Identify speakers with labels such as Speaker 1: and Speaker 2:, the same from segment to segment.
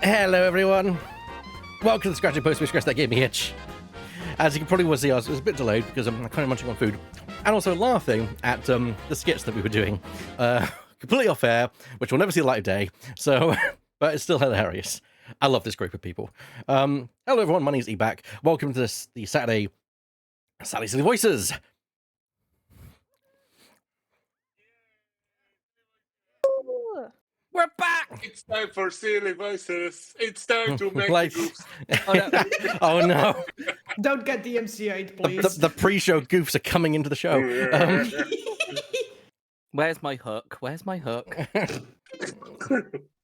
Speaker 1: Hello, everyone. Welcome to the Scratching Post. We scratched that gave me itch. As you can probably see, I was a bit delayed because I'm kind of munching on food, and also laughing at the skits that we were doing, completely off air, which will never see the light of day. So, but it's still hilarious. I love this group of people. Hello, everyone. My name's E-Back. Welcome to the Saturday Silly Voices. We're back!
Speaker 2: It's time for silly voices. It's time to make
Speaker 1: Like-
Speaker 2: the goofs.
Speaker 1: Oh no! Oh no!
Speaker 3: Don't get DMCA'd, please.
Speaker 1: The pre-show goofs are coming into the show.
Speaker 4: Where's my hook? Where's my hook?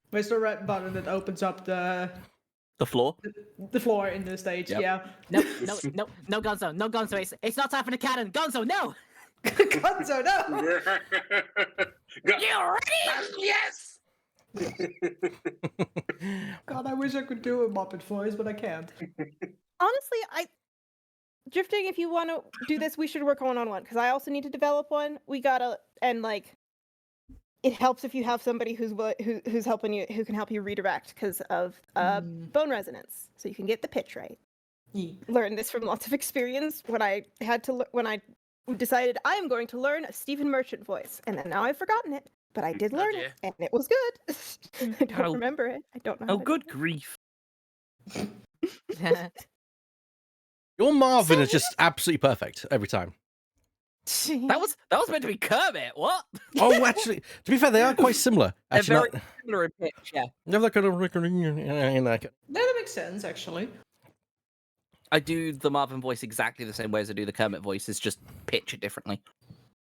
Speaker 3: Where's the red button that opens up the
Speaker 4: floor?
Speaker 3: the floor in the stage?
Speaker 1: Yep.
Speaker 3: Yeah.
Speaker 5: No, Gonzo, no, Gonzo. It's not time for the cannon. Gonzo, no!
Speaker 3: Gonzo, no!
Speaker 2: You ready? Yes!
Speaker 3: God, I wish I could do a Muppet voice, but I can't.
Speaker 6: Honestly, Drifting, if you want to do this, we should work on one because I also need to develop one. We gotta, and like, it helps if you have somebody who's helping you, who can help you redirect because of bone resonance, so you can get the pitch right. Learned this from lots of experience when I decided I am going to learn a Stephen Merchant voice, and then now I've forgotten it. But I did learn it, and it was good. I don't remember it. I don't know.
Speaker 4: Oh, good grief.
Speaker 1: Your Marvin is just absolutely perfect every time.
Speaker 4: That was meant to be Kermit. What?
Speaker 1: Oh, actually, to be fair, they are quite similar.
Speaker 4: They're
Speaker 1: Actually,
Speaker 4: very similar in pitch. Yeah.
Speaker 1: they're that kind of
Speaker 3: That makes sense, actually.
Speaker 4: I do the Marvin voice exactly the same way as I do the Kermit voice. It's just pitch it differently.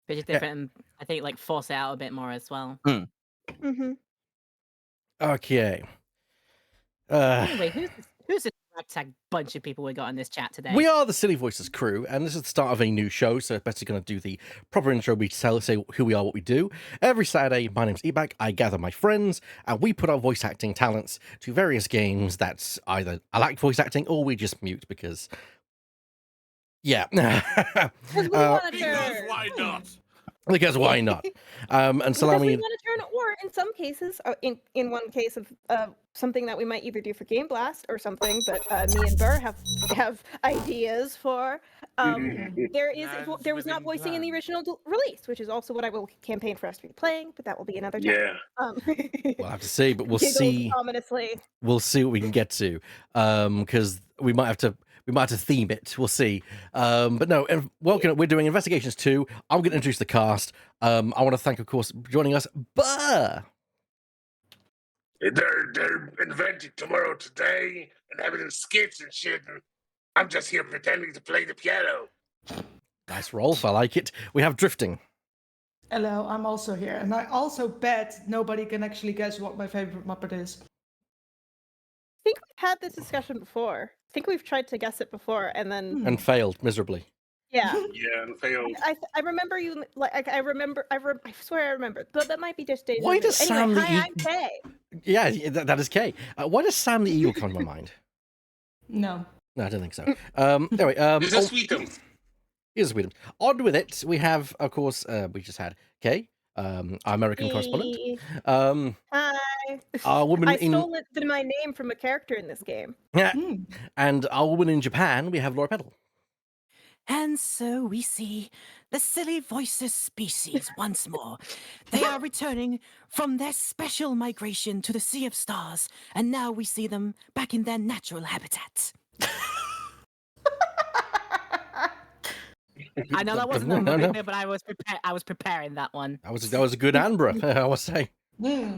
Speaker 5: Which is different, and I think like force it out a bit more as well.
Speaker 6: Mm-hmm.
Speaker 1: Okay.
Speaker 5: Anyway, who's this ragtag bunch of people we got in this chat today?
Speaker 1: We are the Silly Voices crew, and this is the start of a new show, so Betsy's going to do the proper intro. We say who we are, what we do. Every Saturday, my name's E-Back. I gather my friends, and we put our voice acting talents to various games that either I like voice acting or we just mute because, yeah.
Speaker 6: Because we want to
Speaker 2: Because
Speaker 6: turn.
Speaker 2: why not?
Speaker 1: Because why not? And
Speaker 6: Because
Speaker 1: Salami.
Speaker 6: we want to turn, or in some cases, in one case of something that we might either do for Game Blast or something, but me and Burr have ideas for. There was not voicing in the original release, which is also what I will campaign for us to be playing, but that will be another time.
Speaker 2: Yeah.
Speaker 1: We'll have to see, but we'll
Speaker 6: Giggles
Speaker 1: see.
Speaker 6: Ominously.
Speaker 1: We'll see what we can get to, because we might have to theme it. We'll see. But no, welcome. We're doing Investigations 2. I'm going to introduce the cast. I want to thank, of course, joining us, Burr.
Speaker 2: They're inventing tomorrow today and having skits and shit. And I'm just here pretending to play the piano.
Speaker 1: Nice Rolf, I like it. We have Drifting.
Speaker 3: Hello, I'm also here. And I also bet nobody can actually guess what my favorite Muppet is.
Speaker 6: I think we've had this discussion before. I think we've tried to guess it before, and then
Speaker 1: And failed miserably.
Speaker 6: yeah.
Speaker 2: Yeah, and failed.
Speaker 6: I remember you like I swear I remember, but that might be just deja
Speaker 1: Why
Speaker 6: vu.
Speaker 1: does Sam
Speaker 6: anyway,
Speaker 1: the
Speaker 6: hi, I'm Kay.
Speaker 1: Yeah, that is Kay. Why does Sam the Eagle come to my mind?
Speaker 3: No.
Speaker 1: No, I don't think so. Anyway,
Speaker 2: This is Sweetums.
Speaker 1: here's Sweden. On with it, we have, of course, we just had Kay, our American correspondent.
Speaker 6: Hi.
Speaker 1: Our woman
Speaker 6: I
Speaker 1: in
Speaker 6: stole my name from a character in this game.
Speaker 1: yeah,
Speaker 3: Hmm.
Speaker 1: and our woman in Japan. We have Laura Peddle.
Speaker 5: And so we see the Silly Voices species once more. They are returning from their special migration to the Sea of Stars, and now we see them back in their natural habitat. I know that wasn't
Speaker 1: No, no.
Speaker 5: but I was preparing that one.
Speaker 1: That was a good Anbra, I would say.
Speaker 3: Hmm.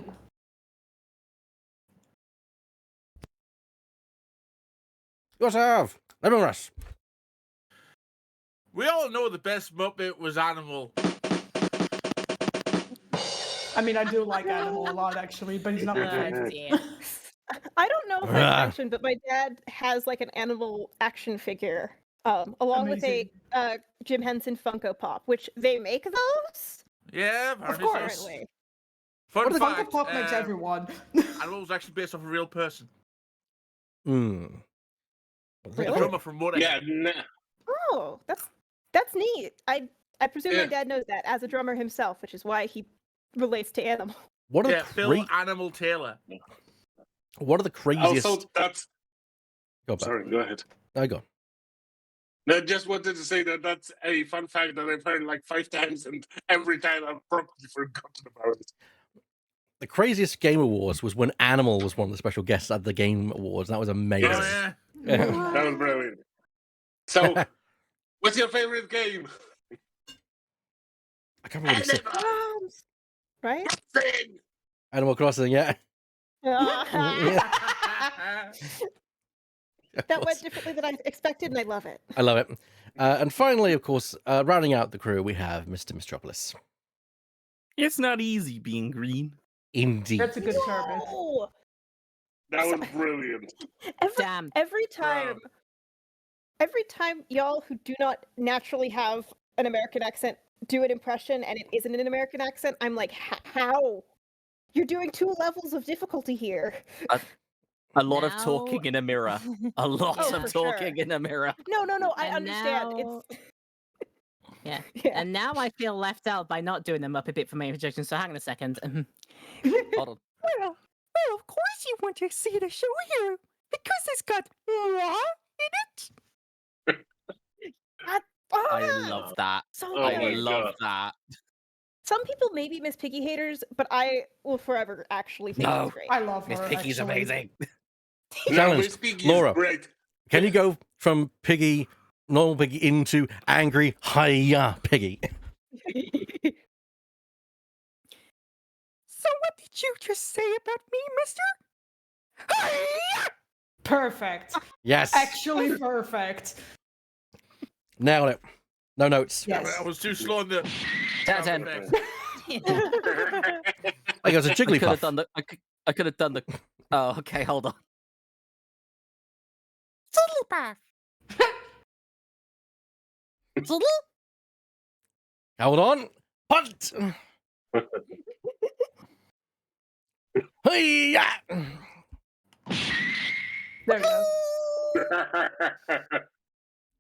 Speaker 1: Yourself, Lemon Rush.
Speaker 2: We all know the best Muppet was Animal.
Speaker 3: I mean, I do like Animal a lot, actually, but he's not my favorite.
Speaker 5: Dear.
Speaker 6: I don't know if I mentioned, but my dad has like an animal action figure, along with a Jim Henson Funko Pop, which they make those
Speaker 2: Yeah,
Speaker 3: Of course.
Speaker 6: currently.
Speaker 2: Fun
Speaker 3: Funko
Speaker 2: fact,
Speaker 3: Pop makes everyone.
Speaker 2: Animal was actually based off a real person.
Speaker 1: Hmm.
Speaker 2: A
Speaker 6: Really?
Speaker 2: drummer from Motorhead.
Speaker 7: Yeah,
Speaker 6: Oh, that's neat. I presume
Speaker 2: Yeah.
Speaker 6: my dad knows that as a drummer himself, which is why he relates to animal.
Speaker 1: What a
Speaker 2: Yeah, Phil
Speaker 1: great
Speaker 2: Animal Taylor.
Speaker 1: One of the craziest.
Speaker 2: Also, that's
Speaker 1: Go back.
Speaker 2: sorry. Go ahead.
Speaker 1: No, go on.
Speaker 2: No, I just wanted to say that that's a fun fact that I've heard like 5 times, and every time I've probably forgotten about it.
Speaker 1: The craziest Game Awards was when Animal was one of the special guests at the Game Awards. That was amazing.
Speaker 2: Yes. That was brilliant. So, what's your favorite game?
Speaker 1: I can't remember what he said.
Speaker 6: Right?
Speaker 2: Thing.
Speaker 1: Animal Crossing, yeah.
Speaker 6: That went differently than I expected, and I love it.
Speaker 1: I love it. And finally, of course, rounding out the crew, we have Mr. Mistropolis.
Speaker 4: It's not easy being green.
Speaker 1: Indeed.
Speaker 3: That's a good service.
Speaker 6: No!
Speaker 2: That was brilliant.
Speaker 5: Damn.
Speaker 6: Every time y'all who do not naturally have an American accent do an impression and it isn't an American accent, I'm like, how? You're doing 2 levels of difficulty here.
Speaker 4: A lot of
Speaker 5: Now-
Speaker 4: talking in a mirror. A lot
Speaker 6: Oh,
Speaker 4: of
Speaker 6: for
Speaker 4: talking
Speaker 6: sure.
Speaker 4: in a mirror.
Speaker 6: No, I
Speaker 5: And
Speaker 6: understand.
Speaker 5: now-
Speaker 6: It's
Speaker 5: Yeah.
Speaker 6: yeah.
Speaker 5: And now I feel left out by not doing them up a bit for my introduction. So hang on a second.
Speaker 4: Hold on.
Speaker 5: Well, of course you want to see the show here because it's got moi in it.
Speaker 4: I love that.
Speaker 6: So
Speaker 2: Oh
Speaker 4: I
Speaker 2: my
Speaker 6: good.
Speaker 4: love
Speaker 2: God.
Speaker 4: that.
Speaker 6: Some people may be Miss Piggy haters, but I will forever actually think
Speaker 4: No.
Speaker 6: it's great.
Speaker 3: I love her.
Speaker 4: Miss Piggy's
Speaker 3: actually.
Speaker 4: amazing.
Speaker 2: No,
Speaker 1: Challenge.
Speaker 2: Miss Piggy
Speaker 1: Laura.
Speaker 2: is great.
Speaker 1: Can you go from Piggy, normal Piggy, into angry, hiya Piggy?
Speaker 5: So what did you just say about me, mister?
Speaker 3: Perfect.
Speaker 1: Yes.
Speaker 3: Actually perfect.
Speaker 1: Nailed it. No notes.
Speaker 3: Yes.
Speaker 2: I was too slow on the.
Speaker 4: 10 out of 10.
Speaker 1: I got a
Speaker 4: I could have
Speaker 1: Jigglypuff.
Speaker 4: done the. I could have done the. Oh, okay. Hold on.
Speaker 1: Hold on. Punt. Hiya.
Speaker 3: There we go.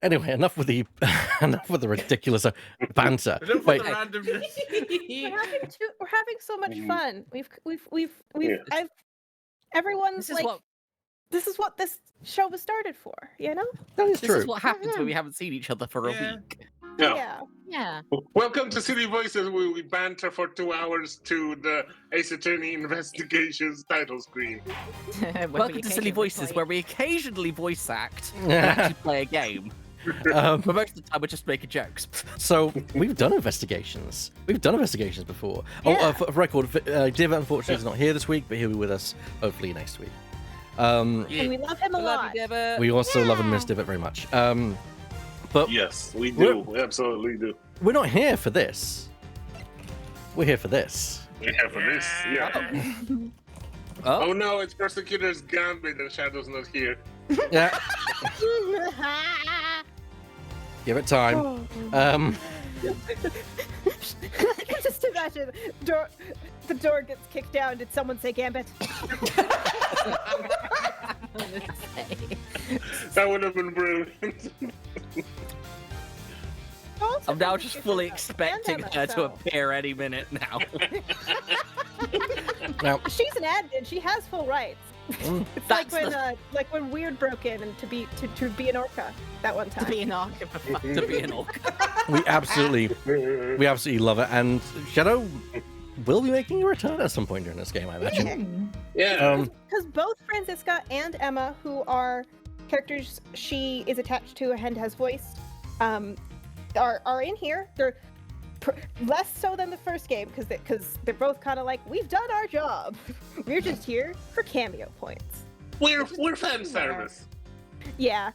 Speaker 1: Anyway, enough with the ridiculous banter. Wait,
Speaker 6: We're having so much fun. Everyone's
Speaker 4: This is
Speaker 6: like,
Speaker 4: what.
Speaker 6: this is what this show was started for, you know?
Speaker 1: that is
Speaker 4: This
Speaker 1: true.
Speaker 4: is what happens when we haven't seen each other for a week.
Speaker 2: Yeah.
Speaker 5: Yeah.
Speaker 2: Welcome to Silly Voices, where we banter for 2 hours to the Ace Attorney Investigations title screen.
Speaker 4: Welcome to Silly Voices, where we occasionally voice act and
Speaker 1: Yeah.
Speaker 4: actually play a game. But most of the time, we're just making jokes.
Speaker 1: So we've done investigations. We've done investigations before. Oh,
Speaker 6: Yeah.
Speaker 1: for record, Div unfortunately is not here this week, but he'll be with us hopefully next week.
Speaker 6: And we love him a lot.
Speaker 1: We also love and miss Divot very much. But
Speaker 2: Yes, we do. We absolutely do.
Speaker 1: we're not here for this. We're here for this.
Speaker 2: Yeah, for this. Yeah.
Speaker 4: Oh,
Speaker 2: Oh no, it's Prosecutors Gambit and Shadow's not here.
Speaker 1: Yeah, give it time.
Speaker 6: Just imagine the door gets kicked down. Did someone say Gambit?
Speaker 2: That would have been brilliant.
Speaker 4: I'm now just fully expecting her to appear any minute now.
Speaker 1: Now,
Speaker 6: She's an admin. She has full rights. It's
Speaker 4: That's
Speaker 6: like when Weird broke in and to be an orca that one time.
Speaker 5: To be an arc of a
Speaker 4: to be an orc.
Speaker 1: we absolutely love it, and Shadow will be making a return at some point during this game, I imagine.
Speaker 2: Yeah.
Speaker 6: Because both Franziska and Emma, who are characters she is attached to and has voiced, are in here. They're less so than the first game because they're both kind of like, we've done our job. We're just here for cameo points.
Speaker 2: We're fan service.
Speaker 6: Yeah,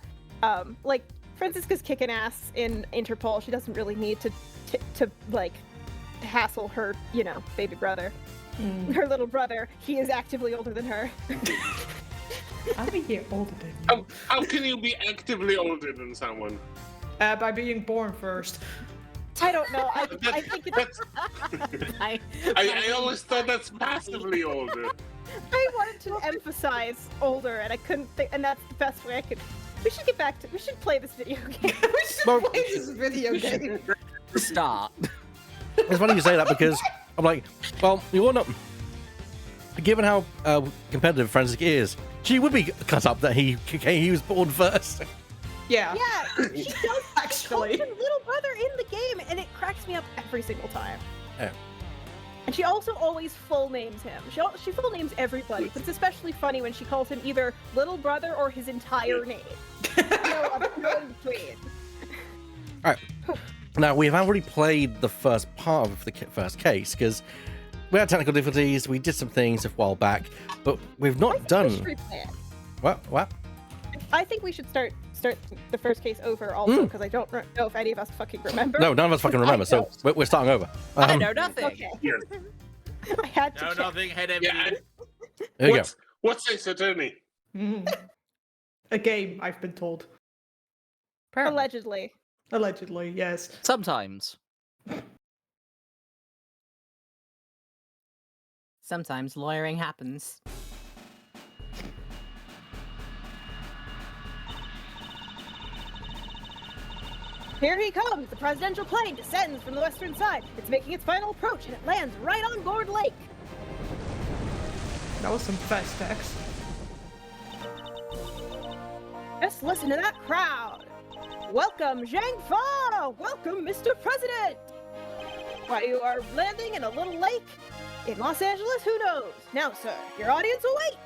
Speaker 6: like Franziska's kicking ass in Interpol. She doesn't really need to like hassle her, baby brother. Her little brother. He is actively older than her.
Speaker 3: I'm a year older than you.
Speaker 2: How can you be actively older than someone?
Speaker 3: By being born first.
Speaker 6: I don't know. I think it's.
Speaker 2: I always thought that's passively older.
Speaker 6: I wanted to emphasize older, and I couldn't think, and that's the best way I could. We should play this video game.
Speaker 3: We should
Speaker 1: Well,
Speaker 3: play this video game.
Speaker 4: Start.
Speaker 1: It's funny you say that because I'm like, well, you want to. given how competitive Forensic is, she would be cut up that he was born first.
Speaker 3: Yeah.
Speaker 6: Yeah, she does
Speaker 3: Actually.
Speaker 6: She calls him little brother in the game, and it cracks me up every single time.
Speaker 1: Oh.
Speaker 6: And she also always full names him. She full names everybody, but it's especially funny when she calls him either little brother or his entire name. No in between.
Speaker 1: All right. Now, we have already played the first part of the first case, because we had technical difficulties, we did some things a while back, but we've
Speaker 6: I
Speaker 1: not
Speaker 6: think
Speaker 1: done...
Speaker 6: we should replay it.
Speaker 1: What?
Speaker 6: I think we should start the first case over also, because I don't know if any of us fucking remember.
Speaker 1: No, none of us fucking remember, so we're starting over.
Speaker 4: I know nothing.
Speaker 6: Okay.
Speaker 2: Here.
Speaker 6: I had to
Speaker 7: No,
Speaker 6: check.
Speaker 7: nothing. Head empty.
Speaker 2: Yeah.
Speaker 1: There you go.
Speaker 2: What's this, attorney?
Speaker 3: A game, I've been told.
Speaker 6: Allegedly.
Speaker 3: Allegedly, yes.
Speaker 4: Sometimes.
Speaker 5: Sometimes lawyering happens.
Speaker 6: Here he comes! The presidential plane descends from the western side. It's making its final approach, and it lands right on Gourd Lake.
Speaker 3: That was some fast text.
Speaker 6: Just listen to that crowd! Welcome, Zhang Fa! Welcome, Mr. President! Why you are landing in a little lake in Los Angeles? Who knows? Now, sir, your audience awaits!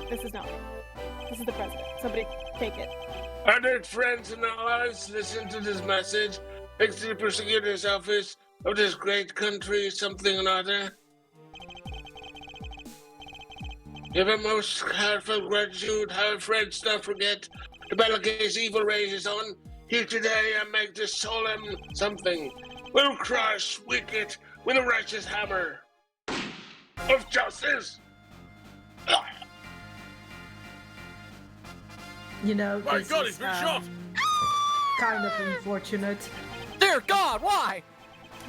Speaker 6: This is not me. This is the president. Somebody take it.
Speaker 2: Honored friends and allies, listen to this message. Thanks to the prosecutor's office of this great country, something or other. Give a most heartfelt gratitude, our friends don't forget. The battle case evil rages on. Here today I make this solemn something. We'll crush wicked with a righteous hammer of justice.
Speaker 3: You know,
Speaker 7: My
Speaker 3: this
Speaker 7: God,
Speaker 3: is,
Speaker 7: he's been shot!
Speaker 3: kind of unfortunate,
Speaker 4: Dear God, why?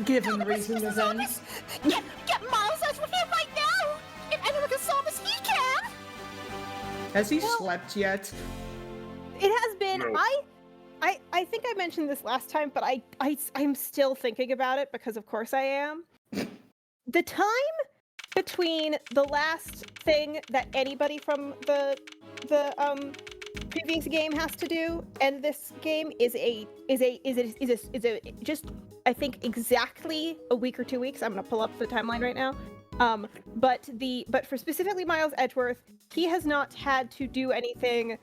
Speaker 3: given recent events.
Speaker 5: Get Miles Edgeworth here right now! If anyone can solve this, he can!
Speaker 3: Has he slept yet?
Speaker 6: It has been.
Speaker 2: No.
Speaker 6: I think I mentioned this last time, but I'm still thinking about it because of course I am. The time between the last thing that anybody from the previous game has to do and this game is just I think exactly a week or 2 weeks. I'm gonna pull up the timeline right now. But for specifically Miles Edgeworth, he has not had to do anything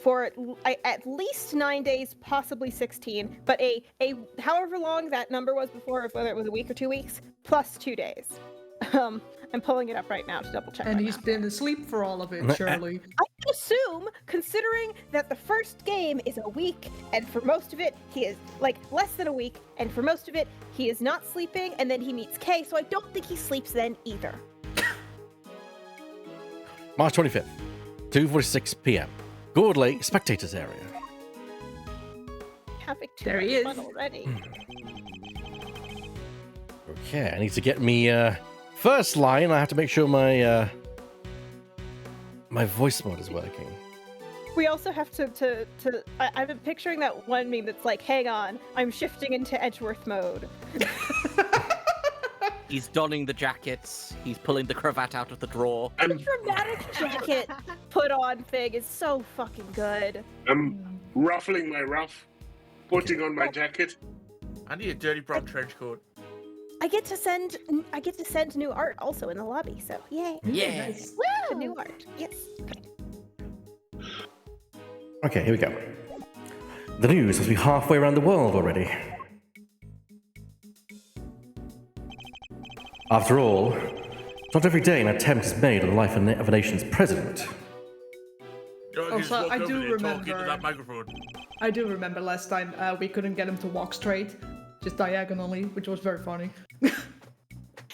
Speaker 6: for at least 9 days, possibly 16, but a however long that number was before, whether it was a week or 2 weeks, plus 2 days. I'm pulling it up right now to double check.
Speaker 3: And
Speaker 6: right
Speaker 3: he's
Speaker 6: now.
Speaker 3: been asleep for all of it, surely.
Speaker 6: I would assume, considering that the first game is a week, and for most of it he is like less than a week, and for most of it he is not sleeping, and then he meets Kay, so I don't think he sleeps then either.
Speaker 1: March 25th, 2:46 p.m. Gourd Lake Spectators Area.
Speaker 6: Having too
Speaker 3: There
Speaker 6: much
Speaker 3: he
Speaker 6: fun
Speaker 3: is.
Speaker 6: already.
Speaker 1: Okay, I need to get me first line. I have to make sure my my voice mod is working.
Speaker 6: We also have to I've been picturing that one meme that's like, hang on, I'm shifting into Edgeworth mode.
Speaker 4: He's donning the jackets. He's pulling the cravat out of the drawer.
Speaker 6: The dramatic jacket put on thing is so fucking good.
Speaker 2: I'm ruffling my ruff, putting on my jacket.
Speaker 7: I need a dirty brown trench coat.
Speaker 6: I get to send new art also in the lobby, so yay.
Speaker 4: Yeah.
Speaker 3: Nice.
Speaker 6: The new art. Yes. Okay.
Speaker 1: Okay, here we go. The news must be halfway around the world already. After all, not every day an attempt is made on the life of a nation's president.
Speaker 7: You just
Speaker 3: Also,
Speaker 7: walk
Speaker 3: I
Speaker 7: over
Speaker 3: do
Speaker 7: there and talk into
Speaker 3: remember-
Speaker 7: that microphone.
Speaker 3: I do remember last time we couldn't get him to walk straight, just diagonally, which was very funny.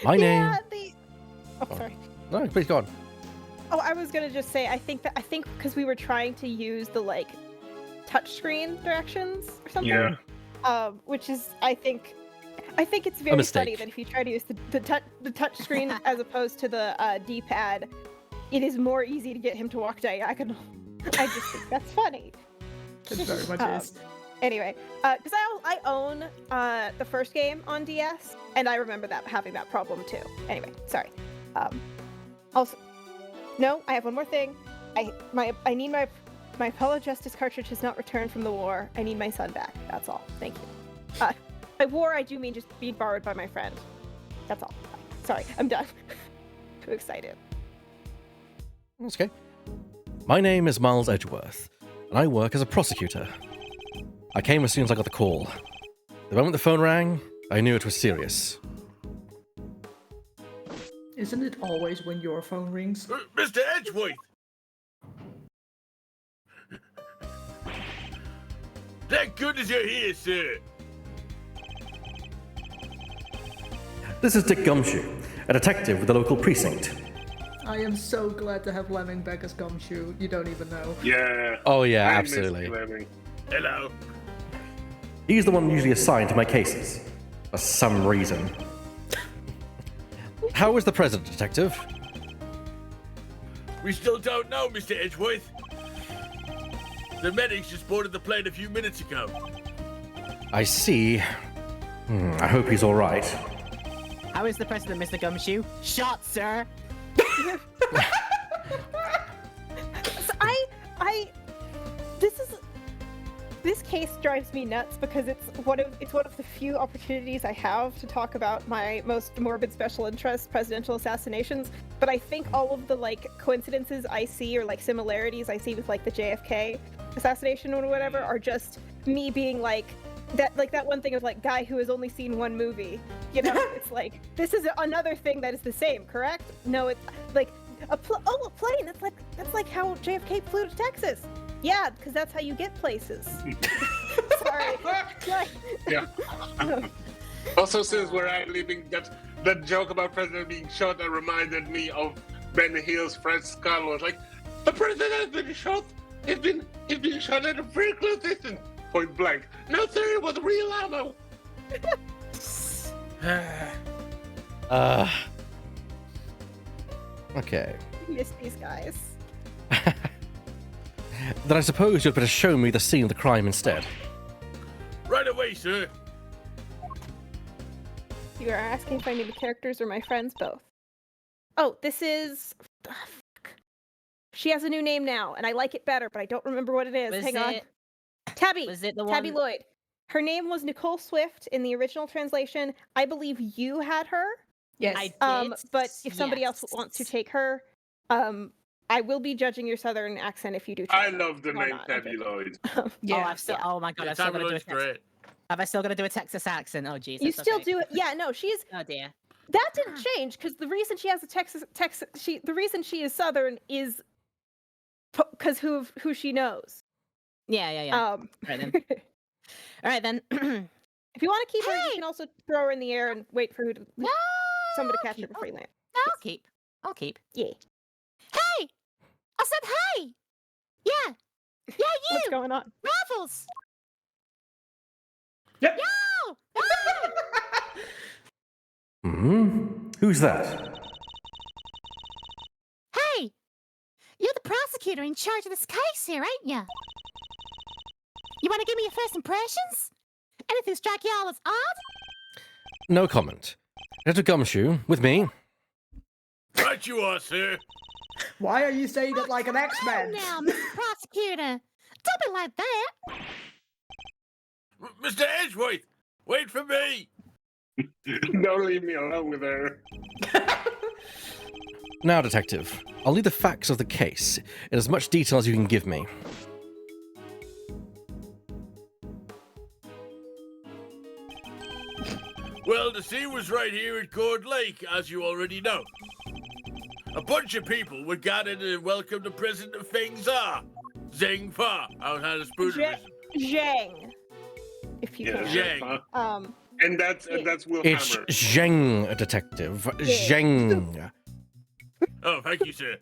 Speaker 1: My name.
Speaker 6: Yeah, Oh, sorry.
Speaker 1: No, please go on.
Speaker 6: Oh, I was gonna just say, I think because we were trying to use the like touchscreen directions or something.
Speaker 2: Yeah.
Speaker 6: Which is, I think it's very
Speaker 1: mistake.
Speaker 6: funny that if you try to use the touch screen as opposed to the D-pad, it is more easy to get him to walk diagonal. I just think that's funny.
Speaker 3: It very much is.
Speaker 6: Anyway, because I own the first game on DS, and I remember that having that problem too. Anyway, sorry. Also, no, I have one more thing. I need my Apollo Justice cartridge has not returned from the war. I need my son back. That's all. Thank you. By war, I do mean just being borrowed by my friend. That's all. Sorry, I'm done. Too excited.
Speaker 1: That's okay. My name is Miles Edgeworth, and I work as a prosecutor. I came as soon as I got the call. The moment the phone rang, I knew it was serious.
Speaker 3: Isn't it always when your phone rings?
Speaker 7: Mr. Edgeworth! Thank goodness you're here, sir.
Speaker 1: This is Dick Gumshoe, a detective with the local precinct.
Speaker 3: I am so glad to have Lemming back as Gumshoe. You don't even know.
Speaker 2: Yeah.
Speaker 1: Oh yeah,
Speaker 2: I miss
Speaker 1: absolutely.
Speaker 2: Fleming.
Speaker 7: Hello.
Speaker 1: He's the one usually assigned to my cases, for some reason. How is the present, detective?
Speaker 7: We still don't know, Mr. Edgeworth. The medics just boarded the plane a few minutes ago.
Speaker 1: I see. I hope he's all right.
Speaker 5: How is the president, Mr. Gumshoe? Shot, sir.
Speaker 6: So this case drives me nuts because it's one of the few opportunities I have to talk about my most morbid special interest, presidential assassinations. But I think all of the coincidences I see or similarities I see with the JFK assassination or whatever are just me being that one thing of guy who has only seen one movie. You know, it's this is another thing that is the same, correct? No, it's a plane. That's how JFK flew to Texas. Yeah, because that's how you get places. Sorry.
Speaker 2: Yeah. Also, since we're at leaving, that joke about president being shot that reminded me of Ben Hill's Fred Scott was the president has been shot. He's been shot at a very close distance, point blank. No, sir, it was real ammo.
Speaker 1: Okay.
Speaker 6: Miss these guys.
Speaker 1: Then I suppose you'd better show me the scene of the crime instead.
Speaker 7: Right away, sir.
Speaker 6: You are asking if I need the characters or my friends both. Oh, this is... fuck. She has a new name now, and I like it better, but I don't remember what it is. Hang on. Tabby.
Speaker 5: Was it the
Speaker 6: Tabby
Speaker 5: one?
Speaker 6: Lloyd. Her name was Nicole Swift in the original translation. I believe you had her.
Speaker 3: Yes.
Speaker 5: I did.
Speaker 6: But if somebody else
Speaker 5: yes.
Speaker 6: wants to take her, I will be judging your southern accent if you do.
Speaker 2: I
Speaker 6: try
Speaker 2: love the
Speaker 6: or
Speaker 2: name
Speaker 6: not.
Speaker 2: Tabby Lloyd.
Speaker 6: Yeah.
Speaker 5: Oh my god,
Speaker 7: Yeah,
Speaker 5: I've still got to do a
Speaker 7: Tabloid's great.
Speaker 5: Have I still got to do a Texas accent? Oh jeez.
Speaker 6: You
Speaker 5: that's
Speaker 6: still
Speaker 5: okay.
Speaker 6: do it. Yeah, no, she's
Speaker 5: Oh dear.
Speaker 6: that didn't change because the reason she has a the reason she is southern is because who she knows.
Speaker 5: Yeah. Right then. All right then.
Speaker 6: If you want to keep her, you can also throw her in the air and wait for somebody to catch her before you land.
Speaker 5: I'll keep.
Speaker 6: Yeah.
Speaker 5: Hey! I said hey! Yeah! Yeah, you!
Speaker 6: What's going on?
Speaker 5: Raffles!
Speaker 3: Yep.
Speaker 5: Yo!
Speaker 1: Who's that?
Speaker 5: Hey! You're the prosecutor in charge of this case here, ain't ya? You want to give me your first impressions? Anything strike y'all as odd?
Speaker 1: No comment. Detective Gumshoe, with me.
Speaker 7: Right you are, sir.
Speaker 3: Why are you saying it like an
Speaker 5: Oh,
Speaker 3: X-Men?
Speaker 5: now, Mr. Prosecutor. Don't be like that.
Speaker 7: Mr. Edgeworth, wait for me.
Speaker 2: Don't leave me alone with her.
Speaker 1: Now, Detective, I'll need the facts of the case in as much detail as you can give me.
Speaker 7: Well, the scene was right here at Cord Lake, as you already know. A bunch of people were gathered to welcome the president of Feng Zha, Zheng Fa, out had a spoonerism.
Speaker 6: Zhang. If you can.
Speaker 7: Zhang.
Speaker 2: And that's Will
Speaker 1: It's
Speaker 2: Hammer.
Speaker 1: Zheng, Detective. Zheng.
Speaker 7: Oh, thank you, sir.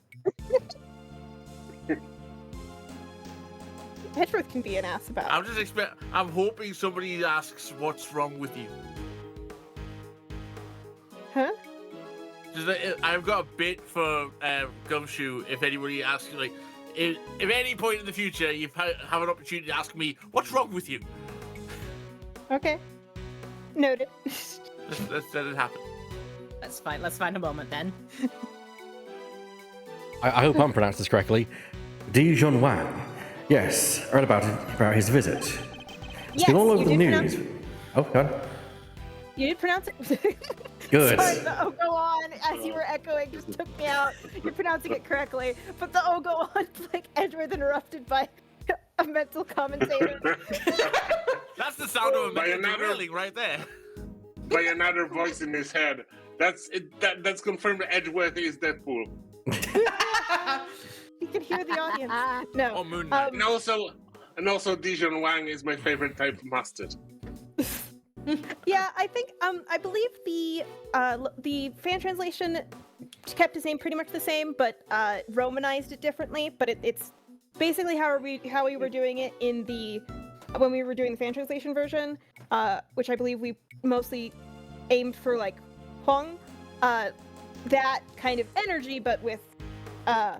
Speaker 6: Edgeworth can be an ass about.
Speaker 7: I'm hoping somebody asks what's wrong with you.
Speaker 6: Huh?
Speaker 7: I've got a bit for Gumshoe. If anybody asks, if at any point in the future you have an opportunity to ask me, what's wrong with you?
Speaker 6: Okay. Noted.
Speaker 7: Let's let it happen.
Speaker 5: That's fine. Let's find a moment then.
Speaker 1: I hope I'm pronounced this correctly. Dijon Wang. Yes, heard about his visit. It's been all over the news. Oh, God.
Speaker 6: You did pronounce it.
Speaker 1: Good.
Speaker 6: Sorry, the "oh go on" as you were echoing just took me out. You're pronouncing it correctly, but the "oh go on" like Edgeworth interrupted by a mental commentator.
Speaker 7: That's the sound of a
Speaker 2: By
Speaker 7: mental
Speaker 2: another-
Speaker 7: derailing right there.
Speaker 2: By another voice in his head. That's it. That's confirmed. Edgeworth is Deadpool.
Speaker 6: You can hear the audience. No.
Speaker 7: Or Moon Knight.
Speaker 2: And also, Dijon Wang is my favorite type of mustard.
Speaker 6: Yeah, I think I believe the fan translation kept his name pretty much the same, but Romanized it differently. But it's basically how we were doing it in when we were doing the fan translation version, which I believe we mostly aimed for like Huang, that kind of energy, but with how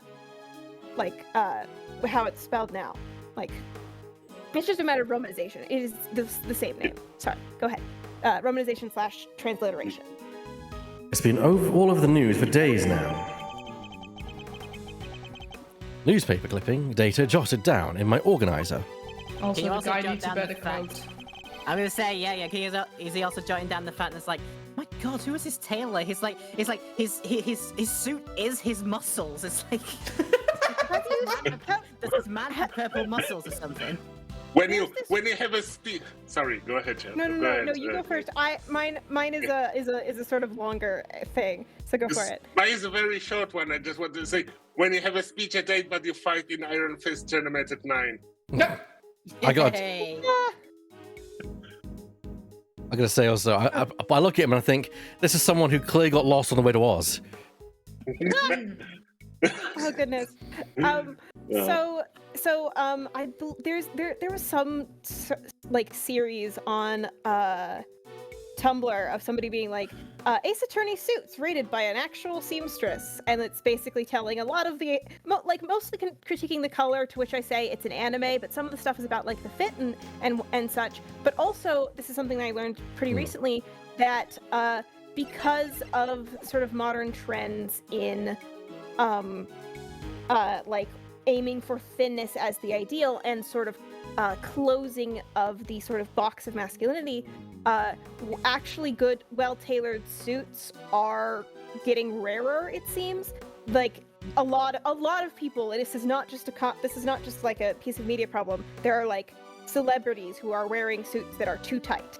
Speaker 6: it's spelled now, like. It's just a matter of romanization. It is the same name. Sorry, go ahead. Romanization / transliteration.
Speaker 1: It's been all over the news for days now. Newspaper clipping, data jotted down in my organizer.
Speaker 3: Also,
Speaker 5: Can you
Speaker 3: the
Speaker 5: also
Speaker 3: guy
Speaker 5: jot
Speaker 3: needs a
Speaker 5: down the
Speaker 3: better
Speaker 5: fact?
Speaker 3: quote.
Speaker 5: I'm gonna say, yeah. Is he also jotting down the fact that's like, my God, who is this tailor? It's like his suit is his muscles. It's like, does this man have purple muscles or something?
Speaker 2: When you have a speech. Sorry, go ahead, Chad.
Speaker 6: No,
Speaker 2: Go ahead.
Speaker 6: you go first. Mine is a sort of longer thing. So go for it.
Speaker 2: Mine is a very short one. I just want to say, when you have a speech at 8, but you fight in Iron Fist tournament at 9.
Speaker 1: I got.
Speaker 5: Yay.
Speaker 1: I gotta say also, I look at him and I think this is someone who clearly got lost on the way to Oz.
Speaker 6: Oh goodness. There was some like series on Tumblr of somebody being like Ace Attorney suits rated by an actual seamstress, and it's basically telling a lot of the mostly critiquing the color, to which I say it's an anime, but some of the stuff is about like the fit and such. But also, this is something I learned pretty recently, that because of sort of modern trends in like aiming for thinness as the ideal and sort of closing of the sort of box of masculinity, actually good, well-tailored suits are getting rarer, it seems. Like a lot of people, and this is not just like a piece of media problem. There are like celebrities who are wearing suits that are too tight,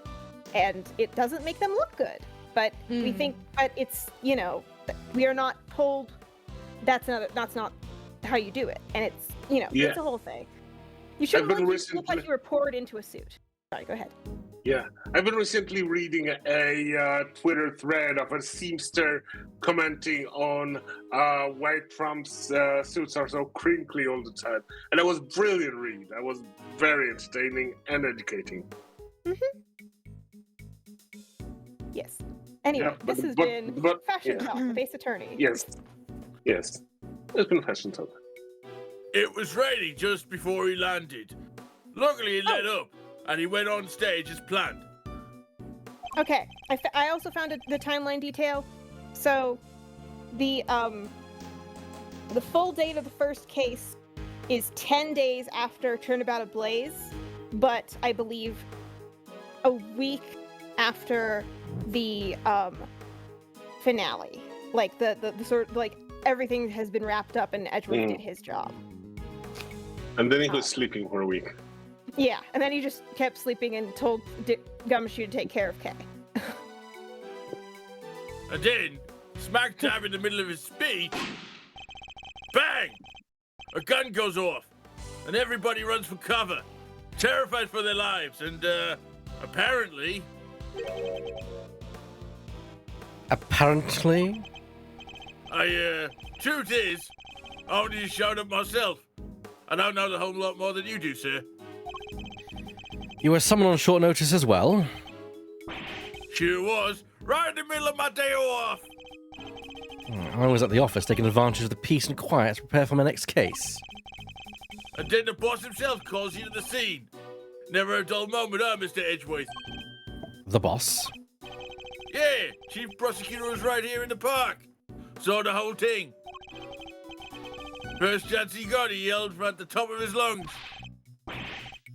Speaker 6: and it doesn't make them look good. But we think, but it's, you know, we are not told that's not how you do it, and it's, you know, it's a whole thing. You shouldn't look like you were poured into a suit. Sorry, go ahead.
Speaker 2: Yeah, I've been recently reading a Twitter thread of a seamster commenting on why Trump's suits are so crinkly all the time, and it was brilliant read. That was very entertaining and educating.
Speaker 6: Yes. Anyway,
Speaker 2: Yeah,
Speaker 6: this has been Fashion Talk with Ace Attorney.
Speaker 2: Yes, it's been Fashion Talk.
Speaker 7: It was raining just before he landed. Luckily, he let up, and he went on stage as planned.
Speaker 6: Okay, I also found the timeline detail. So, the full date of the first case is 10 days after Turnabout Ablaze, but I believe a week after the finale. Like the sort of like everything has been wrapped up and Edgeworth did his job.
Speaker 2: And then he was sleeping for a week.
Speaker 6: Yeah, and then he just kept sleeping and told Gumshoe to take care of Kay.
Speaker 7: And then, smack dab in the middle of his speech, bang! A gun goes off, and everybody runs for cover, terrified for their lives, and apparently...
Speaker 1: Apparently?
Speaker 7: Truth is, I only showed up myself. I don't know the whole lot more than you do, sir.
Speaker 1: You were summoned on short notice as well?
Speaker 7: Sure was, right in the middle of my day off.
Speaker 1: I was at the office taking advantage of the peace and quiet to prepare for my next case.
Speaker 7: And then the boss himself calls you to the scene. Never a dull moment, huh, Mr. Edgeworth?
Speaker 1: The boss?
Speaker 7: Yeah, Chief Prosecutor was right here in the park. Saw the whole thing. First chance he got, he yelled from at the top of his lungs.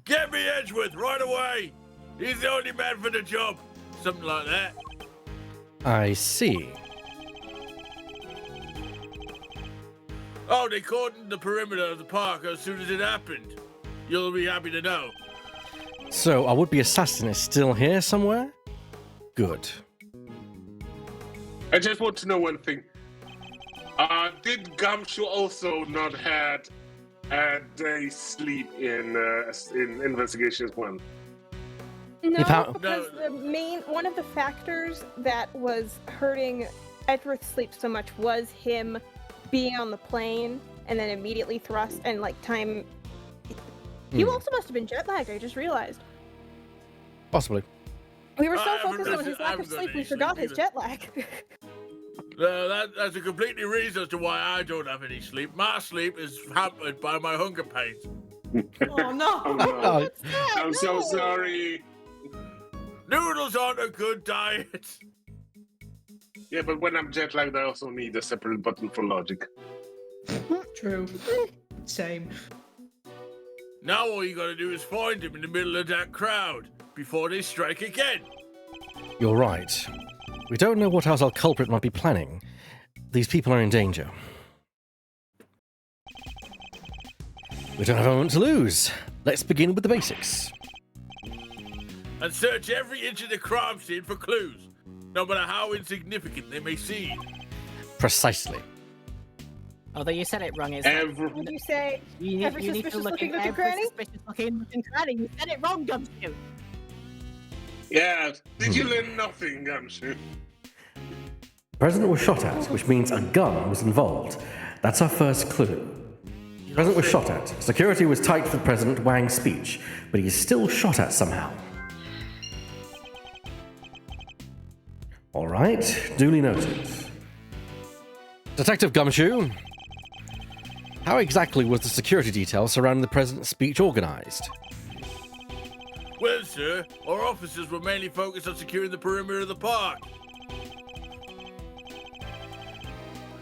Speaker 7: Get me Edgeworth right away! He's the only man for the job. Something like that.
Speaker 1: I see.
Speaker 7: Oh, they cordoned the perimeter of the park as soon as it happened. You'll be happy to know.
Speaker 1: So, our would-be assassin is still here somewhere? Good.
Speaker 2: I just want to know one thing. Did Gumshoe also not had a day's sleep in Investigations 1?
Speaker 6: No,
Speaker 1: found-
Speaker 6: because one of the factors that was hurting Edgeworth's sleep so much was him being on the plane and then immediately thrust and like time. You also must have been jet lagged. I just realized.
Speaker 1: Possibly.
Speaker 6: We were so
Speaker 7: I haven't
Speaker 6: focused on
Speaker 7: got-
Speaker 6: his
Speaker 7: I
Speaker 6: lack
Speaker 7: haven't
Speaker 6: of
Speaker 7: got
Speaker 6: sleep,
Speaker 7: any
Speaker 6: we forgot
Speaker 7: sleep
Speaker 6: his
Speaker 7: either.
Speaker 6: jet lag.
Speaker 7: No, that's a completely reason as to why I don't have any sleep. My sleep is hampered by my hunger pains.
Speaker 3: Oh no!
Speaker 2: Oh no.
Speaker 1: Oh,
Speaker 2: I'm so sorry.
Speaker 7: Noodles aren't a good diet.
Speaker 2: Yeah, but when I'm jet lagged, I also need a separate button for logic.
Speaker 3: True. Same.
Speaker 7: Now all you gotta do is find him in the middle of that crowd before they strike again.
Speaker 1: you're right. We don't know what else our culprit might be planning. These people are in danger. We don't have a moment to lose. Let's begin with the basics.
Speaker 7: And search every inch of the crime scene for clues, no matter how insignificant they may seem.
Speaker 1: Precisely.
Speaker 5: Although you said it wrong, it's
Speaker 6: Would you say every
Speaker 5: you need to
Speaker 6: suspicious
Speaker 5: look
Speaker 6: looking
Speaker 5: at
Speaker 6: nook and
Speaker 5: every
Speaker 6: cranny?
Speaker 5: suspicious looking cranny. You said it wrong, Gumshoe.
Speaker 2: Yeah. Did you learn nothing, Gumshoe?
Speaker 1: The president was shot at, which means a gun was involved. That's our first clue. The president was shot at. Security was tight for President Wang's speech, but he's still shot at somehow. All right, duly noted. Detective Gumshoe, how exactly was the security detail surrounding the president's speech organized?
Speaker 7: Well, sir, our officers were mainly focused on securing the perimeter of the park.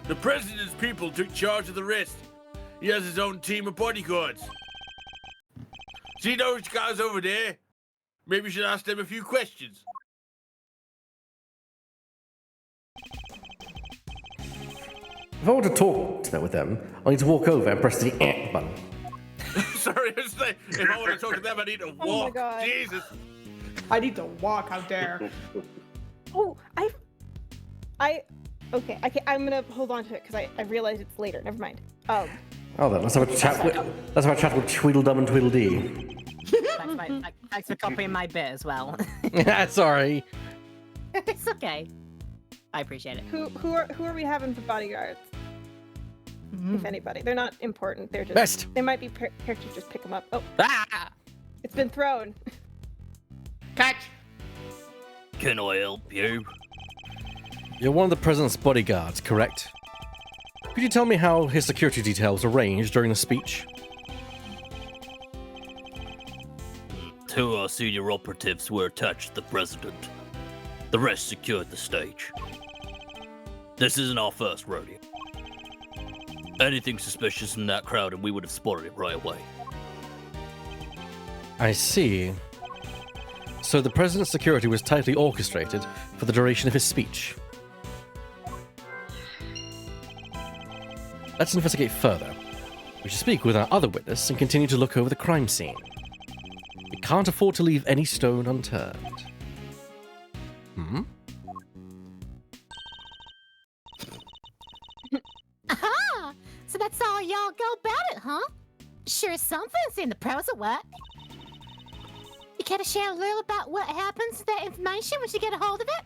Speaker 7: The president's people took charge of the rest. He has his own team of bodyguards. See those guys over there? Maybe you should ask them a few questions.
Speaker 1: If I want to talk with them, I need to walk over and press the button.
Speaker 7: Sorry, I was saying, if I want to talk to them, I need to walk.
Speaker 6: Oh my God.
Speaker 7: Jesus.
Speaker 3: I need to walk out there.
Speaker 6: Oh, okay. I'm gonna hold on to it because I realize it's later. Never mind.
Speaker 1: Oh, then let's have a chat. Let's have a chat with Tweedledum and Tweedledee.
Speaker 5: Thanks for copying my bit as well.
Speaker 1: Sorry.
Speaker 5: It's okay. I appreciate it.
Speaker 6: Who are we having for bodyguards? If anybody, they're not important. They're just
Speaker 1: Best.
Speaker 6: They might be characters. Just pick them up. Oh,
Speaker 4: Ah!
Speaker 6: it's been thrown.
Speaker 3: Catch.
Speaker 4: Can I help you?
Speaker 1: You're one of the president's bodyguards, correct? Could you tell me how his security details arranged during the speech?
Speaker 8: Two of our senior operatives were attached to the president. The rest secured the stage. This isn't our first rodeo. Anything suspicious in that crowd and we would have spotted it right away.
Speaker 1: I see. So the president's security was tightly orchestrated for the duration of his speech. Let's investigate further. We should speak with our other witness and continue to look over the crime scene. We can't afford to leave any stone unturned.
Speaker 9: Aha! So that's all y'all go about it, huh? Sure, something's in the pros at work. You care to share a little about what happens to that information once you get a hold of it?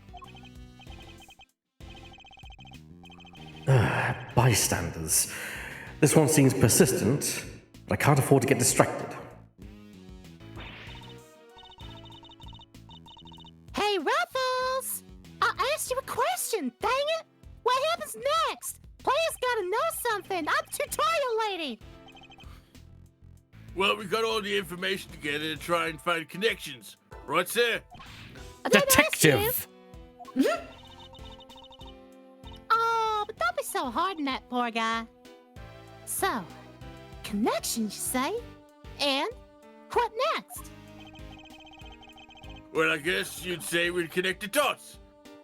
Speaker 1: Bystanders. This one seems persistent, but I can't afford to get distracted.
Speaker 9: Hey, Ruffles! I asked you a question, dang it! What happens next? Players gotta know something. I'm tutorial lady.
Speaker 7: Well, we got all the information together to try and find connections. Right, sir?
Speaker 1: Detective!
Speaker 9: Oh, but don't be so hard on that poor guy. So, connections, you say? And what next?
Speaker 7: Well, I guess you'd say we'd connect the dots.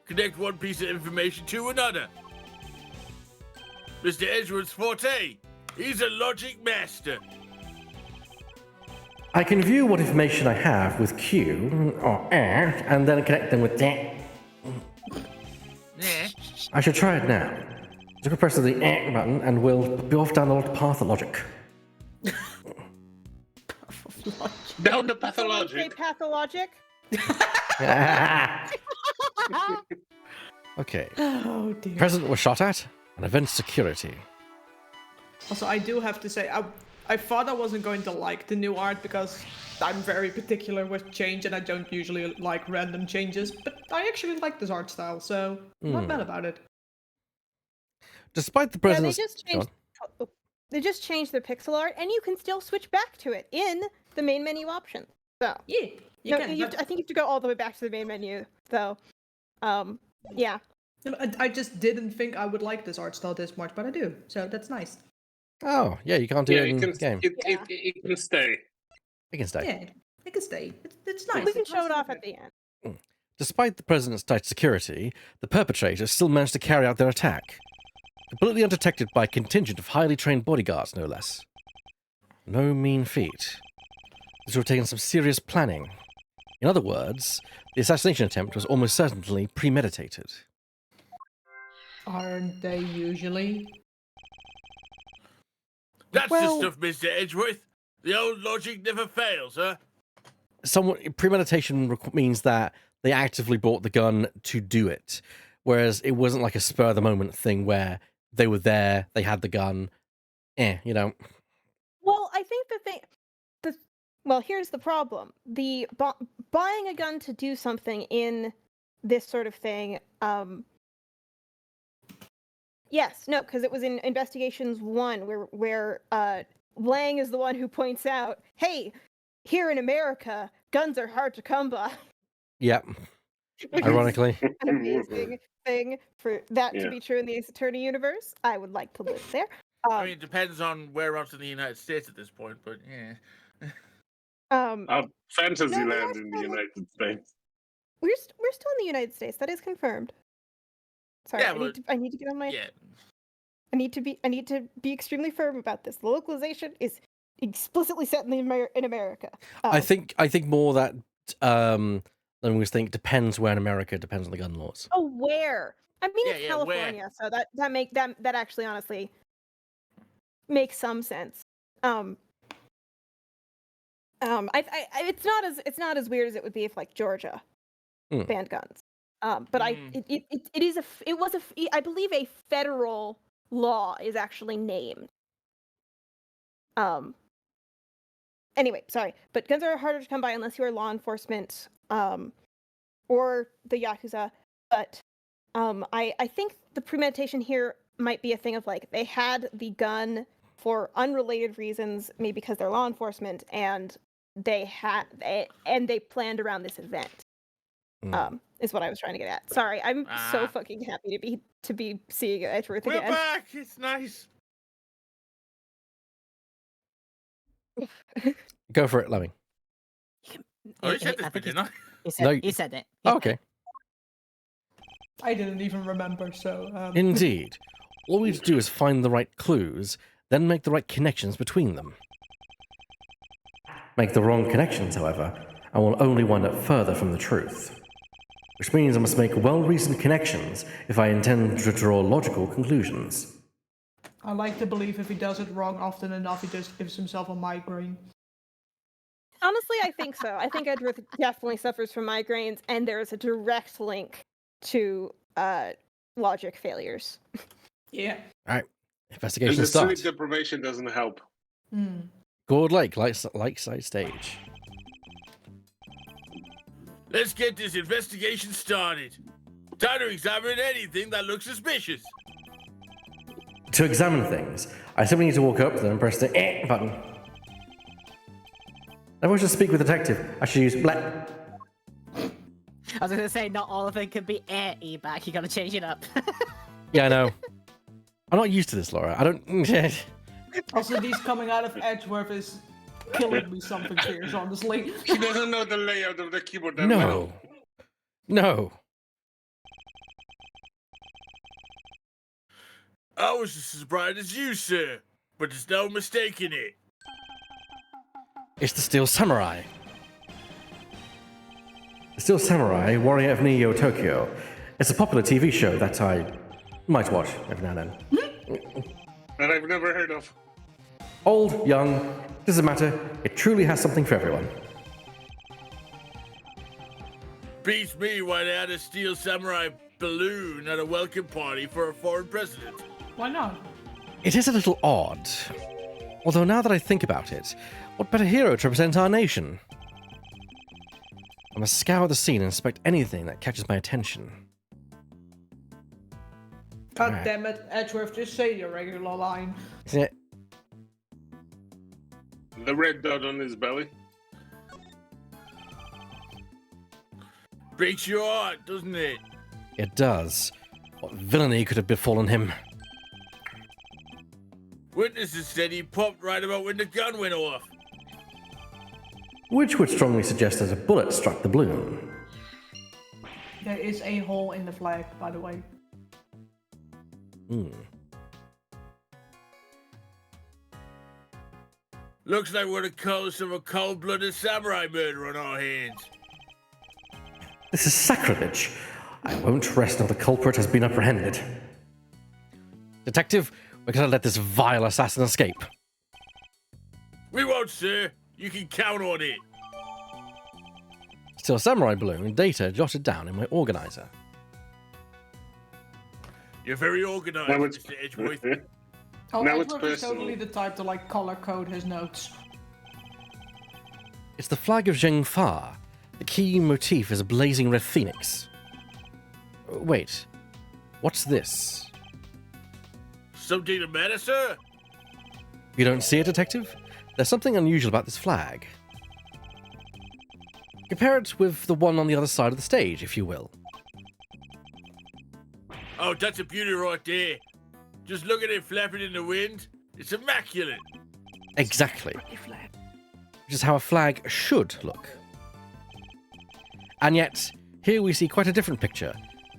Speaker 7: Connect one piece of information to another. Mr. Edgeworth's forte. He's a logic master.
Speaker 1: I can view what information I have with Q or R and then connect them with that.
Speaker 7: Yeah.
Speaker 1: I should try it now. Just press the button and we'll be off down the path of logic.
Speaker 2: Down the
Speaker 6: Say
Speaker 2: pathologic.
Speaker 6: pathologic.
Speaker 1: Okay.
Speaker 3: Oh dear.
Speaker 1: President was shot at, and event security.
Speaker 3: Also, I do have to say, I thought I wasn't going to like the new art because I'm very particular with change and I don't usually like random changes, but I actually like this art style, so I'm not mad about it.
Speaker 1: Despite the
Speaker 6: Yeah, they
Speaker 1: president's...
Speaker 6: just
Speaker 1: Go on.
Speaker 6: changed. They just changed the pixel art, and you can still switch back to it in the main menu option. So
Speaker 3: Yeah, you
Speaker 6: no,
Speaker 3: can.
Speaker 6: you have to, I think you have to go all the way back to the main menu. So, yeah.
Speaker 3: I just didn't think I would like this art style this much, but I do, so that's nice.
Speaker 1: Oh, yeah, you can't do
Speaker 2: Yeah,
Speaker 1: it in
Speaker 2: it
Speaker 1: the
Speaker 2: can,
Speaker 1: game.
Speaker 2: it can stay.
Speaker 1: It can stay.
Speaker 3: Yeah, it can stay. It's nice.
Speaker 6: We can
Speaker 3: It's
Speaker 6: show
Speaker 3: nice
Speaker 6: it
Speaker 3: to
Speaker 6: off
Speaker 3: look
Speaker 6: at the end.
Speaker 1: Despite the president's tight security, the perpetrators still managed to carry out their attack. Completely undetected by a contingent of highly trained bodyguards, no less. No mean feat. This would have taken some serious planning. In other words, the assassination attempt was almost certainly premeditated.
Speaker 3: Aren't they usually?
Speaker 7: That's
Speaker 1: Well-
Speaker 7: the stuff, Mr. Edgeworth. The old logic never fails, huh?
Speaker 1: Premeditation means that they actively bought the gun to do it, whereas it wasn't like a spur of the moment thing where they were there, they had the gun, you know.
Speaker 6: Well, I think well, here's the problem: the buying a gun to do something in this sort of thing. Yes, no, because it was in Investigations 1 where Lang is the one who points out, "Hey, here in America, guns are hard to come by."
Speaker 1: Yep.
Speaker 6: Which is
Speaker 1: Ironically.
Speaker 6: an amazing thing for that
Speaker 2: Yeah.
Speaker 6: to be true in the Ace Attorney universe. I would like to live there.
Speaker 7: I mean, it depends on whereabouts in the United States at this point, but yeah.
Speaker 2: Fantasyland
Speaker 6: No,
Speaker 2: in the United States.
Speaker 6: we're still in the United States. That is confirmed. Sorry,
Speaker 7: Yeah,
Speaker 6: I need to get on my.
Speaker 7: Yeah.
Speaker 6: I need to be extremely firm about this. The localization is explicitly set in in America.
Speaker 1: I think more that than we think depends where in America, depends on the gun laws.
Speaker 6: Oh, where? I mean,
Speaker 7: Yeah,
Speaker 6: it's
Speaker 7: yeah, where?
Speaker 6: California, so that actually honestly makes some sense. It's not as weird as it would be if like Georgia banned guns. But I believe a federal law is actually named. Anyway, sorry, but guns are harder to come by unless you are law enforcement, or the Yakuza. But I think the premeditation here might be a thing of like they had the gun for unrelated reasons, maybe because they're law enforcement, and they planned around this event. Is what I was trying to get at. Sorry, I'm so fucking happy to be seeing Edgeworth
Speaker 7: We're
Speaker 6: again.
Speaker 7: back! It's nice.
Speaker 1: Go for it, Lemming.
Speaker 7: Oh, you said this
Speaker 5: I
Speaker 7: bit,
Speaker 5: think
Speaker 7: didn't I?
Speaker 5: he said it.
Speaker 1: Oh, okay.
Speaker 3: I didn't even remember, so.
Speaker 1: Indeed. All we need to do is find the right clues, then make the right connections between them. Make the wrong connections, however, and we'll only wind up further from the truth. Which means I must make well-reasoned connections if I intend to draw logical conclusions.
Speaker 3: I like to believe if he does it wrong often enough, he just gives himself a migraine.
Speaker 6: Honestly, I think so. I think Edgeworth definitely suffers from migraines, and there is a direct link to logic failures.
Speaker 3: Yeah.
Speaker 1: Alright,
Speaker 2: And
Speaker 1: investigation
Speaker 2: the
Speaker 1: starts.
Speaker 2: sleep deprivation doesn't help.
Speaker 1: Gourd Lake, Lakeside Stage.
Speaker 7: Let's get this investigation started. Time to examine anything that looks suspicious.
Speaker 1: To examine things, I simply need to walk up to them and press the button. I wish to speak with the detective. I should use black.
Speaker 4: I was gonna say not all of them can be e-back. You gotta change it up.
Speaker 1: Yeah, I know. I'm not used to this, Laura. I don't.
Speaker 3: Also, these coming out of Edgeworth is killing me something fierce, honestly.
Speaker 2: He doesn't know the layout of the keyboard that well.
Speaker 1: No.
Speaker 7: I was as surprised as you, sir, but there's no mistaking it.
Speaker 1: It's the Steel Samurai. The Steel Samurai, Warrior of Neo Tokyo. It's a popular TV show that I might watch every now and then.
Speaker 2: That I've never heard of.
Speaker 1: Old, young, doesn't matter. It truly has something for everyone.
Speaker 7: Beats me why they had a Steel Samurai balloon at a welcome party for a foreign president.
Speaker 3: Why not?
Speaker 1: It is a little odd. Although now that I think about it, what better hero to represent our nation? I must scour the scene and inspect anything that catches my attention.
Speaker 3: God
Speaker 1: Right.
Speaker 3: damn it, Edgeworth, just say your regular line.
Speaker 1: Yeah,
Speaker 2: The red dot on his belly.
Speaker 7: Breaks your heart, doesn't it?
Speaker 1: it does. What villainy could have befallen him?
Speaker 7: Witnesses said he popped right about when the gun went off.
Speaker 1: Which would strongly suggest that a bullet struck the balloon.
Speaker 3: There is a hole in the flag, by the way.
Speaker 7: Looks like we're the cause of a cold-blooded samurai murder on our hands.
Speaker 1: This is sacrilege. I won't rest until the culprit has been apprehended. Detective, we're gonna let this vile assassin escape.
Speaker 7: We won't, sir. You can count on it.
Speaker 1: Still samurai balloon data jotted down in my organizer.
Speaker 7: You're very organized,
Speaker 2: Now it's-
Speaker 7: Mr. Edgeworth.
Speaker 3: Oh,
Speaker 2: Now it's
Speaker 3: Edgeworth is
Speaker 2: personal.
Speaker 3: totally the type to like color code his notes.
Speaker 1: It's the flag of Zhengfa. The key motif is a blazing red phoenix. Wait, what's this?
Speaker 7: Something the matter, sir?
Speaker 1: You don't see it, Detective? There's something unusual about this flag. Compare it with the one on the other side of the stage, if you will.
Speaker 7: Oh, that's a beauty right there. Just look at it flapping in the wind. It's immaculate.
Speaker 1: Exactly. Which is how a flag should look. And yet, here we see quite a different picture.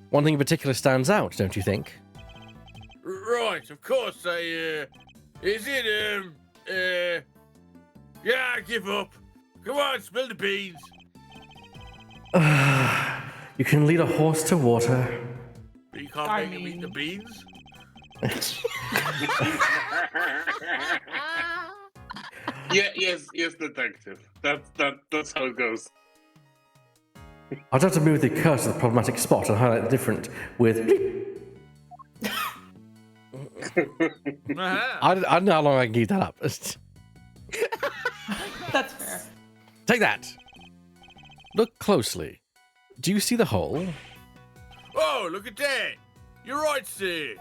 Speaker 1: One thing in particular stands out, don't you think?
Speaker 7: Right, of course. Is it, yeah, I give up. Come on, spill the beans.
Speaker 1: You can lead a horse to water.
Speaker 7: But you can't
Speaker 3: I
Speaker 7: make him eat the
Speaker 3: mean-
Speaker 7: beans?
Speaker 2: Yeah, yes, detective. That's how it goes.
Speaker 1: I'd have to move the cursor to the problematic spot and highlight the different with...
Speaker 7: Uh-huh.
Speaker 1: I don't know how long I can keep that up.
Speaker 3: That's fair.
Speaker 1: Take that. Look closely. Do you see the hole?
Speaker 7: Oh, look at that. You're right, sir.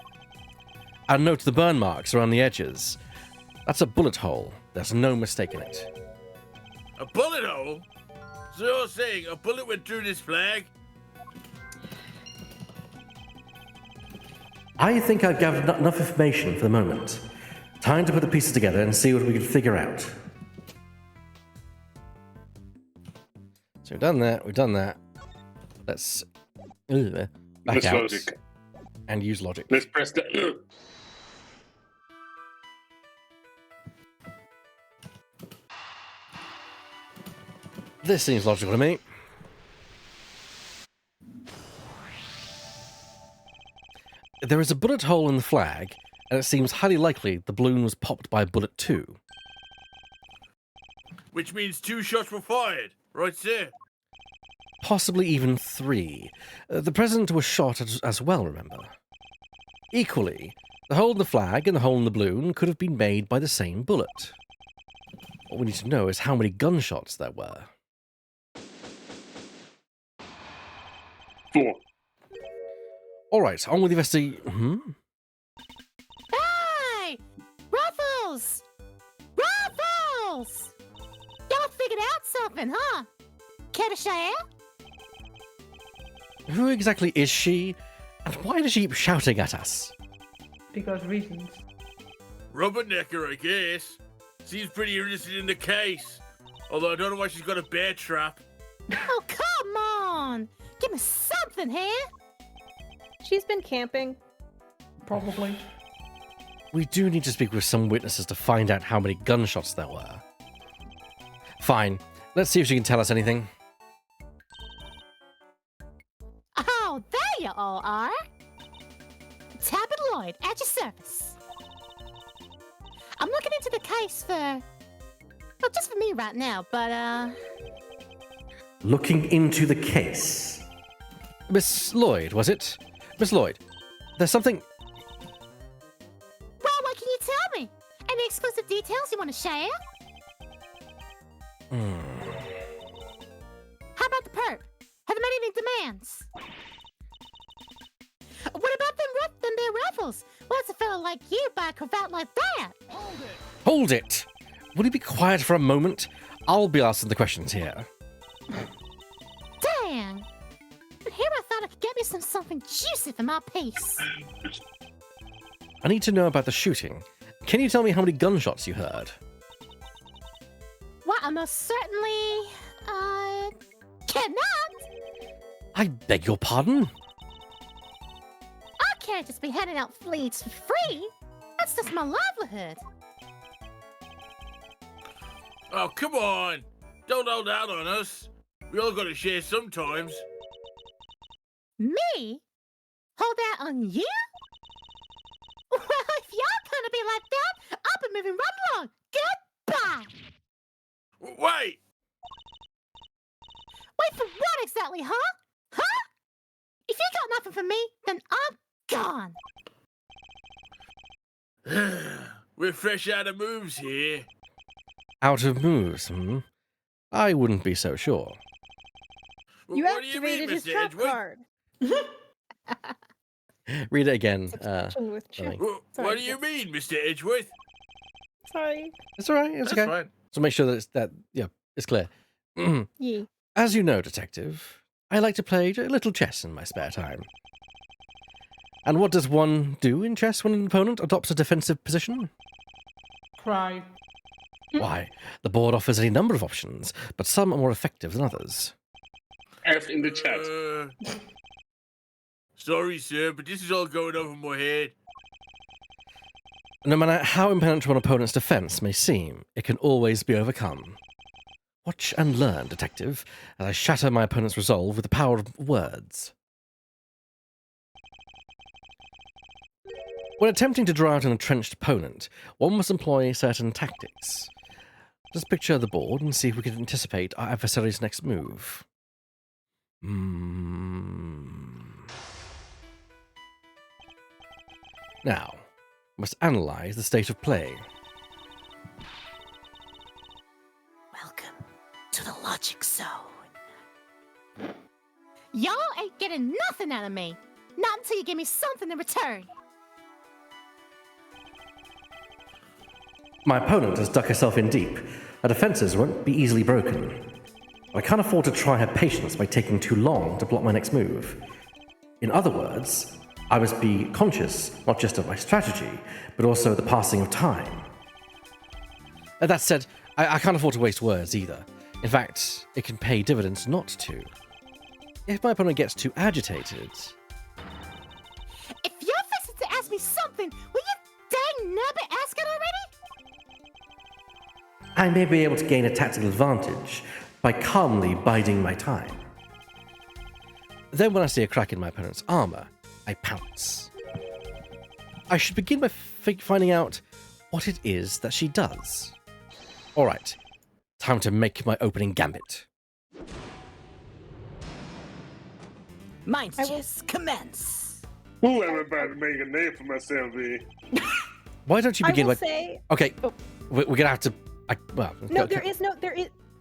Speaker 1: And note the burn marks around the edges. That's a bullet hole. There's no mistake in it.
Speaker 7: A bullet hole? So you're saying a bullet went through this flag?
Speaker 1: I think I've gathered enough information for the moment. Time to put the pieces together and see what we can figure out. So we've done that. Let's back
Speaker 2: Let's
Speaker 1: out
Speaker 2: logic.
Speaker 1: and use logic.
Speaker 2: Let's press the.
Speaker 1: This seems logical to me. There is a bullet hole in the flag, and it seems highly likely the balloon was popped by a bullet too.
Speaker 7: Which means 2 shots were fired. Right, sir?
Speaker 1: Possibly even 3. The president was shot as well, remember? Equally, the hole in the flag and the hole in the balloon could have been made by the same bullet. What we need to know is how many gunshots there were.
Speaker 2: 4.
Speaker 1: Alright, on with the investigation.
Speaker 9: Hey! Ruffles! Ruffles! Y'all figured out something, huh? Care to share?
Speaker 1: Who exactly is she? And why does she keep shouting at us?
Speaker 3: Because reasons.
Speaker 7: Rubbernecker, I guess. Seems pretty interested in the case. Although I don't know why she's got a bear trap.
Speaker 9: Oh, come on! Give me something here!
Speaker 6: She's been camping.
Speaker 3: Probably.
Speaker 1: We do need to speak with some witnesses to find out how many gunshots there were. Fine. Let's see if she can tell us anything.
Speaker 9: Oh, there you all are! Tabitha Lloyd, at your service. I'm looking into the case for... Well, just for me right now, but,
Speaker 1: Looking into the case. Miss Lloyd, was it? Miss Lloyd, there's something...
Speaker 9: Well, what can you tell me? Any exclusive details you want to share? How about the perp? Have they made any demands? What about them their rifles? Why does a fellow like you buy a cravat like that?
Speaker 1: Hold it! Will you be quiet for a moment? I'll be asking the questions here.
Speaker 9: Dang! Here I thought I could get me something juicy for my piece.
Speaker 1: I need to know about the shooting. Can you tell me how many gunshots you heard?
Speaker 9: Well, I most certainly, cannot.
Speaker 1: I beg your pardon?
Speaker 9: I can't just be handing out fleets for free. That's just my livelihood.
Speaker 7: Oh, come on. Don't hold out on us. We all gotta share sometimes.
Speaker 9: Me? Hold out on you? Well, if y'all gonna be like that, I'll be moving right along. Goodbye.
Speaker 7: Wait!
Speaker 9: Wait for what exactly, huh? Huh? If you got nothing for me, then I'm gone.
Speaker 7: We're fresh out of moves here.
Speaker 1: Out of moves, I wouldn't be so sure.
Speaker 6: You
Speaker 7: What do you
Speaker 6: activated
Speaker 7: mean,
Speaker 6: his
Speaker 7: Mr.
Speaker 6: trap
Speaker 7: Edgeworth?
Speaker 6: card.
Speaker 1: Read it again.
Speaker 6: Succession with chip.
Speaker 1: Sorry.
Speaker 7: What
Speaker 6: Sorry,
Speaker 7: do you
Speaker 6: yes.
Speaker 7: mean, Mr. Edgeworth?
Speaker 6: Sorry.
Speaker 1: It's alright, it's
Speaker 7: That's
Speaker 1: okay.
Speaker 7: fine.
Speaker 1: So make sure that it's clear.
Speaker 6: Yeah.
Speaker 1: As you know, Detective, I like to play a little chess in my spare time. And what does one do in chess when an opponent adopts a defensive position?
Speaker 3: Cry.
Speaker 1: Why, the board offers any number of options, but some are more effective than others.
Speaker 2: F in the chat.
Speaker 7: Sorry, sir, but this is all going over my head.
Speaker 1: No matter how impenetrable an opponent's defense may seem, it can always be overcome. Watch and learn, Detective, as I shatter my opponent's resolve with the power of words. When attempting to draw out an entrenched opponent, one must employ certain tactics. Just picture the board and see if we can anticipate our adversary's next move. Now, we must analyze the state of play.
Speaker 5: Welcome to the logic zone.
Speaker 9: Y'all ain't getting nothing out of me. Not until you give me something in return.
Speaker 1: My opponent has dug herself in deep. Her defenses won't be easily broken. I can't afford to try her patience by taking too long to block my next move. In other words, I must be conscious not just of my strategy, but also the passing of time. That said, I can't afford to waste words either. In fact, it can pay dividends not to. If my opponent gets too agitated...
Speaker 9: If you're fixing to ask me something, will you dang nabbit ask it already?
Speaker 1: I may be able to gain a tactical advantage by calmly biding my time. Then when I see a crack in my opponent's armor, I pounce. I should begin by finding out what it is that she does. Alright, time to make my opening gambit.
Speaker 5: Mind
Speaker 6: I will-
Speaker 5: chess, commence.
Speaker 2: Ooh, I'm about to make a name for myself here.
Speaker 1: Why don't you
Speaker 6: I
Speaker 1: begin
Speaker 6: will
Speaker 1: by...
Speaker 6: say
Speaker 1: Okay,
Speaker 6: Oh.
Speaker 1: we're gonna have to...
Speaker 6: no. There is.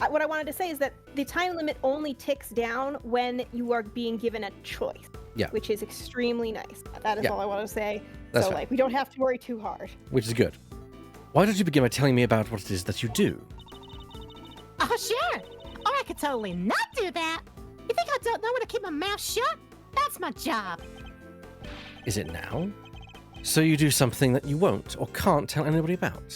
Speaker 6: What I wanted to say is that the time limit only ticks down when you are being given a choice.
Speaker 1: Yeah.
Speaker 6: Which is extremely nice. That is
Speaker 1: Yeah.
Speaker 6: all I want to say.
Speaker 1: That's
Speaker 6: so
Speaker 1: fine.
Speaker 6: we don't have to worry too hard.
Speaker 1: Which is good. Why don't you begin by telling me about what it is that you do?
Speaker 9: Oh, sure. Or I could totally not do that. You think I don't know when to keep my mouth shut? That's my job.
Speaker 1: Is it now? So you do something that you won't or can't tell anybody about?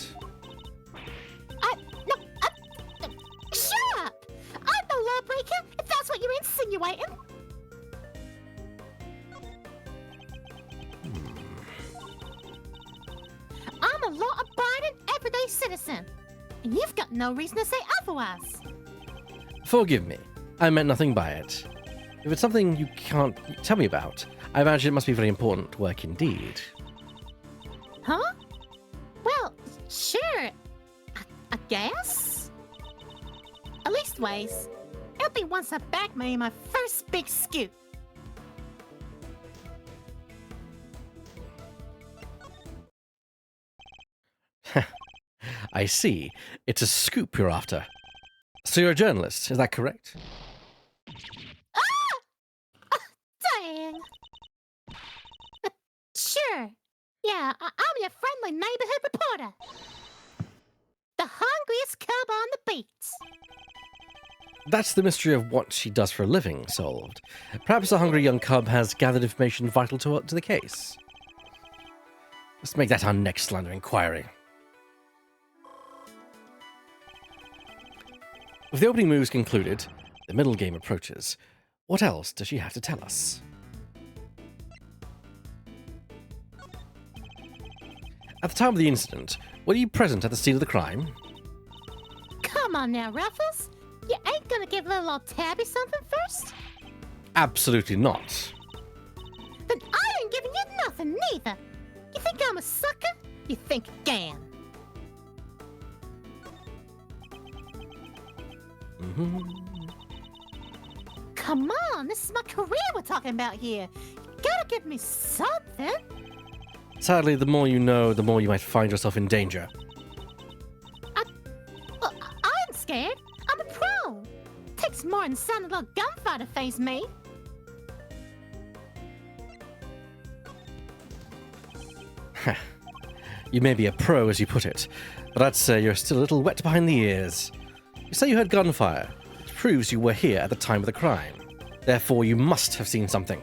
Speaker 9: Shut up! I'm no lawbreaker, if that's what you're insinuating. I'm a law-abiding, everyday citizen, and you've got no reason to say otherwise.
Speaker 1: Forgive me. I meant nothing by it. If it's something you can't tell me about, I imagine it must be very important work indeed.
Speaker 9: Huh? Well, sure. I guess? At least ways. It'll be once I back me my first big scoop.
Speaker 1: I see. It's a scoop you're after. So you're a journalist, is that correct?
Speaker 9: Dang. Sure. Yeah, I'm your friendly neighborhood reporter. The hungriest cub on the beat.
Speaker 1: That's the mystery of what she does for a living solved. Perhaps a hungry young cub has gathered information vital to the case. Let's make that our next line of inquiry. With the opening moves concluded, the middle game approaches. What else does she have to tell us? At the time of the incident, were you present at the scene of the crime?
Speaker 9: Come on now, Ruffles. You ain't gonna give little old Tabby something first?
Speaker 1: Absolutely not.
Speaker 9: Then I ain't giving you nothing neither. You think I'm a sucker? You think again. Come on, this is my career we're talking about here. You gotta give me something.
Speaker 1: Sadly, the more you know, the more you might find yourself in danger.
Speaker 9: I'm scared. I'm a pro. Takes more than sounding little gunfire to face me.
Speaker 1: You may be a pro, as you put it, but I'd say you're still a little wet behind the ears. You say you heard gunfire, which proves you were here at the time of the crime. Therefore, you must have seen something.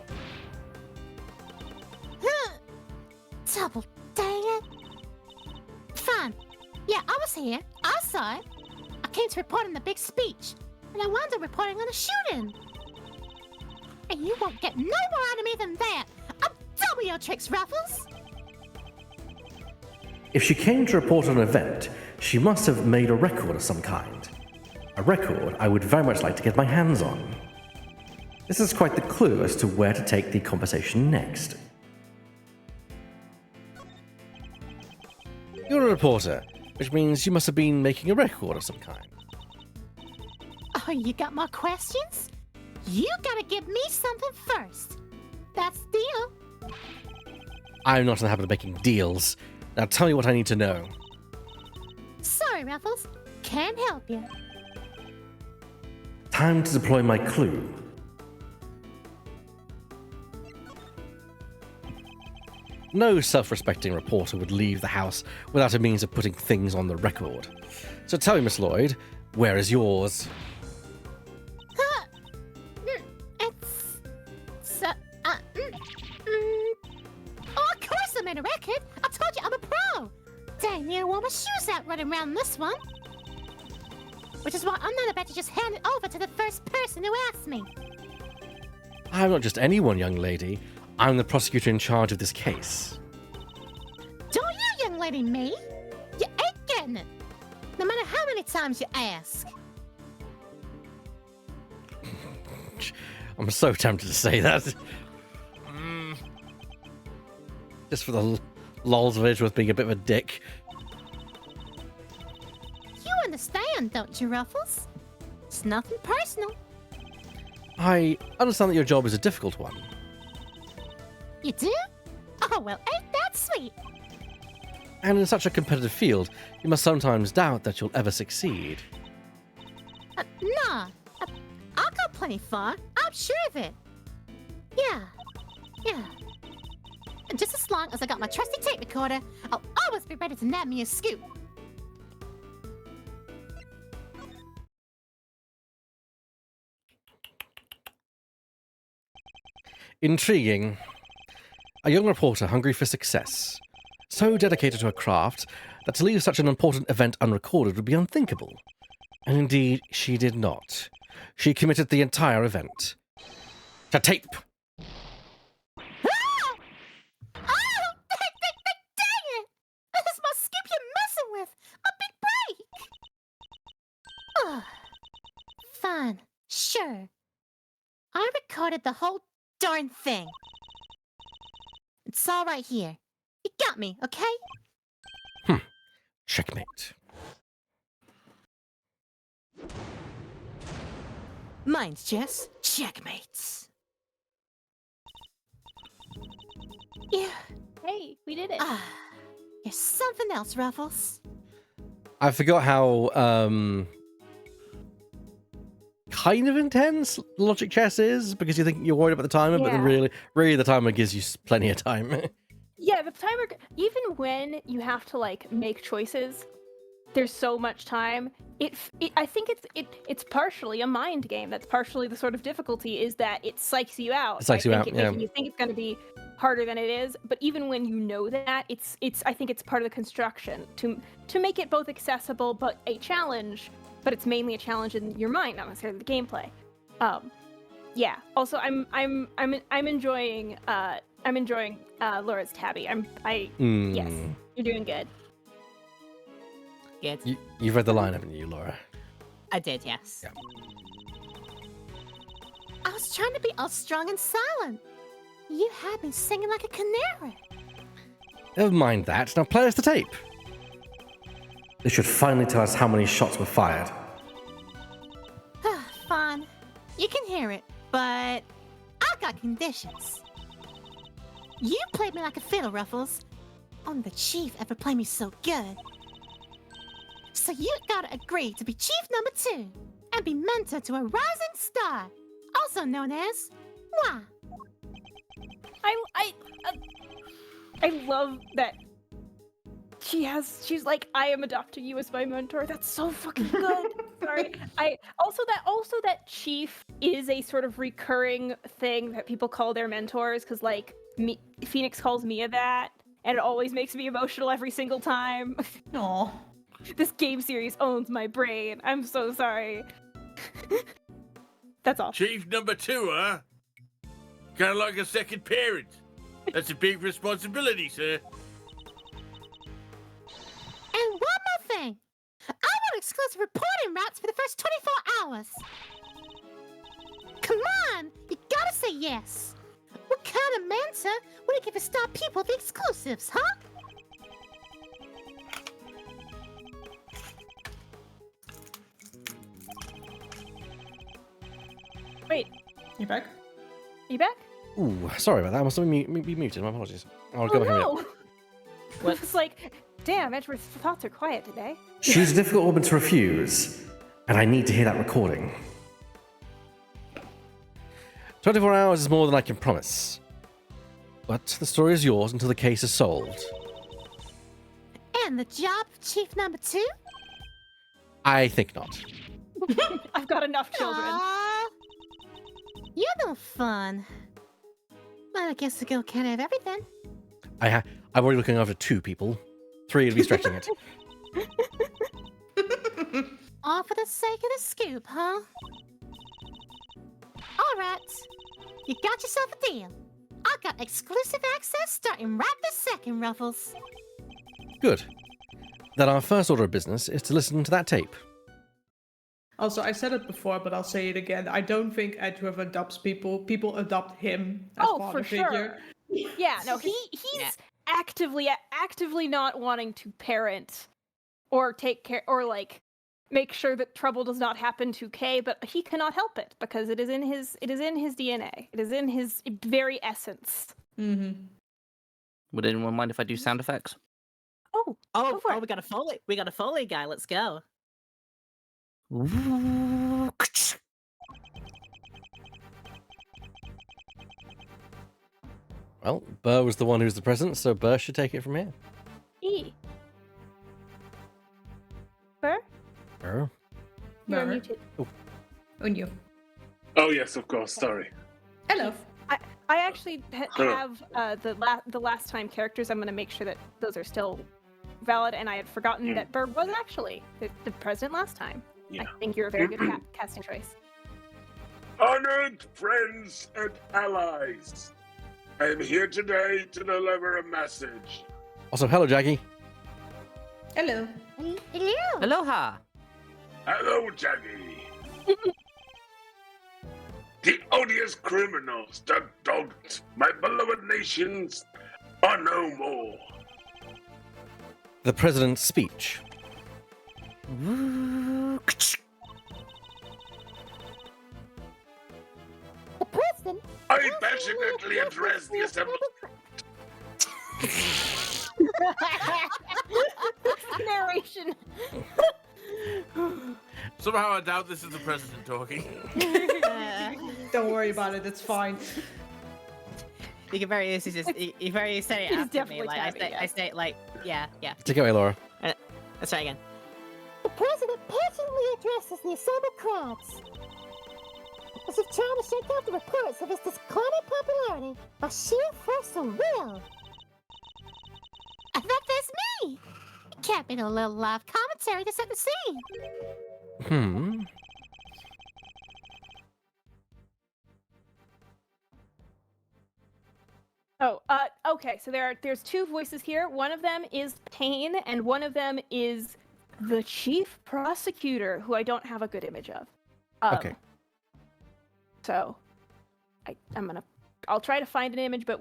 Speaker 9: Double dang it. Fine. Yeah, I was here. I saw it. I came to report on the big speech, and I wound up reporting on the shooting. And you won't get no more out of me than that. I'm done with your tricks, Ruffles.
Speaker 1: If she came to report on an event, she must have made a record of some kind. A record I would very much like to get my hands on. This is quite the clue as to where to take the conversation next. You're a reporter, which means you must have been making a record of some kind.
Speaker 9: Oh, you got more questions? You gotta give me something first. That's the deal.
Speaker 1: I'm not in the habit of making deals. Now tell me what I need to know.
Speaker 9: Sorry, Ruffles. Can't help you.
Speaker 1: Time to deploy my clue. No self-respecting reporter would leave the house without a means of putting things on the record. So tell me, Miss Lloyd, where is yours?
Speaker 9: Oh, of course I made a record. I told you I'm a pro. Dang near wore my shoes out running around this one. Which is why I'm not about to just hand it over to the first person who asks me.
Speaker 1: I'm not just anyone, young lady. I'm the prosecutor in charge of this case.
Speaker 9: Don't you, young lady, me? You ain't getting it. No matter how many times you ask.
Speaker 1: I'm so tempted to say that. Just for the lols of Edgeworth being a bit of a dick.
Speaker 9: You understand, don't you, Ruffles? It's nothing personal.
Speaker 1: I understand that your job is a difficult one.
Speaker 9: You do? Oh, well, ain't that sweet?
Speaker 1: And in such a competitive field, you must sometimes doubt that you'll ever succeed.
Speaker 9: Nah. I'll go plenty far. I'm sure of it. Yeah. And just as long as I got my trusty tape recorder, I'll always be ready to nab me a scoop.
Speaker 1: Intriguing. A young reporter hungry for success. So dedicated to her craft that to leave such an important event unrecorded would be unthinkable. And indeed, she did not. She committed the entire event. To tape!
Speaker 9: Ah! Oh, dang it! This is my skip you're messing with! My big break! Ugh. Fine. Sure. I recorded the whole darn thing. It's all right here. You got me, okay?
Speaker 1: Checkmate.
Speaker 5: Mine's Jess. Checkmates.
Speaker 9: Yeah.
Speaker 6: Hey, we did it.
Speaker 9: Ah. There's something else, Ruffles.
Speaker 1: I forgot how kind of intense logic chess is, because you think you're worried about the timer, but then
Speaker 6: Yeah.
Speaker 1: really the timer gives you plenty of time.
Speaker 6: Yeah, the timer. Even when you have to like make choices, there's so much time. I think it's partially a mind game. That's partially the sort of difficulty, is that it psychs you out.
Speaker 1: It psychs you out, yeah.
Speaker 6: Making you think it's going to be harder than it is. But even when you know that, I think it's part of the construction to make it both accessible but a challenge. But it's mainly a challenge in your mind, not necessarily the gameplay. Yeah. Also, I'm enjoying Laura's tabby. Yes, you're doing good.
Speaker 5: Good.
Speaker 1: You've read the line, haven't you, Laura?
Speaker 5: I did, yes.
Speaker 1: Yeah.
Speaker 9: I was trying to be all strong and silent. You had me singing like a canary.
Speaker 1: Never mind that. Now play us the tape. They should finally tell us how many shots were fired.
Speaker 9: Fine. You can hear it, but I've got conditions. You played me like a fiddle, Ruffles. Only the chief ever played me so good. So you gotta agree to be chief number 2 and be mentor to a rising star, also known as Moi.
Speaker 6: I love that she's like, I am adopting you as my mentor. That's so fucking good. Sorry. Also that chief is a sort of recurring thing that people call their mentors, because like Phoenix calls Mia that, and it always makes me emotional every single time.
Speaker 3: Aw.
Speaker 6: This game series owns my brain. I'm so sorry. That's all.
Speaker 7: Chief number 2, huh? Kind of like a second parent. That's a big responsibility, sir.
Speaker 9: And one more thing. I want exclusive reporting rights for the first 24 hours. Come on, you gotta say yes. What kind of mentor would give a star people the exclusives, huh?
Speaker 6: Wait,
Speaker 3: You back?
Speaker 6: you back?
Speaker 1: Ooh, sorry about that. I must have been muted. My apologies. I'll go back in a minute.
Speaker 6: What? It's like, damn, Edgeworth's thoughts are quiet today.
Speaker 1: She's a difficult woman to refuse, and I need to hear that recording. 24 hours is more than I can promise. But the story is yours until the case is solved.
Speaker 9: And the job of chief number 2?
Speaker 1: I think not.
Speaker 6: I've got enough children.
Speaker 9: Aw, you're no fun. Well, I guess the girl can't have everything.
Speaker 1: I'm already looking after 2 people. 3 would be stretching it.
Speaker 9: All for the sake of the scoop, huh? All right. You got yourself a deal. I got exclusive access starting right this second, Ruffles.
Speaker 1: Good. Then our first order of business is to listen to that tape.
Speaker 3: Also, I said it before, but I'll say it again. I don't think Edgeworth adopts people. People adopt him as father figure.
Speaker 6: Yeah, no, he's actively not wanting to parent or take care or like make sure that trouble does not happen to Kay, but he cannot help it because it is in his DNA. It is in his very essence.
Speaker 3: Mm-hmm.
Speaker 4: Would anyone mind if I do sound effects?
Speaker 6: Oh,
Speaker 5: Oh,
Speaker 6: go for it.
Speaker 5: we got a Foley. We got a Foley guy. Let's go.
Speaker 1: Well, Burr was the one who's the president, so Burr should take it from here.
Speaker 6: E. Burr?
Speaker 1: Burr?
Speaker 6: You're
Speaker 3: Burr.
Speaker 6: muted.
Speaker 3: On you.
Speaker 2: Oh, yes, of course. Sorry.
Speaker 3: Hello.
Speaker 6: I actually have the last time characters. I'm going to make sure that those are still valid, and I had forgotten that Berg was actually the president last time.
Speaker 2: Yeah.
Speaker 6: I think you're a very good casting choice.
Speaker 2: Honored friends and allies, I am here today to deliver a message.
Speaker 1: Also, hello, Jackie.
Speaker 3: Hello.
Speaker 9: Hello.
Speaker 4: Aloha.
Speaker 2: Hello, Jackie. The odious criminals that dogged my beloved nations are no more.
Speaker 1: The president's speech.
Speaker 9: The president.
Speaker 2: I passionately address the assembly.
Speaker 6: Narration.
Speaker 7: Somehow I doubt this is the president talking.
Speaker 3: Don't worry about it. It's fine.
Speaker 5: You can very easily just you very easily say it
Speaker 6: He's
Speaker 5: after me.
Speaker 6: definitely
Speaker 5: Like
Speaker 6: tapping,
Speaker 5: I say it like yeah.
Speaker 1: Take it away, Laura.
Speaker 5: Let's try again.
Speaker 9: The president passionately addresses the assembled crowds. As if trying to shake off the reports of his declining popularity by sheer force of will. I bet that's me! Can't be no little live commentary to set the scene.
Speaker 6: Oh, okay. So there's two voices here. One of them is Payne, and one of them is the chief prosecutor, who I don't have a good image of.
Speaker 1: Okay.
Speaker 6: So, I'll try to find an image, but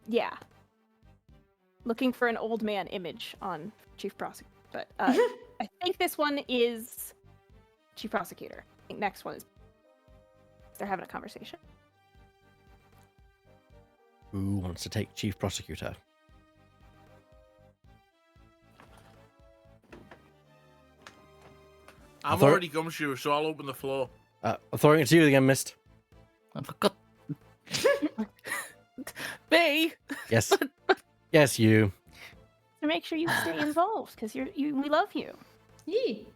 Speaker 6: yeah. Looking for an old man image on chief prosecutor, but I think this one is chief prosecutor. I think next one is they're having a conversation.
Speaker 1: Who wants to take chief prosecutor?
Speaker 7: I'm already gumshoe, so I'll open the floor.
Speaker 1: I'm throwing it to you again, Mist.
Speaker 4: I forgot. Me?
Speaker 1: Yes. Yes, you.
Speaker 6: To make sure you stay involved, because we love you.
Speaker 3: Yee.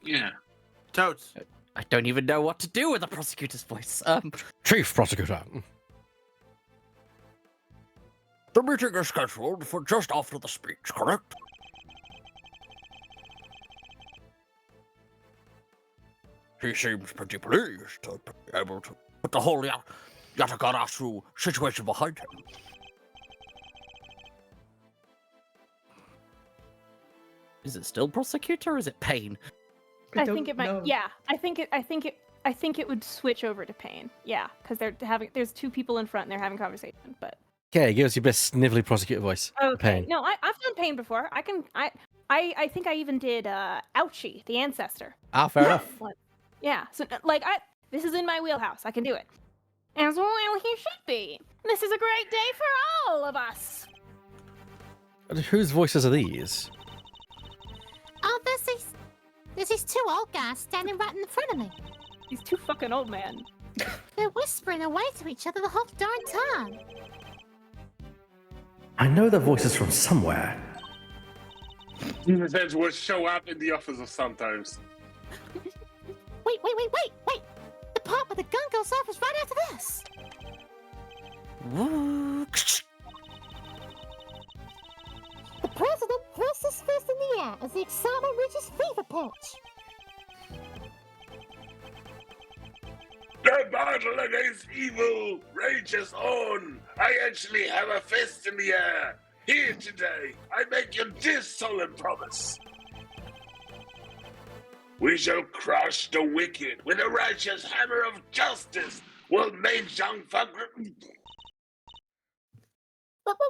Speaker 2: Yeah.
Speaker 7: Totes.
Speaker 4: I don't even know what to do with a prosecutor's voice.
Speaker 1: Chief prosecutor.
Speaker 8: The meeting is scheduled for just after the speech, correct? He seems pretty pleased to be able to put the whole Yatagarasu situation behind him.
Speaker 4: Is it still prosecutor or is it Payne?
Speaker 6: I think it might. Yeah, I think it would switch over to Payne. Yeah, because there's two people in front and they're having conversation. But
Speaker 1: Okay, give us your best snivelly prosecutor voice.
Speaker 6: okay,
Speaker 1: Payne.
Speaker 6: no, I've done Payne before. I think I even did Ouchie, the ancestor.
Speaker 1: Ah, fair enough.
Speaker 6: Yeah, so this is in my wheelhouse. I can do it. As well he should be. This is a great day for all of us.
Speaker 1: Whose voices are these?
Speaker 9: Oh, there's these two old guys standing right in front of me.
Speaker 6: These two fucking old men.
Speaker 9: They're whispering away to each other the whole darn time.
Speaker 1: I know their voices from somewhere.
Speaker 2: Miles Edgeworth show up in the office sometimes.
Speaker 9: Wait. The part where the gun goes off is right after this. The president thrusts his fist in the air as the excitement reaches fever pitch.
Speaker 2: The battle against evil rages on. I actually have a fist in the air. Here today, I make you this solemn promise. We shall crush the wicked with a righteous hammer of justice. We'll make young fucker.
Speaker 9: What the?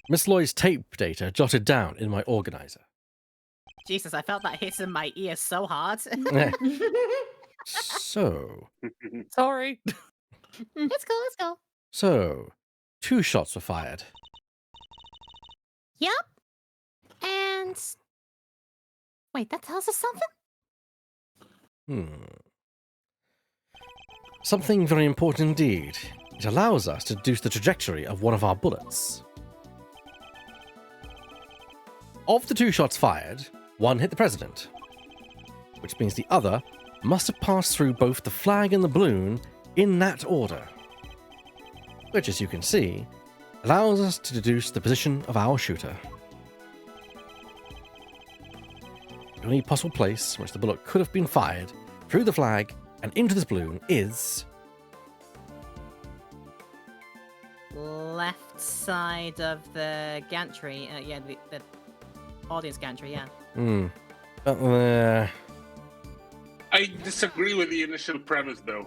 Speaker 1: Miss Lloyd's tape data jotted down in my organizer.
Speaker 5: Jesus, I felt that hit in my ear so hard.
Speaker 1: So,
Speaker 4: Sorry.
Speaker 9: Let's go.
Speaker 1: so, 2 shots were fired.
Speaker 9: Yep. And wait, that tells us something?
Speaker 1: Something very important indeed. It allows us to deduce the trajectory of one of our bullets. Of the 2 shots fired, One hit the president, which means the other must have passed through both the flag and the balloon in that order, which, as you can see, allows us to deduce the position of our shooter. The only possible place in which the bullet could have been fired through the flag and into this balloon is...
Speaker 10: Left side of the gantry. Yeah, the audience gantry, yeah.
Speaker 2: I disagree with the initial premise, though.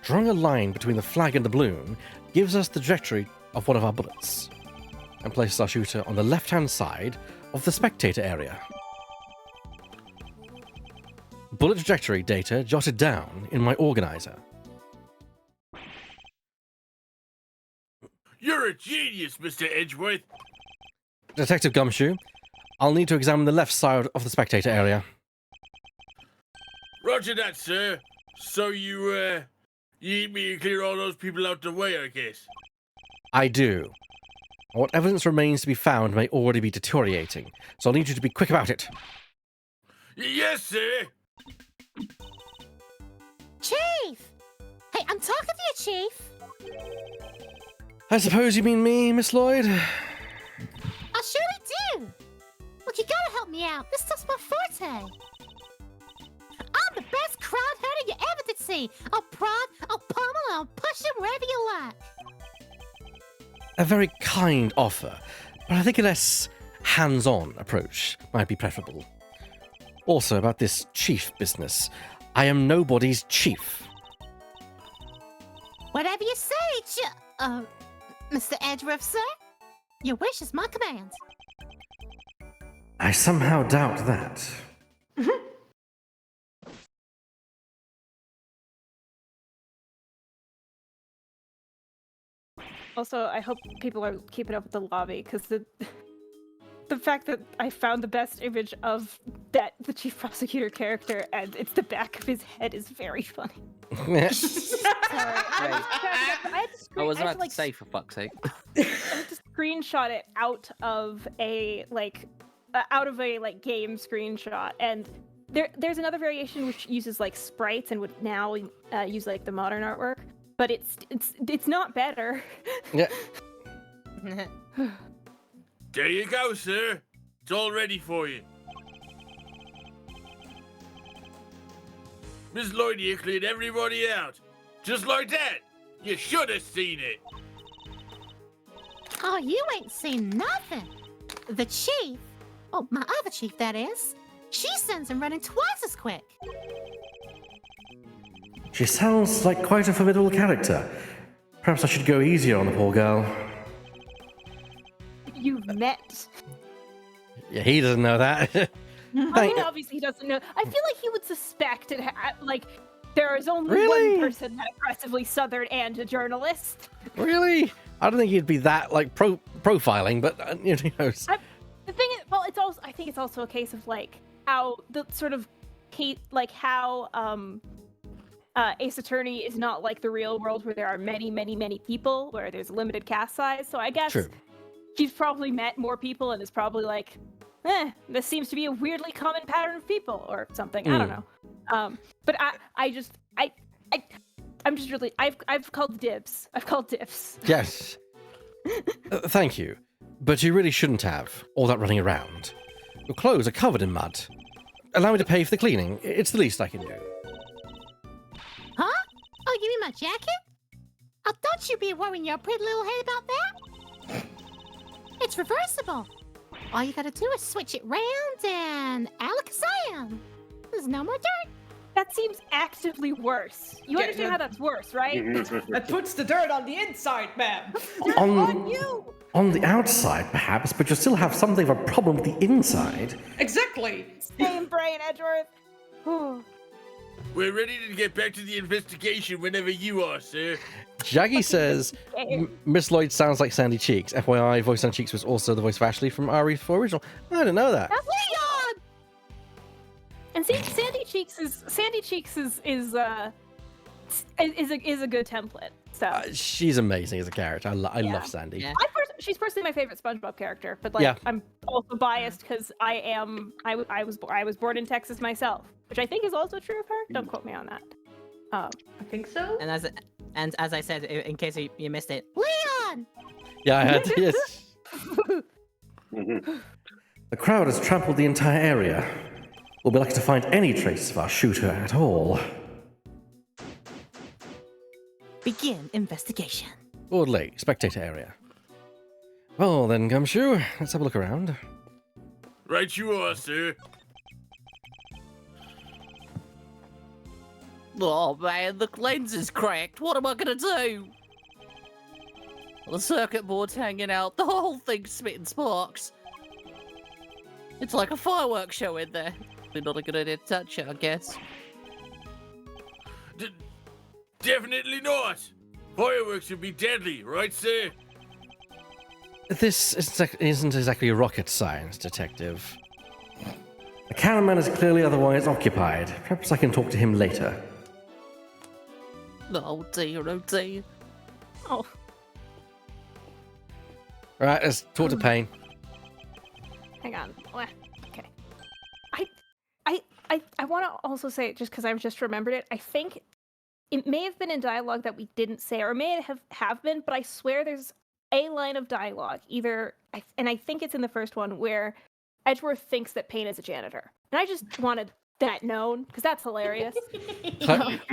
Speaker 1: Drawing a line between the flag and the balloon gives us the trajectory of one of our bullets and places our shooter on the left-hand side of the spectator area. Bullet trajectory data jotted down in my organizer.
Speaker 7: You're a genius, Mr. Edgeworth.
Speaker 1: Detective Gumshoe, I'll need to examine the left side of the spectator area.
Speaker 7: Roger that, sir. So you need me to clear all those people out the way, I guess.
Speaker 1: I do. What evidence remains to be found may already be deteriorating, so I'll need you to be quick about it.
Speaker 7: Yes, sir.
Speaker 9: Chief! Hey, I'm talking to you, Chief.
Speaker 1: I suppose you mean me, Miss Lloyd?
Speaker 9: I surely do. Look, you gotta help me out. This stuff's my forte. I'm the best crowd herder you ever did see. I'll prod, I'll pummel, I'll push him wherever you like.
Speaker 1: A very kind offer, but I think a less hands-on approach might be preferable. Also, about this chief business, I am nobody's chief.
Speaker 9: Whatever you say, Mr. Edgeworth, sir. Your wish is my command.
Speaker 1: I somehow doubt that.
Speaker 6: Also, I hope people are keeping up with the lobby, because the fact that I found the best image of the chief prosecutor character and it's the back of his head is very funny. Sorry, I
Speaker 4: was about to say, for fuck's sake.
Speaker 6: I had to screenshot it out of a game screenshot, and there's another variation which uses like sprites and would now use like the modern artwork, but it's not better.
Speaker 1: Yeah.
Speaker 7: There you go, sir. It's all ready for you. Miss Lloyd here cleared everybody out. Just like that. You should have seen it.
Speaker 9: Oh, you ain't seen nothing. The chief, oh, my other chief, that is, she sends him running twice as quick.
Speaker 1: She sounds like quite a formidable character. Perhaps I should go easier on the poor girl.
Speaker 6: You've met.
Speaker 1: Yeah, he doesn't know that.
Speaker 6: I mean, obviously he doesn't know. I feel like he would suspect it. There is only one person that aggressively Southern and a journalist.
Speaker 1: Really? I don't think he'd be that profiling, but who knows?
Speaker 6: The thing is, well, I think it's also a case of how the sort of how Ace Attorney is not like the real world where there are many, many, many people, where there's limited cast size. So I guess he's probably met more people and is probably like, this seems to be a weirdly common pattern of people or something. I don't know. But I'm just really, I've called dibs. I've called dibs.
Speaker 1: Yes. Thank you. But you really shouldn't have, all that running around. Your clothes are covered in mud. Allow me to pay for the cleaning. It's the least I can do.
Speaker 9: Huh? Oh, you mean my jacket? Oh, don't you be worrying your pretty little head about that. It's reversible. All you gotta do is switch it round and alakazam. There's no more dirt.
Speaker 6: That seems actively worse. You understand how that's worse, right?
Speaker 3: That puts the dirt on the inside, ma'am.
Speaker 6: On you.
Speaker 1: On the outside, perhaps, but you still have something of a problem with the inside.
Speaker 3: Exactly.
Speaker 6: Same brain, Edgeworth.
Speaker 7: We're ready to get back to the investigation whenever you are, sir.
Speaker 1: Jaggy says, Miss Lloyd sounds like Sandy Cheeks. FYI, voice on Cheeks was also the voice of Ashley from RE4 Original. I didn't know that.
Speaker 6: That's Leon! And see, Sandy Cheeks is a good template. So
Speaker 1: she's amazing as a character. I love Sandy.
Speaker 4: Yeah.
Speaker 6: she's personally my favorite SpongeBob character, but like
Speaker 1: Yeah.
Speaker 6: I'm also biased because I was born in Texas myself, which I think is also true of her. Don't quote me on that.
Speaker 3: I think so.
Speaker 10: And as I said, in case you missed it,
Speaker 9: Leon!
Speaker 1: Yeah, I had yes. The crowd has trampled the entire area. We'll be lucky to find any trace of our shooter at all.
Speaker 5: Begin investigation.
Speaker 1: Orderly, spectator area. Well then, Gumshoe, let's have a look around.
Speaker 7: Right you are, sir.
Speaker 4: Oh man, the lens is cracked. What am I gonna do? The circuit board's hanging out. The whole thing's spitting sparks. It's like a fireworks show in there. Probably not a good idea to touch it, I guess.
Speaker 7: Definitely not. Fireworks would be deadly, right, sir?
Speaker 1: This isn't exactly rocket science, Detective. The cameraman is clearly otherwise occupied. Perhaps I can talk to him later.
Speaker 4: Oh dear, oh dear.
Speaker 6: Oh,
Speaker 1: Right, let's talk to Payne.
Speaker 6: hang on. Okay. I want to also say, just because I've just remembered it, I think it may have been in dialogue that we didn't say, or may have been, but I swear there's a line of dialogue, and I think it's in the first one, where Edgeworth thinks that Payne is a janitor. And I just wanted that known, because that's hilarious.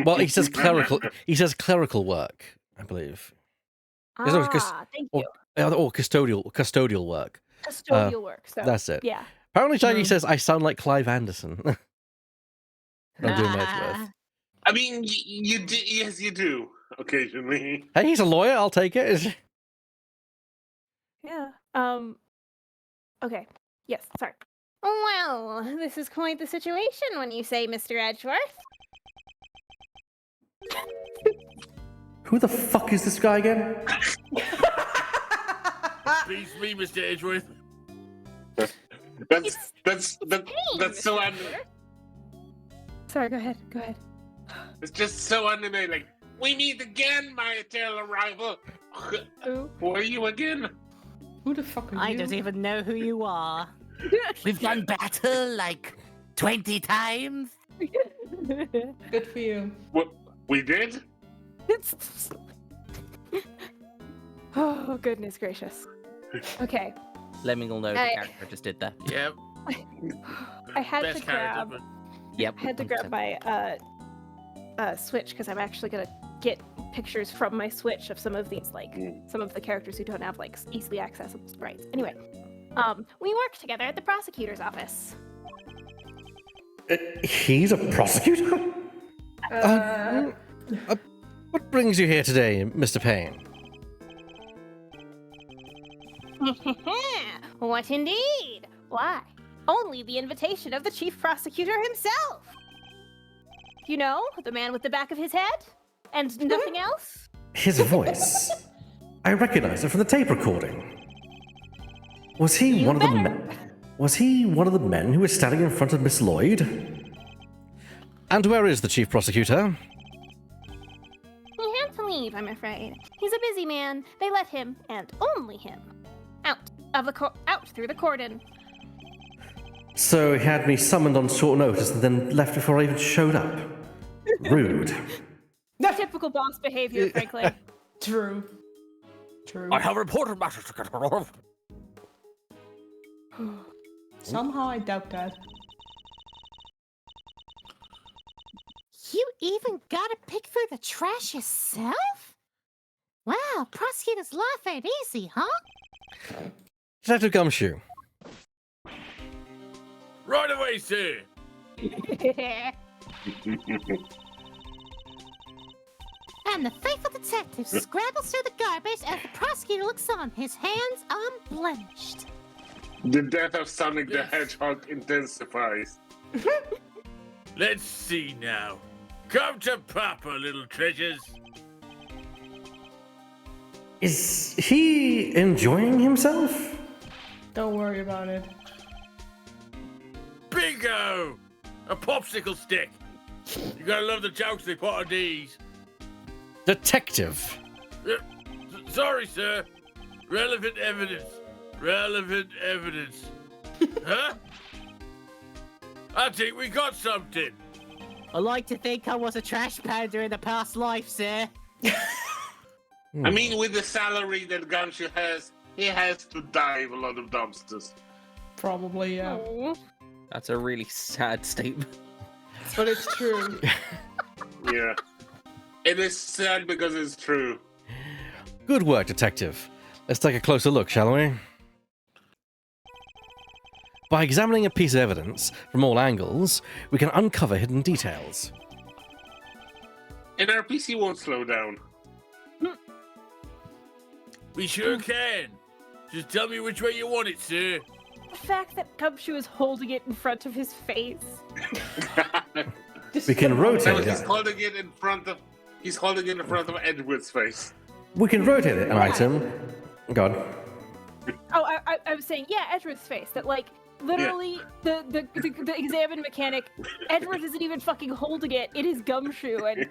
Speaker 1: Well, he says clerical. He says clerical work, I believe, Is it because-
Speaker 6: Thank
Speaker 1: or,
Speaker 6: you.
Speaker 1: or custodial work.
Speaker 6: Custodial work. So
Speaker 1: That's it.
Speaker 6: Yeah.
Speaker 1: Apparently, Shaggy says I sound like Clive Anderson. I'm doing my Edgeworth.
Speaker 2: I mean, you do. Yes, you do. Occasionally.
Speaker 1: Hey, he's a lawyer. I'll take it.
Speaker 6: Yeah. Okay. Yes. Sorry.
Speaker 9: Well, this is quite the situation when you say Mr. Edgeworth.
Speaker 1: Who the fuck is this guy again?
Speaker 7: Please me, Mr. Edgeworth.
Speaker 2: That's so
Speaker 6: Sorry. Go ahead. Go ahead.
Speaker 2: It's just so anime. Like, we meet again, my eternal rival.
Speaker 6: Who?
Speaker 2: Who are you again?
Speaker 3: Who the fuck are you?
Speaker 10: I don't even know who you are.
Speaker 4: We've done battle like 20 times.
Speaker 3: Good for you.
Speaker 2: What we did?
Speaker 6: Oh goodness gracious. Okay.
Speaker 4: Lemming will know the
Speaker 6: I-
Speaker 4: character just did that.
Speaker 7: Yep.
Speaker 6: I had
Speaker 7: Best
Speaker 6: to grab.
Speaker 7: character.
Speaker 4: Yep.
Speaker 6: I had to grab
Speaker 4: 100%.
Speaker 6: my Switch because I'm actually gonna get pictures from my Switch of some of these, like some of the characters who don't have like easily accessible sprites. Anyway,
Speaker 9: We work together at the prosecutor's office.
Speaker 1: He's a prosecutor? What brings you here today, Mr. Payne?
Speaker 9: What indeed? Why? Only the invitation of the chief prosecutor himself. You know, the man with the back of his head? And nothing else?
Speaker 1: His voice. I recognize it from the tape recording. Was he one of the men? Was he one of the men who was standing in front of Miss Lloyd? And where is the chief prosecutor?
Speaker 9: He had to leave, I'm afraid. He's a busy man. They let him, and only him, out through the cordon.
Speaker 1: So he had me summoned on short notice and then left before I even showed up. Rude.
Speaker 6: typical boss behavior, frankly.
Speaker 3: True. True.
Speaker 8: I have reported matters to get rid of.
Speaker 3: Somehow I doubt that.
Speaker 9: You even gotta pick through the trash yourself? Wow, prosecutor's life ain't easy, huh?
Speaker 1: Detective Gumshoe.
Speaker 7: Right away, sir.
Speaker 9: And the faithful detective scrabbles through the garbage as the prosecutor looks on, his hands unblemished.
Speaker 2: The death of Sonic the Hedgehog intensifies.
Speaker 7: Let's see now. Come to Papa, little treasures.
Speaker 1: Is he enjoying himself?
Speaker 3: Don't worry about it.
Speaker 7: Bingo! A popsicle stick. You gotta love the jokes they put on these.
Speaker 1: Detective.
Speaker 7: Sorry, sir. Relevant evidence. Relevant evidence. Huh? I think we got something.
Speaker 10: I like to think I was a trash pounder in a past life, sir.
Speaker 2: I mean, with the salary that Gumshoe has, he has to dive a lot of dumpsters.
Speaker 3: Probably, yeah.
Speaker 6: Oh.
Speaker 11: That's a really sad statement.
Speaker 3: But it's true.
Speaker 2: Yeah. It is sad because it's true.
Speaker 1: Good work, Detective. Let's take a closer look, shall we? By examining a piece of evidence from all angles, we can uncover hidden details.
Speaker 2: And our PC won't slow down.
Speaker 7: We sure can. Just tell me which way you want it, sir.
Speaker 6: The fact that Gumshoe is holding it in front of his face.
Speaker 1: We can rotate
Speaker 2: He's
Speaker 1: it.
Speaker 2: holding it in front of. He's holding it in front of Edward's face.
Speaker 1: We can rotate an item. God.
Speaker 6: Oh, I was saying, yeah, Edward's face. That, like, literally, the examine mechanic, Edward isn't even fucking holding it. It is Gumshoe, and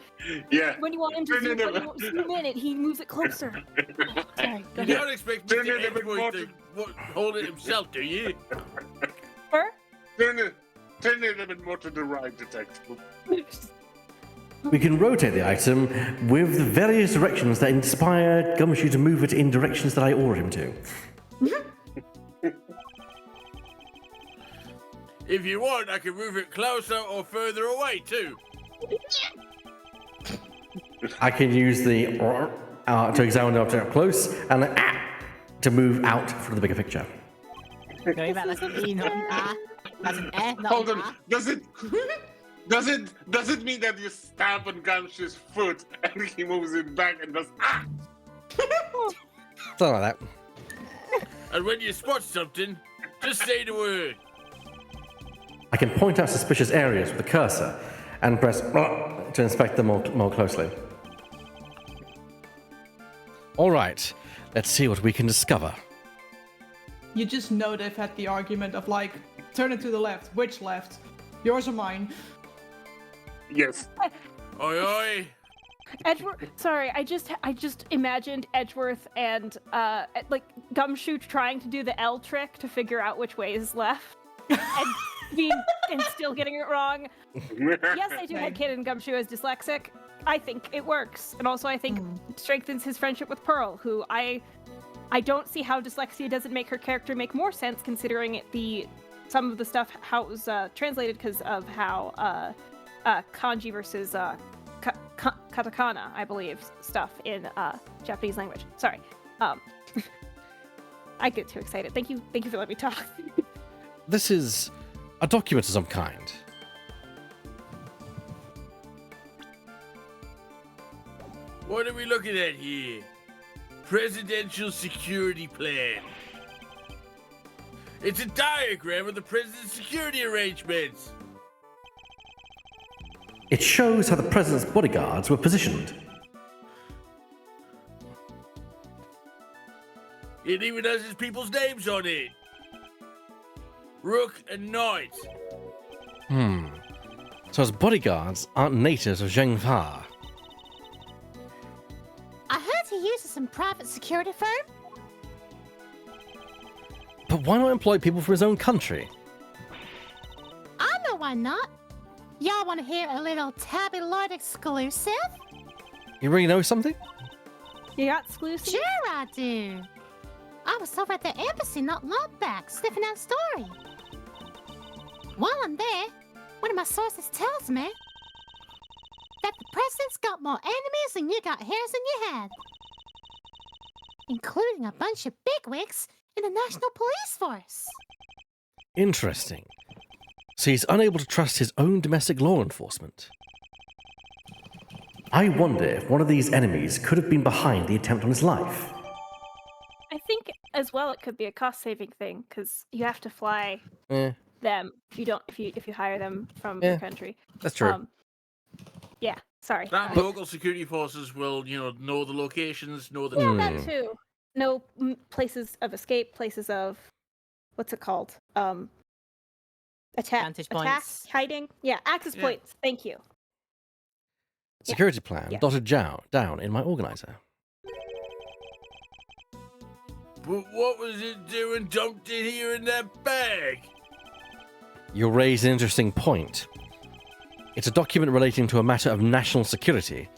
Speaker 2: Yeah.
Speaker 6: when you want him to zoom in it, he moves it closer. Sorry, go
Speaker 7: You
Speaker 6: ahead.
Speaker 7: don't expect
Speaker 2: Turn
Speaker 7: Mr.
Speaker 2: it a bit more
Speaker 7: Edgeworth to hold it himself, do you?
Speaker 6: Her?
Speaker 2: Turn it a bit more to the right, Detective.
Speaker 1: We can rotate the item with the various directions that inspire Gumshoe to move it in directions that I order him to.
Speaker 7: If you want, I can move it closer or further away, too.
Speaker 1: I can use the to examine the object up close and to move out for the bigger picture.
Speaker 10: Going back, that's an E, not an A. That's an E, not
Speaker 2: Hold
Speaker 10: an
Speaker 2: on.
Speaker 10: A.
Speaker 2: Does it mean that you stamp on Gumshoe's foot and he moves it back and does
Speaker 1: Something like that.
Speaker 7: And when you spot something, just say the word.
Speaker 1: I can point out suspicious areas with the cursor and press to inspect them more closely. All right, let's see what we can discover.
Speaker 3: You just know they've had the argument of, like, turn it to the left. Which left? Yours or mine?
Speaker 2: Yes.
Speaker 7: Oi, oi.
Speaker 6: Edgeworth, sorry, I just imagined Edgeworth and like Gumshoe trying to do the L trick to figure out which way is left, and still getting it wrong. Yes, I do headcanon Gumshoe as dyslexic. I think it works, and also I think it strengthens his friendship with Pearl, who I don't see how dyslexia doesn't make her character make more sense, considering some of the stuff how it was translated because of how kanji versus katakana, I believe, stuff in Japanese language. Sorry. I get too excited. Thank you for letting me talk.
Speaker 1: This is a document of some kind.
Speaker 7: What are we looking at here? Presidential Security Plan. It's a diagram of the president's security arrangements.
Speaker 1: It shows how the president's bodyguards were positioned.
Speaker 7: It even has his people's names on it. Rook and Knight.
Speaker 1: So his bodyguards aren't natives of Zhengfa.
Speaker 9: I heard he uses some private security firm.
Speaker 1: But why not employ people from his own country?
Speaker 9: I know why not. Y'all want to hear a little Tabby Lloyd exclusive?
Speaker 1: You really know something?
Speaker 6: You got exclusive?
Speaker 9: Sure I do. I was over at the embassy not long back, sniffing out a story. While I'm there, one of my sources tells me that the president's got more enemies than you got hairs in your head. Including a bunch of bigwigs in the National Police Force.
Speaker 1: Interesting. So he's unable to trust his own domestic law enforcement. I wonder if one of these enemies could have been behind the attempt on his life.
Speaker 6: I think as well it could be a cost-saving thing because you have to fly them if you hire them from your country.
Speaker 1: That's true.
Speaker 6: Yeah. Sorry.
Speaker 7: That local security forces will, know the locations, know the...
Speaker 6: Yeah, that too. No places of escape, places of what's it called?
Speaker 10: Vantage points.
Speaker 6: Hiding. Yeah, access points. Thank you.
Speaker 1: Security plan dotted down in my organizer.
Speaker 7: But what was it doing dumped in here in that bag?
Speaker 1: You raise an interesting point. It's a document relating to a matter of national security.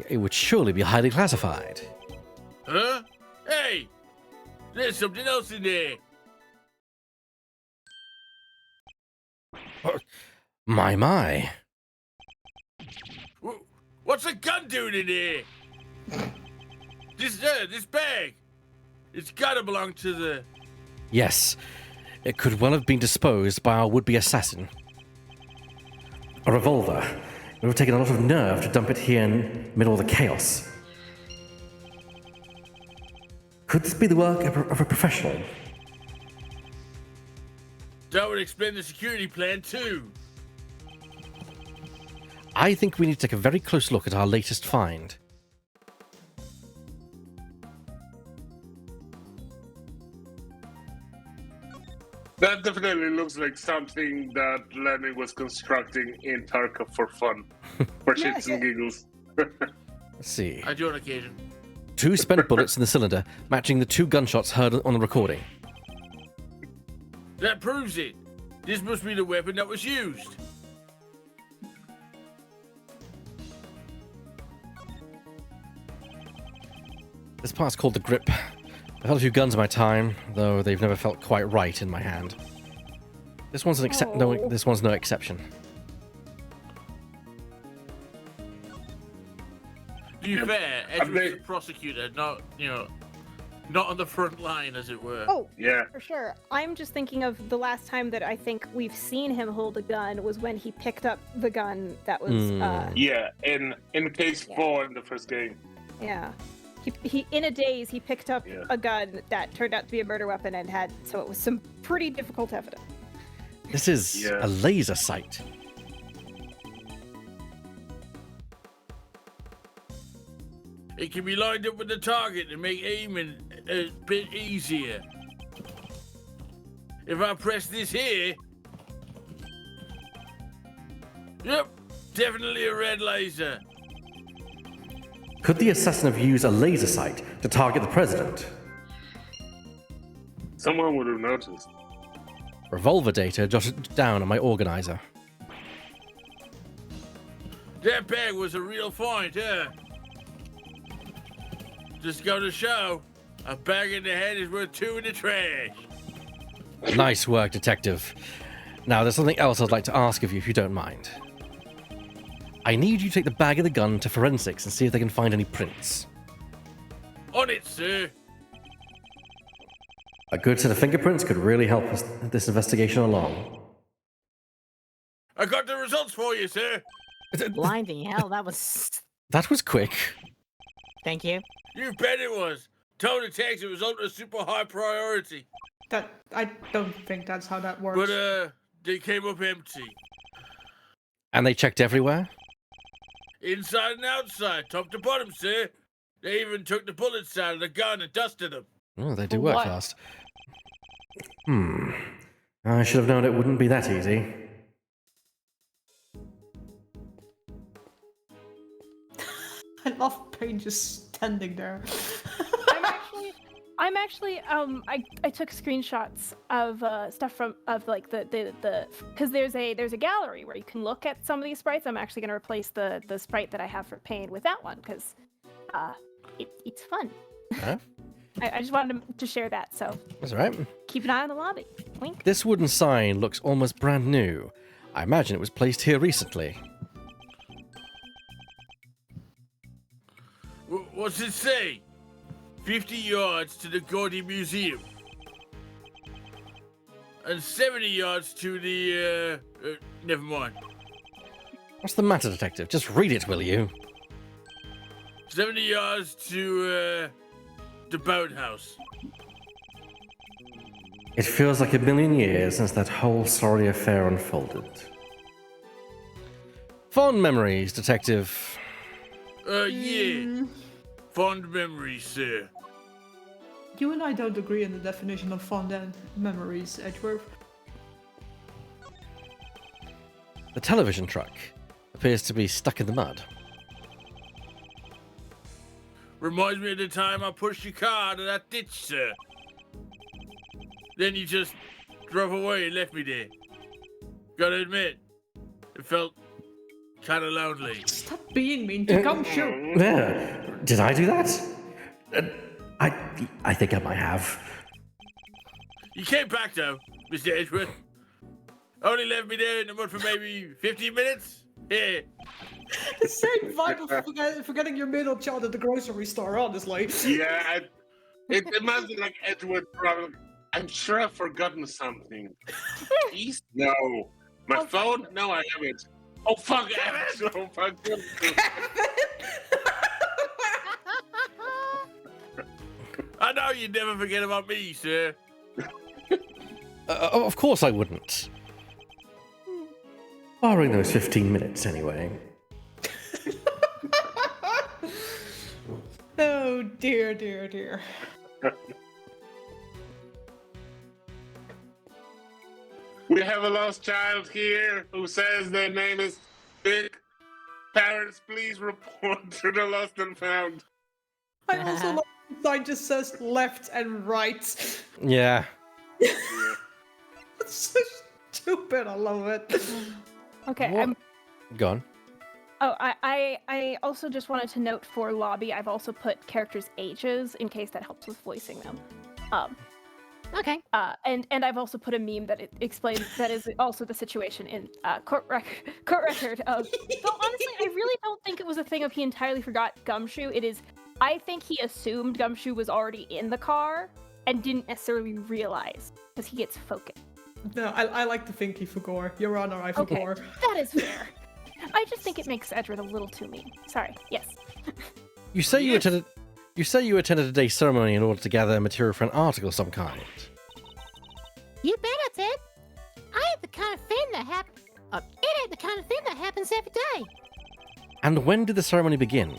Speaker 1: It would surely be highly classified.
Speaker 7: Huh? Hey! There's something else in there.
Speaker 1: My.
Speaker 7: What's a gun doing in here? This bag. It's gotta belong to the...
Speaker 1: Yes, it could well have been disposed by our would-be assassin. A revolver. It would have taken a lot of nerve to dump it here in the middle of the chaos. Could this be the work of a professional?
Speaker 7: That would explain the security plan too.
Speaker 1: I think we need to take a very close look at our latest find.
Speaker 2: That definitely looks like something that Lenny was constructing in Tarkov for fun. For shits and giggles.
Speaker 1: Let's see.
Speaker 7: I do on occasion.
Speaker 1: 2 spent bullets in the cylinder, matching the 2 gunshots heard on the recording.
Speaker 7: That proves it. This must be the weapon that was used.
Speaker 1: This part's called the grip. I've held a few guns in my time, though they've never felt quite right in my hand. This one's this one's no exception.
Speaker 7: To be fair, Edgeworth's a prosecutor, not on the front line, as it were.
Speaker 6: Oh,
Speaker 2: Yeah.
Speaker 6: for sure. I'm just thinking of the last time that I think we've seen him hold a gun was when he picked up the gun that was,
Speaker 2: Yeah, in case 4 in the first game.
Speaker 6: yeah. He in a daze, he picked up
Speaker 2: Yeah.
Speaker 6: a gun that turned out to be a murder weapon and so it was some pretty difficult evidence.
Speaker 1: This is a laser sight.
Speaker 7: It can be lined up with the target to make aiming a bit easier. If I press this here... Yep, definitely a red laser.
Speaker 1: Could the assassin have used a laser sight to target the president?
Speaker 2: Someone would have noticed.
Speaker 1: Revolver data jotted down on my organizer.
Speaker 7: That bag was a real find, huh? Just go to show, a bag in the head is worth 2 in the trash.
Speaker 1: Nice work, detective. Now, there's something else I'd like to ask of you, if you don't mind. I need you to take the bag and the gun to forensics and see if they can find any prints.
Speaker 7: On it, sir.
Speaker 1: A good set of fingerprints could really help us this investigation along.
Speaker 7: I got the results for you, sir.
Speaker 10: Blinding hell, that was.
Speaker 1: That was quick.
Speaker 10: Thank you.
Speaker 7: You bet it was. Told the tax it was under super high priority.
Speaker 3: I don't think that's how that works.
Speaker 7: But, they came up empty.
Speaker 1: And they checked everywhere?
Speaker 7: Inside and outside, top to bottom, sir. They even took the bullets out of the gun and dusted them.
Speaker 1: Oh, they do work fast. I should have known it wouldn't be that easy.
Speaker 3: I love Paige just standing there.
Speaker 6: I'm actually I took screenshots of stuff of like the because there's a gallery where you can look at some of these sprites. I'm actually gonna replace the sprite that I have for pain with that one because it's fun.
Speaker 1: Huh?
Speaker 6: I just wanted to share that, so
Speaker 1: That's all right.
Speaker 6: keep an eye on the lobby. Wink.
Speaker 1: This wooden sign looks almost brand new. I imagine it was placed here recently.
Speaker 7: What's it say? 50 yards to the Gaudy Museum. And 70 yards to the, never mind.
Speaker 1: What's the matter, detective? Just read it, will you?
Speaker 7: 70 yards to, the boathouse.
Speaker 1: It feels like a million years since that whole sorry affair unfolded. Fond memories, detective.
Speaker 7: Yeah. Fond memories, sir.
Speaker 3: You and I don't agree on the definition of fond memories, Edgeworth.
Speaker 1: The television truck appears to be stuck in the mud.
Speaker 7: Reminds me of the time I pushed your car out of that ditch, sir. Then you just drove away and left me there. Gotta admit, it felt kind of lonely.
Speaker 3: Stop being mean to Gumshoe.
Speaker 1: There. Did I do that? I think I might have.
Speaker 7: You came back, though, Mr. Edgeworth. Only left me there in the mud for maybe 15 minutes? Yeah.
Speaker 3: The same vibe of forgetting your middle child at the grocery store, honestly.
Speaker 2: Yeah, it must be like Edward probably. I'm sure I've forgotten something. Please? No. My phone? No, I haven't. Oh, fuck it. Oh, fuck it.
Speaker 7: I know you'd never forget about me, sir.
Speaker 1: Of course I wouldn't. Barring those 15 minutes, anyway.
Speaker 3: Oh, dear, dear, dear.
Speaker 2: We have a lost child here who says their name is Vic. Parents, please report to the lost and found.
Speaker 3: I also love the sign just says left and right.
Speaker 1: Yeah.
Speaker 3: It's so stupid. I love it.
Speaker 6: Okay,
Speaker 1: What? Gone.
Speaker 6: Oh, I also just wanted to note for lobby, I've also put characters' ages in case that helps with voicing them.
Speaker 9: Okay.
Speaker 6: And I've also put a meme that it explains that is also the situation in court record. So honestly, I really don't think it was a thing of he entirely forgot Gumshoe. It is, I think he assumed Gumshoe was already in the car and didn't necessarily realize because he gets focused.
Speaker 3: No, I like to think he forgot. Your Honor, I forgot.
Speaker 6: Okay, that is fair. I just think it makes Edward a little too mean. Sorry. Yes.
Speaker 1: You say you attended. You say you attended a day ceremony in order to gather material for an article of some kind.
Speaker 9: You bet I did. I ain't the kind of thing that happens. It ain't the kind of thing that happens every day.
Speaker 1: And when did the ceremony begin?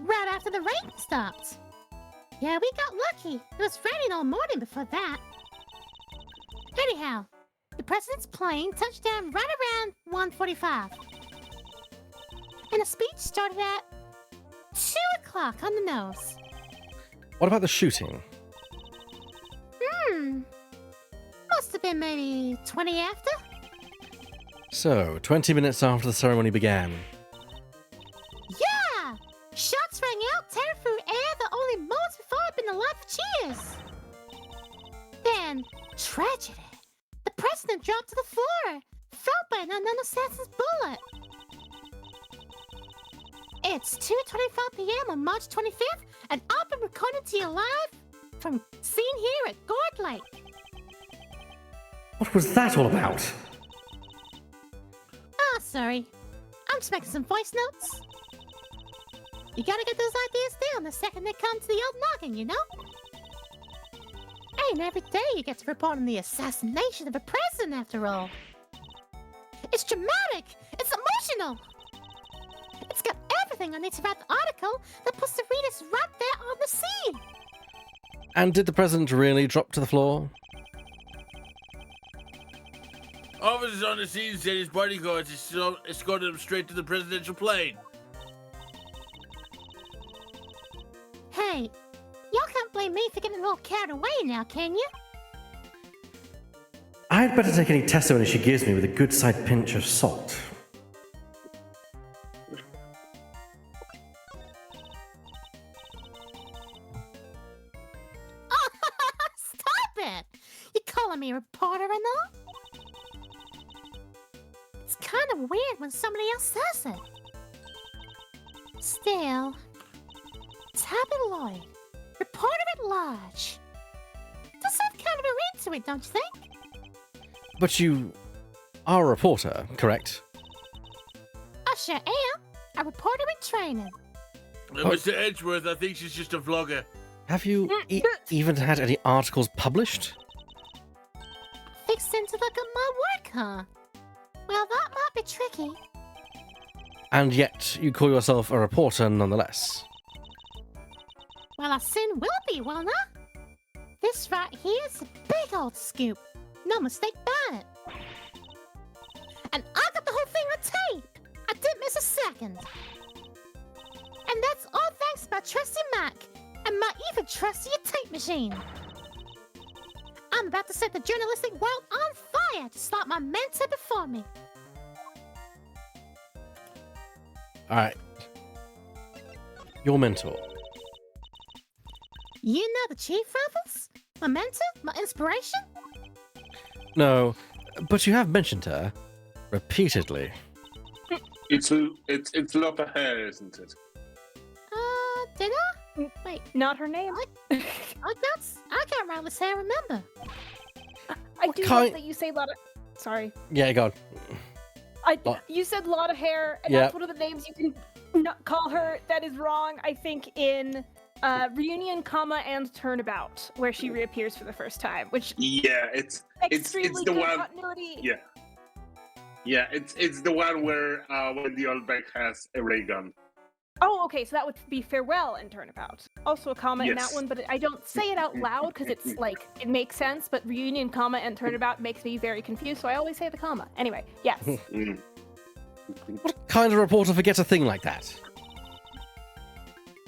Speaker 9: Right after the rain stopped. Yeah, we got lucky. It was raining all morning before that. Anyhow, the president's plane touched down right around 1:45. And the speech started at 2 o'clock on the nose.
Speaker 1: What about the shooting?
Speaker 9: Must have been maybe 20 after.
Speaker 1: So, 20 minutes after the ceremony began.
Speaker 9: Yeah! Shots rang out, tearing through air the only moments before I've been alive for years. Then, tragedy. The president dropped to the floor, felled by an unknown assassin's bullet. It's 2:25 p.m. on March 25th, and I've been recording to you live from scene here at Gourd Lake.
Speaker 1: What was that all about?
Speaker 9: Sorry. I'm just making some voice notes. You gotta get those ideas down the second they come to the old noggin, you know? Ain't every day you get to report on the assassination of a president, after all. It's dramatic! It's emotional! It's got everything I need to write the article that puts the readers right there on the scene!
Speaker 1: And did the president really drop to the floor?
Speaker 7: Officers on the scene said his bodyguards escorted him straight to the presidential plane.
Speaker 9: Hey, y'all can't blame me for getting all carried away now, can you?
Speaker 1: I'd better take any testimony she gives me with a good side pinch of salt.
Speaker 9: Stop it! You calling me a reporter and all? It's kind of weird when somebody else says it. Still, tabloid, reporter at large. Does have kind of a ring to it, don't you think?
Speaker 1: But you are a reporter, correct?
Speaker 9: I sure am. A reporter in training.
Speaker 7: Mr. Edgeworth, I think she's just a vlogger.
Speaker 1: Have you even had any articles published?
Speaker 9: Fixing to look at my work, huh? Well, that might be tricky.
Speaker 1: And yet, you call yourself a reporter nonetheless.
Speaker 9: Well, I soon will be, won't I? This right here is a big old scoop. No mistake about it. And I got the whole thing on tape. I didn't miss a second. And that's all thanks to my trusty Mac and my even trustier tape machine. I'm about to set the journalistic world on fire to stop my mentor before me.
Speaker 1: All right. Your mentor.
Speaker 9: You know the Chief Ruffles? My mentor? My inspiration?
Speaker 1: No, but you have mentioned her repeatedly.
Speaker 2: It's a lot of hair, isn't it?
Speaker 9: Did I? Wait,
Speaker 6: Not her name.
Speaker 9: I can't really say I remember.
Speaker 6: I do
Speaker 1: kind-
Speaker 6: love that you say a lot of. Sorry.
Speaker 1: Yeah, go on.
Speaker 6: You said a lot of hair, and
Speaker 1: Yeah.
Speaker 6: that's one of the names you can not call her. That is wrong. I think in Reunion, and Turnabout, where she reappears for the first time, which
Speaker 2: Yeah, it's
Speaker 6: extremely
Speaker 2: the
Speaker 6: good
Speaker 2: one.
Speaker 6: continuity.
Speaker 2: Yeah, it's the one where Wendy Olbeck has a ray gun.
Speaker 6: Oh, okay, so that would be Farewell and Turnabout. Also a comma in that
Speaker 2: Yes.
Speaker 6: one, but I don't say it out loud because it's like, it makes sense, but Reunion, and Turnabout makes me very confused, so I always say the comma. Anyway, yes.
Speaker 1: What kind of reporter forgets a thing like that?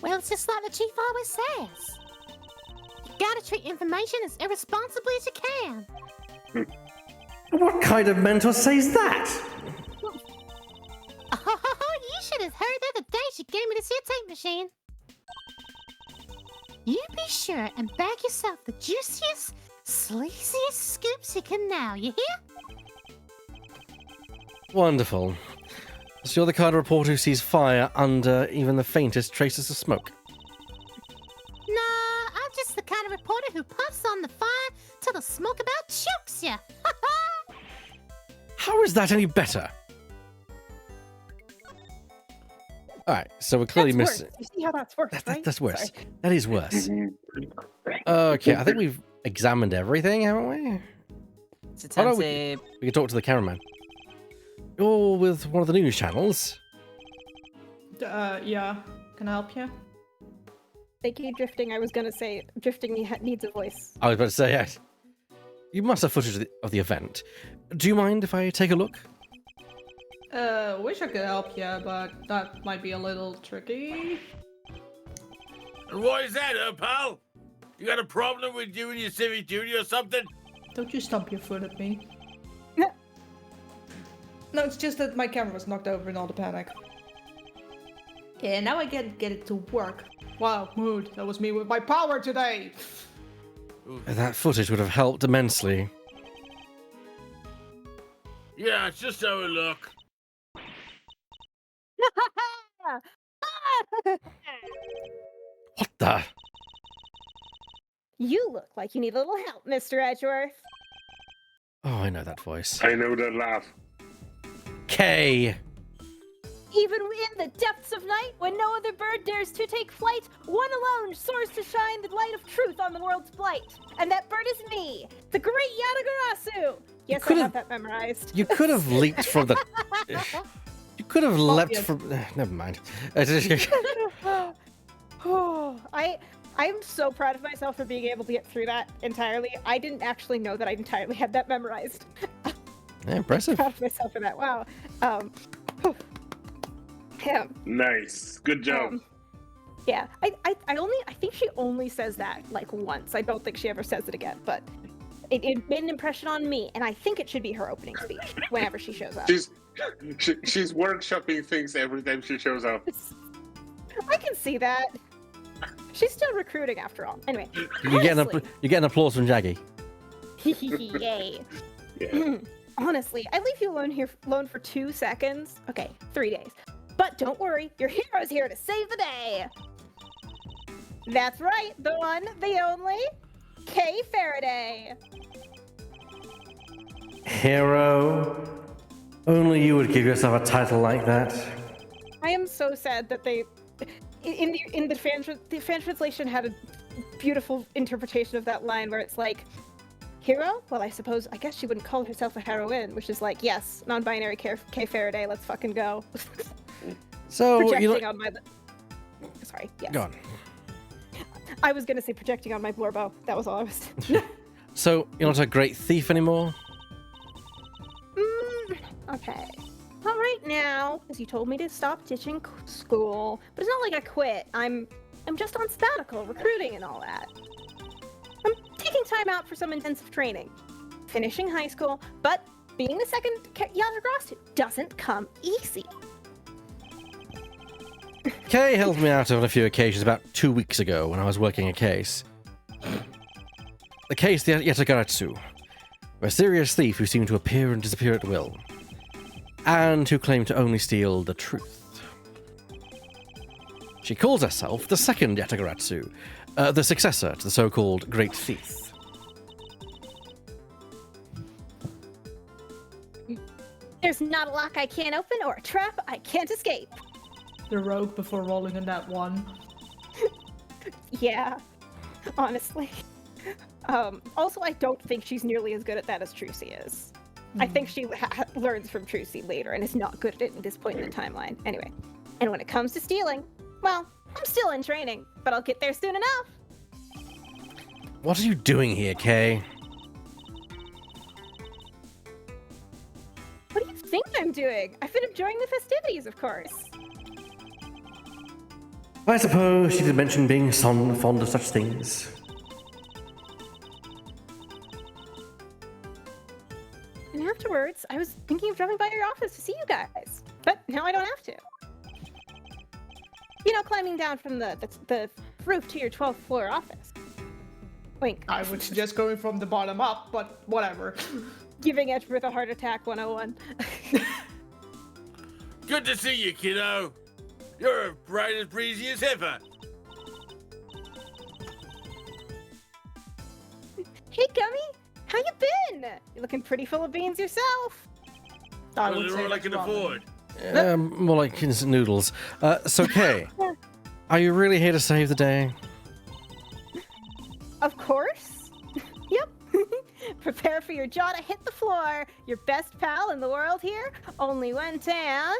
Speaker 9: Well, it's just like the Chief always says. You gotta treat information as irresponsibly as you can.
Speaker 1: What kind of mentor says that?
Speaker 9: Oh, you should have heard the other day she gave me this here tape machine. You be sure and bag yourself the juiciest, sleaziest scoops you can now, you hear?
Speaker 1: Wonderful. So you're the kind of reporter who sees fire under even the faintest traces of smoke.
Speaker 9: Nah, I'm just the kind of reporter who puffs on the fire till the smoke about chokes ya.
Speaker 1: How is that any better? Alright, so we're clearly
Speaker 6: That's
Speaker 1: missing.
Speaker 6: worse. You see how that's worse, right?
Speaker 1: That's worse.
Speaker 6: Sorry.
Speaker 1: That is worse. Okay, I think we've examined everything, haven't we?
Speaker 10: It's a
Speaker 1: Oh, no,
Speaker 10: tentative.
Speaker 1: We can talk to the cameraman. You're with one of the news channels.
Speaker 3: Yeah. Can I help you?
Speaker 6: Thank you, Drifting. I was gonna say, Drifting needs a voice.
Speaker 1: I was about to say, yes. You must have footage of the event. Do you mind if I take a look?
Speaker 3: Wish I could help you, but that might be a little tricky.
Speaker 7: And why is that, pal? You got a problem with doing your civic duty or something?
Speaker 3: Don't you stomp your foot at me. No, it's just that my camera was knocked over in all the panic. Yeah, now I get it to work. Wow, mood. That was me with my power today.
Speaker 1: That footage would have helped immensely.
Speaker 7: Yeah, it's just how it look.
Speaker 1: What the?
Speaker 6: You look like you need a little help, Mr. Edgeworth.
Speaker 1: Oh, I know that voice.
Speaker 2: I know that laugh.
Speaker 1: K.
Speaker 6: Even in the depths of night, when no other bird dares to take flight, one alone soars to shine the light of truth on the world's blight. And that bird is me, the great Yatagarasu. Yes, I have that memorized.
Speaker 1: You could have leaped from the. You could have leapt from. Never mind.
Speaker 6: Oh, I'm so proud of myself for being able to get through that entirely. I didn't actually know that I entirely had that memorized.
Speaker 1: Yeah, impressive.
Speaker 6: Proud of myself for that. Wow. Yeah.
Speaker 2: Nice. Good job.
Speaker 6: Yeah. I think she only says that like once. I don't think she ever says it again, but it made an impression on me, and I think it should be her opening speech whenever she shows up.
Speaker 2: She's workshopping things every time she shows up.
Speaker 6: I can see that. She's still recruiting after all. Anyway.
Speaker 1: You get an applause from Jaggy.
Speaker 6: Yay.
Speaker 2: Yeah.
Speaker 6: Honestly, I leave you alone for 2 seconds. Okay, 3 days. But don't worry, your hero's here to save the day. That's right, the one, the only, Kay Faraday.
Speaker 1: Hero. Only you would give yourself a title like that.
Speaker 6: I am so sad that they, in the fan translation had a beautiful interpretation of that line where it's like, hero? Well, I guess she wouldn't call herself a heroine, which is like, yes, non-binary Kay Faraday, let's fucking go.
Speaker 1: So,
Speaker 6: projecting on my... Sorry, yes.
Speaker 1: Go on.
Speaker 6: I was gonna say projecting on my blurbo. That was all I was...
Speaker 1: So, you're not a great thief anymore?
Speaker 6: Okay. Not right now, because you told me to stop ditching school. But it's not like I quit. I'm just on sabbatical, recruiting and all that. I'm taking time out for some intensive training. Finishing high school, but being the second Yatagarasu doesn't come easy.
Speaker 1: Kay helped me out on a few occasions about 2 weeks ago when I was working a case. The case, the Yatagaratsu, a serious thief who seemed to appear and disappear at will, and who claimed to only steal the truth. She calls herself the second Yatagaratsu, the successor to the so-called Great Thief.
Speaker 6: There's not a lock I can't open or a trap I can't escape.
Speaker 3: The rogue before rolling in that one.
Speaker 6: Yeah, honestly. Also, I don't think she's nearly as good at that as Trucy is. I think she learns from Trucy later and is not good at it at this point in the timeline. Anyway, and when it comes to stealing, well, I'm still in training, but I'll get there soon enough.
Speaker 1: What are you doing here, Kay?
Speaker 6: What do you think I'm doing? I've been enjoying the festivities, of course.
Speaker 1: I suppose she did mention being fond of such things.
Speaker 6: And afterwards, I was thinking of dropping by your office to see you guys, but now I don't have to. You know, climbing down from the roof to your 12th floor office. Wink.
Speaker 3: I would suggest going from the bottom up, but whatever.
Speaker 6: Giving Edgeworth a heart attack 101.
Speaker 7: Good to see you, kiddo. You're as bright as breezy as ever.
Speaker 6: Hey, Gummy, how you been? You're looking pretty full of beans yourself.
Speaker 3: I
Speaker 7: Well,
Speaker 3: would
Speaker 7: they're
Speaker 3: say
Speaker 7: all I
Speaker 3: that's
Speaker 7: can
Speaker 3: wrong.
Speaker 7: afford.
Speaker 1: More like instant noodles. So, Kay, are you really here to save the day?
Speaker 6: Of course. Yep. Prepare for your jaw to hit the floor. Your best pal in the world here only went and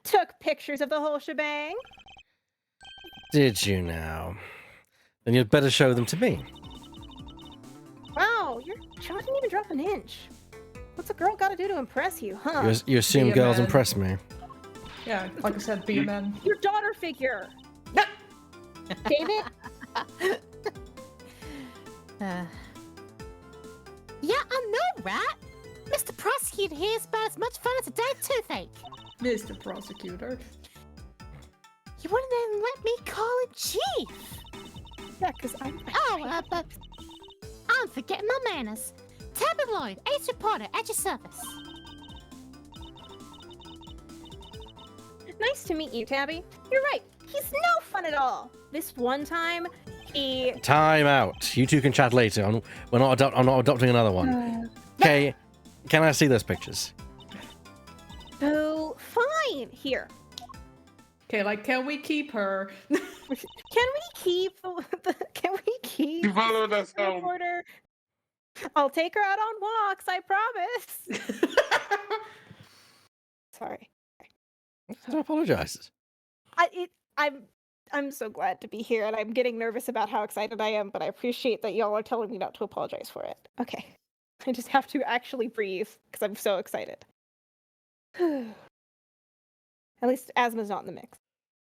Speaker 6: took pictures of the whole shebang.
Speaker 1: Did you now? Then you'd better show them to me.
Speaker 6: Wow, your jaw didn't even drop an inch. What's a girl got to do to impress you, huh?
Speaker 1: You assume
Speaker 3: Be a
Speaker 1: girls
Speaker 3: man.
Speaker 1: impress me.
Speaker 3: Yeah, like I said, be a man.
Speaker 6: Your daughter figure. David?
Speaker 9: Yeah, I know, right? Mr. Prosecutor here is about as much fun as a dead toothache.
Speaker 3: Mr. Prosecutor.
Speaker 9: You wouldn't even let me call him Chief.
Speaker 6: Yeah, because I'm...
Speaker 9: But I'm forgetting my manners. Tabloid, ace reporter, at your service.
Speaker 6: Nice to meet you, Tabby. You're right. He's no fun at all. This one time, he...
Speaker 1: Time out. You two can chat later. I'm not adopting another one. Okay, can I see those pictures?
Speaker 6: Oh, fine. Here.
Speaker 3: Okay, like, can we keep her?
Speaker 6: Can we keep Can we keep
Speaker 2: You followed us
Speaker 6: the
Speaker 2: home.
Speaker 6: reporter? I'll take her out on walks. I promise. Sorry.
Speaker 1: I apologize.
Speaker 6: I'm so glad to be here, and I'm getting nervous about how excited I am. But I appreciate that y'all are telling me not to apologize for it. Okay. I just have to actually breathe because I'm so excited. At least asthma's not in the mix.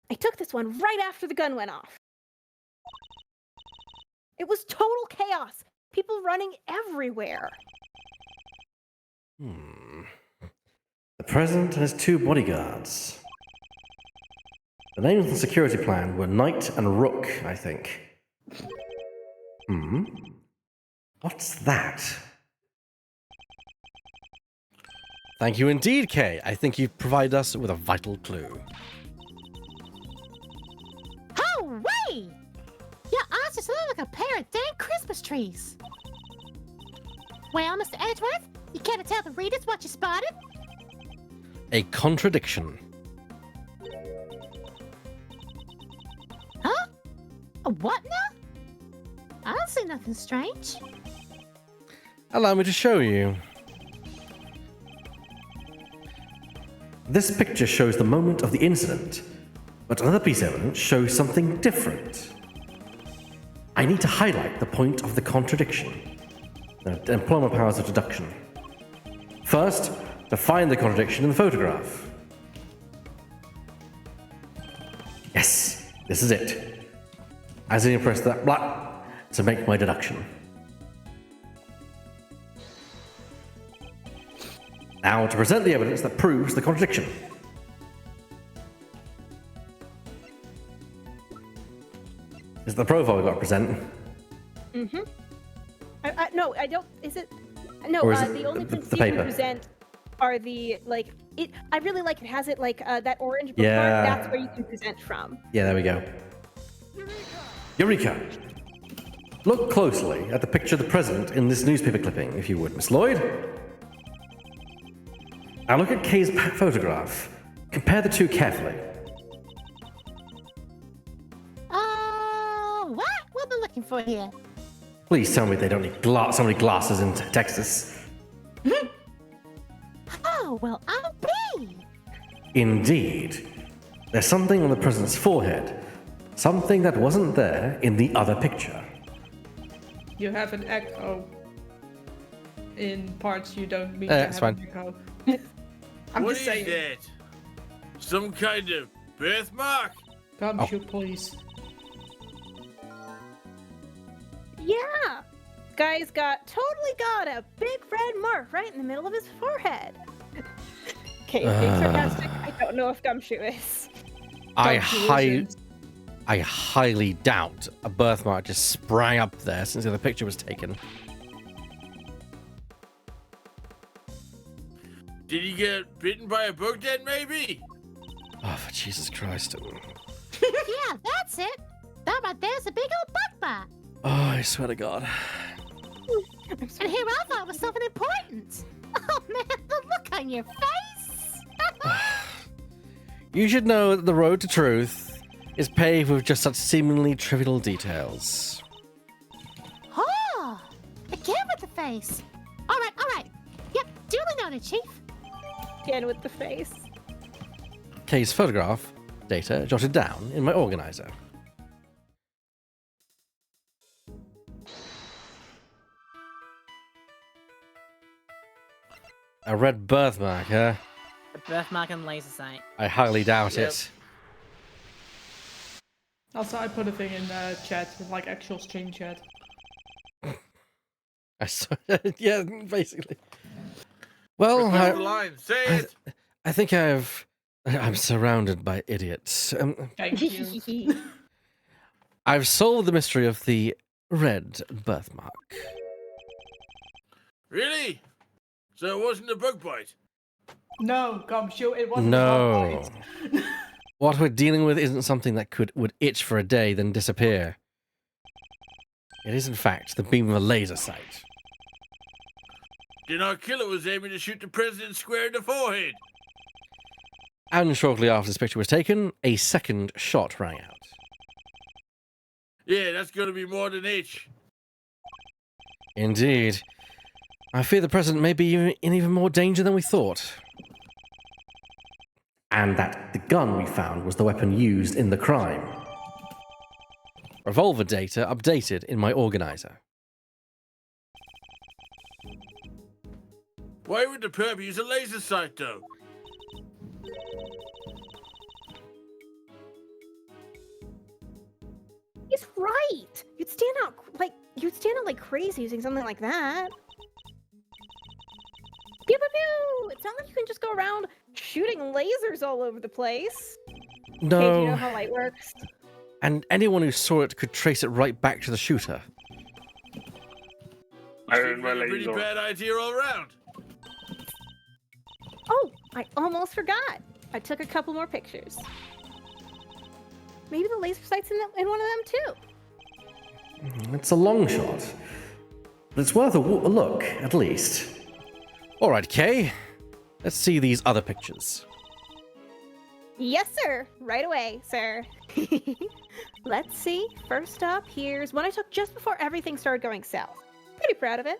Speaker 6: I took this one right after the gun went off. It was total chaos. People running everywhere.
Speaker 1: The president and his 2 bodyguards. The names of the security plan were Knight and Rook, I think. What's that? Thank you indeed, Kay. I think you've provided us with a vital clue.
Speaker 9: Oh, wait! Your eyes just look like a pair of dang Christmas trees. Well, Mr. Edgeworth, you care to tell the readers what you spotted?
Speaker 1: A contradiction.
Speaker 9: Huh? A what now? I don't see nothing strange.
Speaker 1: Allow me to show you. This picture shows the moment of the incident, but another piece of evidence shows something different. I need to highlight the point of the contradiction. Now, employ my powers of deduction. First, to find the contradiction in the photograph. Yes, this is it. As I press that blah to make my deduction. Now to present the evidence that proves the contradiction. Is the profile we've got to present?
Speaker 6: Mm-hmm. No, I don't. Is it? No.
Speaker 1: Or is it
Speaker 6: The only
Speaker 1: the
Speaker 6: things you
Speaker 1: paper?
Speaker 6: can present are the like. It. I really like it. Has it like that orange bookmark?
Speaker 1: Yeah.
Speaker 6: That's where you can present from.
Speaker 1: Yeah, there we go. Eureka! Look closely at the picture of the president in this newspaper clipping, if you would, Miss Lloyd. Now look at Kay's photograph. Compare the two carefully.
Speaker 9: What? What am I looking for here?
Speaker 1: Please tell me they don't need so many glasses in Texas.
Speaker 9: Oh, well, I'll be.
Speaker 1: Indeed. There's something on the president's forehead. Something that wasn't there in the other picture.
Speaker 3: You have an echo in parts you don't mean
Speaker 1: Yeah,
Speaker 3: to
Speaker 1: it's
Speaker 3: have
Speaker 1: fine.
Speaker 3: an echo. I'm
Speaker 7: What
Speaker 3: just
Speaker 7: is
Speaker 3: saying.
Speaker 7: that? Some kind of birthmark?
Speaker 3: Gumshoe, please.
Speaker 6: Yeah. Guy's totally got a big red mark right in the middle of his forehead. Okay, being sarcastic. I don't know if Gumshoe is.
Speaker 1: I
Speaker 3: Gumshoe isn't.
Speaker 1: highly doubt a birthmark just sprang up there since the other picture was taken.
Speaker 7: Did he get bitten by a bug then, maybe?
Speaker 1: Oh, for Jesus Christ.
Speaker 9: Yeah, that's it. That right there's a big old bug bite.
Speaker 1: Oh, I swear to God.
Speaker 9: And here I thought was something important. Oh man, the look on your face.
Speaker 1: You should know that the road to truth is paved with just such seemingly trivial details.
Speaker 9: Oh, again with the face. All right. Yep, duly noted, Chief.
Speaker 6: Again with the face.
Speaker 1: Kay's photograph data jotted down in my organizer. A red birthmark, huh?
Speaker 10: The birthmark and laser sight.
Speaker 1: I highly doubt
Speaker 7: Yep.
Speaker 1: it.
Speaker 3: Also, I put a thing in chat with like actual stream chat.
Speaker 1: I saw, yeah, basically. Well,
Speaker 7: Where's the line? Say it!
Speaker 1: I think I'm surrounded by idiots.
Speaker 3: Thank you.
Speaker 1: I've solved the mystery of the red birthmark.
Speaker 7: Really? So it wasn't a bug bite?
Speaker 3: No, Gumshoe, it wasn't a
Speaker 1: No.
Speaker 3: bug bite.
Speaker 1: What we're dealing with isn't something that would itch for a day, then disappear. It is, in fact, the beam of a laser sight.
Speaker 7: Then our killer was aiming to shoot the president square in the forehead.
Speaker 1: And shortly after this picture was taken, a second shot rang out.
Speaker 7: Yeah, that's gonna be more than itch.
Speaker 1: Indeed. I fear the president may be in even more danger than we thought. And that the gun we found was the weapon used in the crime. Revolver data updated in my organizer.
Speaker 7: Why would the perp use a laser sight, though?
Speaker 6: He's right. You'd stand out like crazy using something like that. Pew pew pew! It's not like you can just go around shooting lasers all over the place.
Speaker 1: No.
Speaker 6: Hey, do you know how light works?
Speaker 1: And anyone who saw it could trace it right back to the shooter.
Speaker 7: Seems like a pretty bad idea all around.
Speaker 6: Oh, I almost forgot. I took a couple more pictures. Maybe the laser sight's in one of them too.
Speaker 1: It's a long shot. But it's worth a look, at least. All right, Kay. Let's see these other pictures.
Speaker 6: Yes, sir. Right away, sir. Let's see. First up, here's one I took just before everything started going south. Pretty proud of it.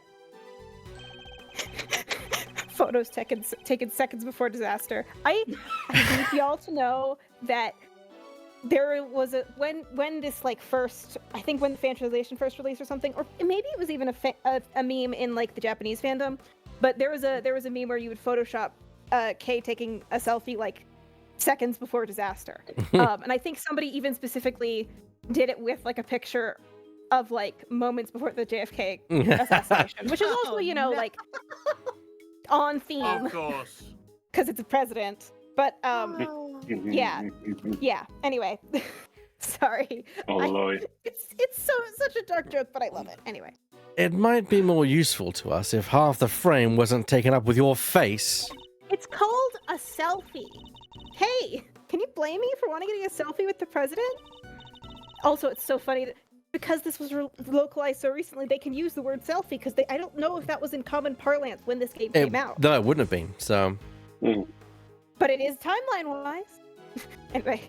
Speaker 6: Photos taken seconds before disaster. I need y'all to know that there was when this like first, I think when the fan translation first released or something, or maybe it was even a meme in like the Japanese fandom. But there was a meme where you would Photoshop Kay taking a selfie like seconds before disaster, and I think somebody even specifically did it with like a picture of like moments before the JFK assassination, which is also like on theme
Speaker 7: Of course.
Speaker 6: because it's a president. But yeah. Anyway, sorry.
Speaker 2: Oh, Lord.
Speaker 6: It's such a dark joke, but I love it. Anyway.
Speaker 1: It might be more useful to us if half the frame wasn't taken up with your face.
Speaker 6: It's called a selfie. Hey, can you blame me for wanting to get a selfie with the president? Also, it's so funny that because this was localized so recently, they can use the word selfie because I don't know if that was in common parlance when this game came out.
Speaker 1: No, it wouldn't have been. So.
Speaker 6: But it is timeline-wise. Anyway,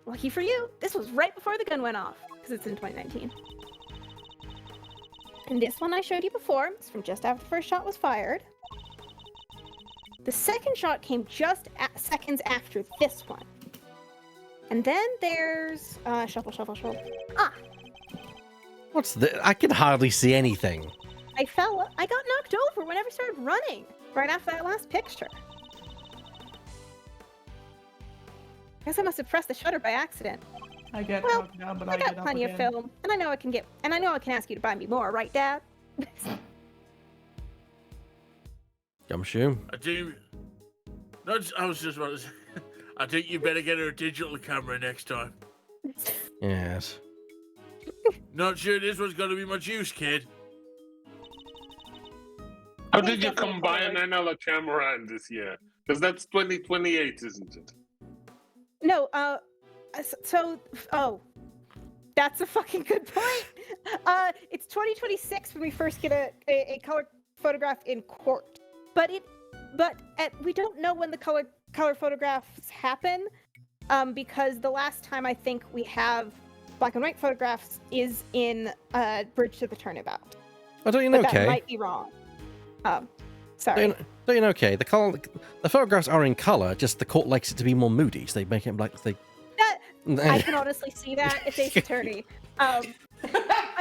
Speaker 6: lucky for you, this was right before the gun went off because it's in 2019. And this one I showed you before. It's from just after the first shot was fired. The second shot came just seconds after this one. And then there's shuffle. Ah,
Speaker 1: What's the? I can hardly see anything.
Speaker 6: I got knocked over whenever I started running right after that last picture. I guess I must have pressed the shutter by accident.
Speaker 3: I get
Speaker 6: Well,
Speaker 3: knocked down, but
Speaker 6: I
Speaker 3: I
Speaker 6: got
Speaker 3: get up
Speaker 6: plenty of
Speaker 3: again.
Speaker 6: film, and I know I can ask you to buy me more, right, Dad?
Speaker 1: Gumshoe.
Speaker 7: I do. I was just about to say. I think you better get her a digital camera next time.
Speaker 1: Yes.
Speaker 7: Not sure this one's going to be much use, kid.
Speaker 2: How did you combine another camera in this year? Because that's 2028, isn't it?
Speaker 6: No, that's a fucking good point. It's 2026 when we first get a color photograph in court. But we don't know when the color photographs happen, because the last time I think we have black and white photographs is in Bridge to the Turnabout.
Speaker 1: Oh, don't you know,
Speaker 6: But that
Speaker 1: Kay?
Speaker 6: might be wrong. Sorry.
Speaker 1: Don't you know, Kay? The photographs are in color. Just the court likes it to be more moody, so they make it like they.
Speaker 6: I can honestly see that. It's Ace Attorney. I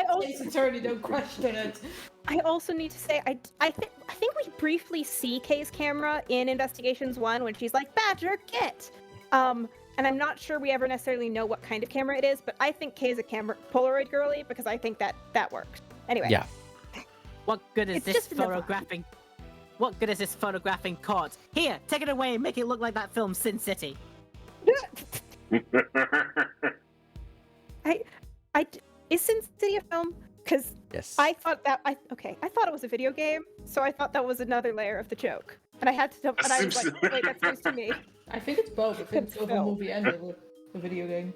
Speaker 6: also
Speaker 3: Ace Attorney, don't question it.
Speaker 6: I also need to say, I think we briefly see Kay's camera in Investigations 1 when she's like, Badger, get! And I'm not sure we ever necessarily know what kind of camera it is, but I think Kay's a Polaroid girly because I think that works. Anyway.
Speaker 1: Yeah.
Speaker 10: What good is
Speaker 6: It's
Speaker 10: this
Speaker 6: just in the vibe.
Speaker 10: photographing? What good is this photographing court? Here, take it away and make it look like that film Sin City.
Speaker 6: Is Sin City a film? Because
Speaker 1: Yes.
Speaker 6: I thought it was a video game, so I thought that was another layer of the joke. And I had to and I was like, wait, that's news to me.
Speaker 3: I think it's both. I think it's both a
Speaker 6: Film.
Speaker 3: movie and a video game.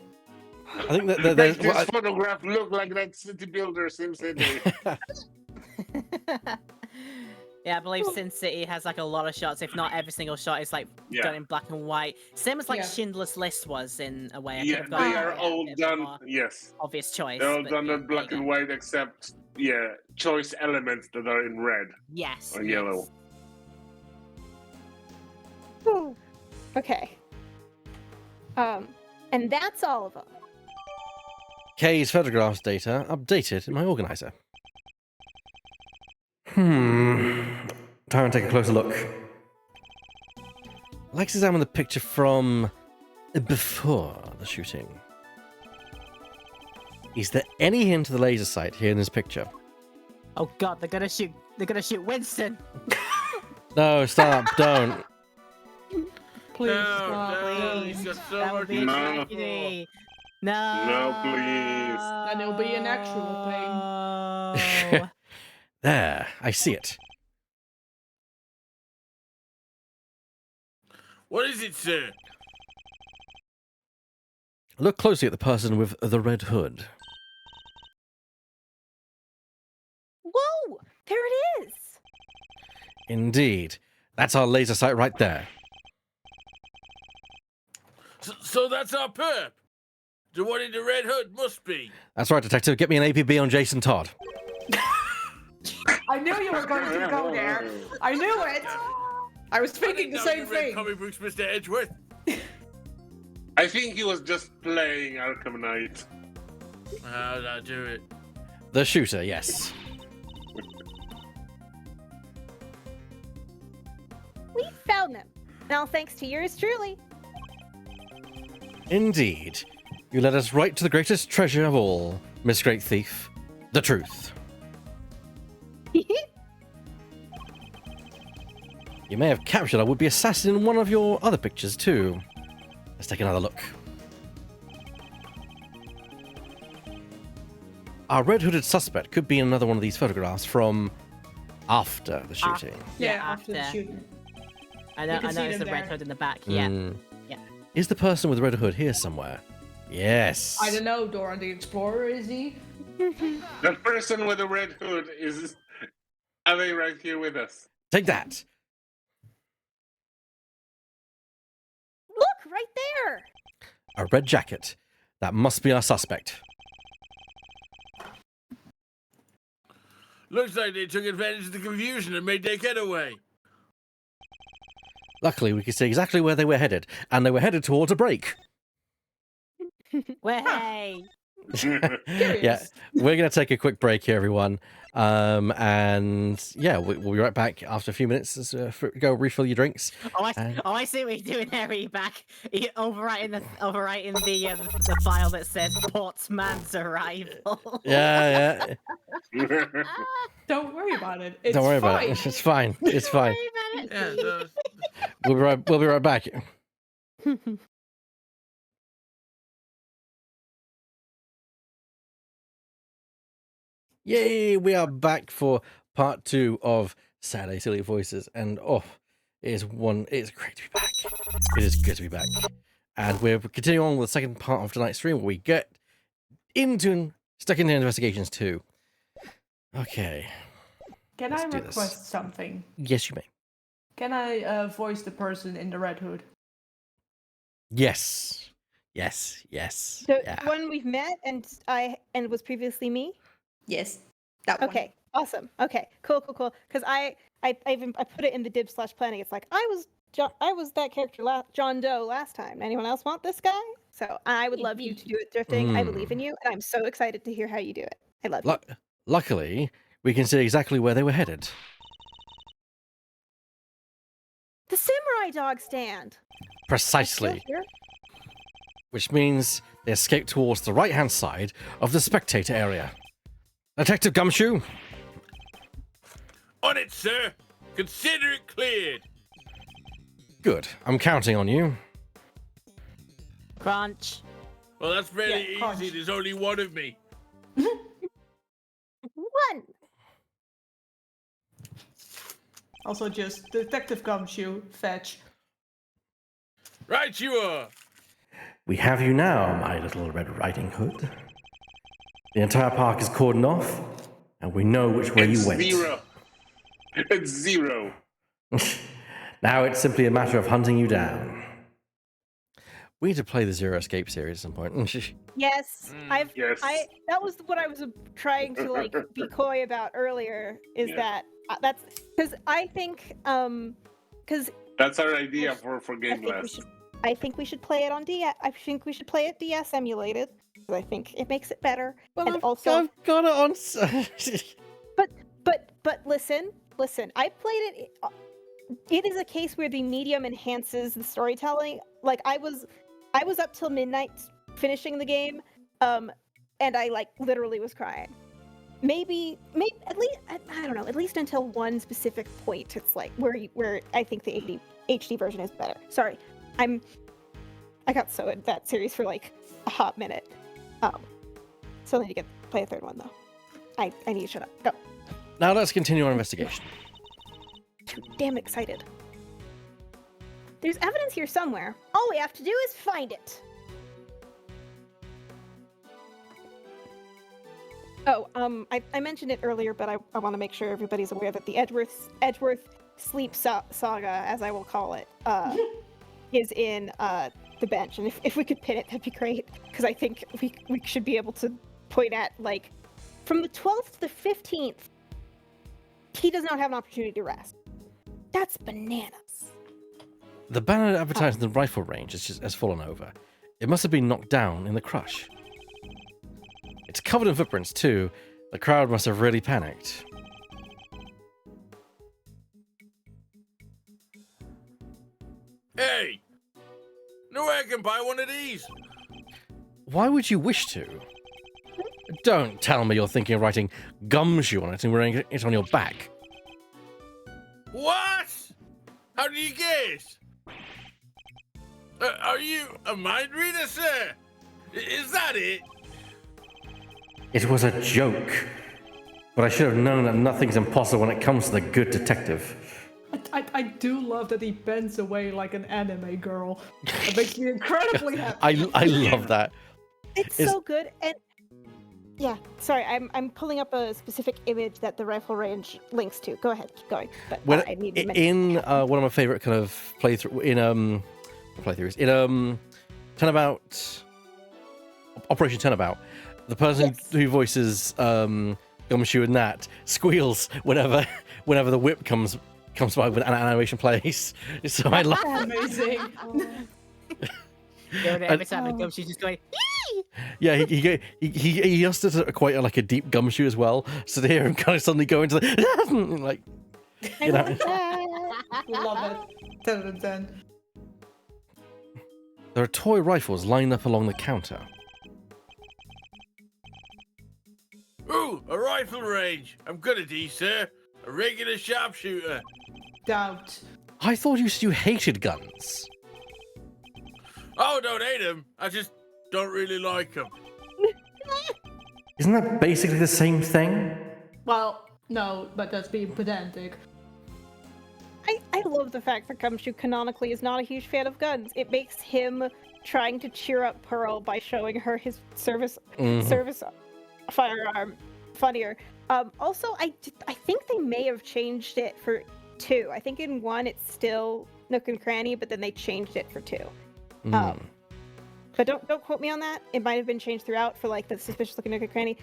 Speaker 1: I think that
Speaker 2: Make
Speaker 1: there's.
Speaker 2: this photograph look like that city builder Sim City.
Speaker 10: Yeah, I believe Sin City has like a lot of shots, if not every single shot is like done in black and white. Same as like
Speaker 3: Yeah.
Speaker 10: Schindler's List was in a way. I
Speaker 2: Yeah,
Speaker 10: could have gone
Speaker 2: they
Speaker 10: with
Speaker 2: are
Speaker 10: a
Speaker 2: all
Speaker 10: bit of a
Speaker 2: done.
Speaker 10: more
Speaker 2: Yes,
Speaker 10: Obvious choice.
Speaker 2: they're all
Speaker 10: but
Speaker 2: done
Speaker 10: yeah,
Speaker 2: in black
Speaker 10: there you
Speaker 2: and
Speaker 10: go.
Speaker 2: white, except choice elements that are in red
Speaker 10: Yes.
Speaker 2: or yellow.
Speaker 10: yes.
Speaker 6: Ooh. Okay. And that's all of them.
Speaker 1: Kay's photographs data updated in my organizer. Time to take a closer look. Let's examine the picture from before the shooting. Is there any hint to the laser sight here in this picture?
Speaker 10: Oh god, they're gonna shoot Winston.
Speaker 1: No, stop, don't.
Speaker 3: Please
Speaker 7: No,
Speaker 3: stop.
Speaker 7: no,
Speaker 3: Please.
Speaker 7: he's got so
Speaker 10: That would
Speaker 7: much
Speaker 10: be a
Speaker 2: No.
Speaker 10: tragedy. No.
Speaker 2: No, please.
Speaker 3: Then it'll be an actual
Speaker 10: pain.
Speaker 1: There, I see it.
Speaker 7: What is it, sir?
Speaker 1: Look closely at the person with the red hood.
Speaker 6: Whoa! There it is!
Speaker 1: Indeed. That's our laser sight right there.
Speaker 7: So that's our perp. The one in the red hood must be.
Speaker 1: That's right, Detective. Get me an APB on Jason Todd.
Speaker 3: I knew you were going to go there. I knew it. I was thinking the
Speaker 7: Now
Speaker 3: same
Speaker 7: you read
Speaker 3: thing.
Speaker 7: comic books, Mr. Edgeworth.
Speaker 2: I think he was just playing Arkham Knight.
Speaker 7: How did I do it?
Speaker 1: The shooter, yes.
Speaker 6: found them. Now, thanks to yours truly.
Speaker 1: Indeed. You led us right to the greatest treasure of all, Miss Great Thief. The truth. You may have captured our would-be assassin in one of your other pictures, too. Let's take another look. Our red-hooded suspect could be in another one of these photographs from after the shooting.
Speaker 3: Yeah, after the shooting.
Speaker 10: I
Speaker 3: You can see
Speaker 10: noticed
Speaker 3: them
Speaker 10: the red
Speaker 3: there.
Speaker 10: hood in the back. Yeah. Yeah.
Speaker 1: Is the person with the red hood here somewhere? Yes.
Speaker 3: I don't know, Dora the Explorer, is he?
Speaker 2: The person with the red hood is. Are they right here with us?
Speaker 1: Take that.
Speaker 6: Look, right there.
Speaker 1: A red jacket. That must be our suspect.
Speaker 7: Looks like they took advantage of the confusion and made their getaway.
Speaker 1: Luckily, we could see exactly where they were headed, and they were headed towards a break.
Speaker 10: Way.
Speaker 1: Yeah, we're going to take a quick break here, everyone. And yeah, we'll be right back after a few minutes. Go refill your drinks.
Speaker 10: I see what you're doing there, E-Back. Overwriting the file that says Portsman's arrival.
Speaker 1: Yeah.
Speaker 3: Don't worry about it. It's
Speaker 1: Don't worry
Speaker 3: fine.
Speaker 1: about it. It's fine. It's fine.
Speaker 7: Yeah, so-
Speaker 1: We'll be right back. Yay! We are back for part 2 of Saturday Silly Voices, and it's great to be back. It is good to be back, and we're continuing on with the second part of tonight's stream, where we get stuck into investigations too. Okay.
Speaker 3: Can
Speaker 1: Let's
Speaker 3: I
Speaker 1: do this.
Speaker 3: request something?
Speaker 1: Yes, you may.
Speaker 3: Can I voice the person in the red hood?
Speaker 1: Yes.
Speaker 6: So
Speaker 1: Yeah.
Speaker 6: the one we've met and was previously me.
Speaker 3: Yes. That one.
Speaker 6: Okay, awesome. Okay, cool. Because I put it in the dib/planning. It's like I was that character John Doe last time. Anyone else want this guy? So I would love you to do it drifting. I believe in you, and I'm so excited to hear how you do it. I love you.
Speaker 1: Luckily, we can see exactly where they were headed.
Speaker 6: The samurai dog stand.
Speaker 1: Precisely.
Speaker 6: Here.
Speaker 1: Which means they escaped towards the right-hand side of the spectator area. Detective Gumshoe?
Speaker 7: On it, sir. Consider it cleared.
Speaker 1: Good. I'm counting on you.
Speaker 10: Crunch.
Speaker 7: Well, that's very
Speaker 3: Yeah, crunch.
Speaker 7: easy. There's only one of me.
Speaker 6: One.
Speaker 3: Also, just Detective Gumshoe, fetch.
Speaker 7: Right you are.
Speaker 1: We have you now, my little Red Riding Hood. The entire park is cordoned off, and we know which way you went.
Speaker 2: It's zero.
Speaker 1: Now it's simply a matter of hunting you down. We need to play the Zero Escape series at some point.
Speaker 6: Yes,
Speaker 2: Yes.
Speaker 6: that was what I was trying to like be coy about earlier. Is
Speaker 2: Yeah.
Speaker 6: that's because I think because
Speaker 2: That's our idea for
Speaker 6: I
Speaker 2: Game
Speaker 6: think we
Speaker 2: Blast.
Speaker 6: should I think we should play it on DS. I think we should play it DS emulated. 'Cause I think it makes it better.
Speaker 1: Well,
Speaker 6: and also,
Speaker 1: I've got it on.
Speaker 6: but listen. I played it. It is a case where the medium enhances the storytelling. Like I was up till midnight finishing the game, and I like literally was crying. Maybe at least I don't know. At least until one specific point, it's like where I think the HD version is better. Sorry, I got so in that series for like a hot minute. Still need to play a third one though. I need to shut up. Go.
Speaker 1: Now let's continue our investigation.
Speaker 6: Too damn excited. There's evidence here somewhere. All we have to do is find it. Oh, I mentioned it earlier, but I want to make sure everybody's aware that the Edgeworth sleep saga, as I will call it, is in the bench. And if we could pin it, that'd be great. Because I think we should be able to point at, like, from the 12th to the 15th, he does not have an opportunity to rest. That's bananas.
Speaker 1: The banner advertising the rifle range has fallen over. It must have been knocked down in the crush. It's covered in footprints too. The crowd must have really panicked.
Speaker 7: I can buy one of these.
Speaker 1: Why would you wish to? Don't tell me you're thinking of writing gumshoe on it and wearing it on your back.
Speaker 7: What? How did you guess? Are you a mind reader, sir? Is that it?
Speaker 1: It was a joke. But I should have known that nothing's impossible when it comes to the good detective.
Speaker 3: I do love that he bends away like an anime girl. It makes me incredibly happy.
Speaker 1: I love that.
Speaker 6: It's so good, and yeah. Sorry, I'm pulling up a specific image that the rifle range links to. Go ahead, keep going. But
Speaker 1: When,
Speaker 6: I need to mention
Speaker 1: in one of my favorite kind of playthroughs in Turnabout, Operation Turnabout, the person who voices Gumshoe and Nat squeals whenever the whip comes by when an animation plays. So I love.
Speaker 3: Amazing.
Speaker 10: Every time it comes, she's just going.
Speaker 1: Yeah, he has to quite like a deep Gumshoe as well. So to hear him kind of suddenly go into the like, you know.
Speaker 3: Love it. 10 out of 10.
Speaker 1: There are toy rifles lined up along the counter.
Speaker 7: Ooh, a rifle range. I'm good at these, sir. A regular sharpshooter.
Speaker 3: Doubt.
Speaker 1: I thought you said you hated guns.
Speaker 7: Oh, don't hate them. I just don't really like them.
Speaker 1: Isn't that basically the same thing?
Speaker 3: Well, no, but that's being pedantic.
Speaker 6: I love the fact that Gumshoe canonically is not a huge fan of guns. It makes him trying to cheer up Pearl by showing her his service firearm funnier. Also, I think they may have changed it for 2. I think in 1 it's still Nook and Cranny, but then they changed it for 2. But don't quote me on that. It might have been changed throughout for like the suspicious looking Nook and Cranny.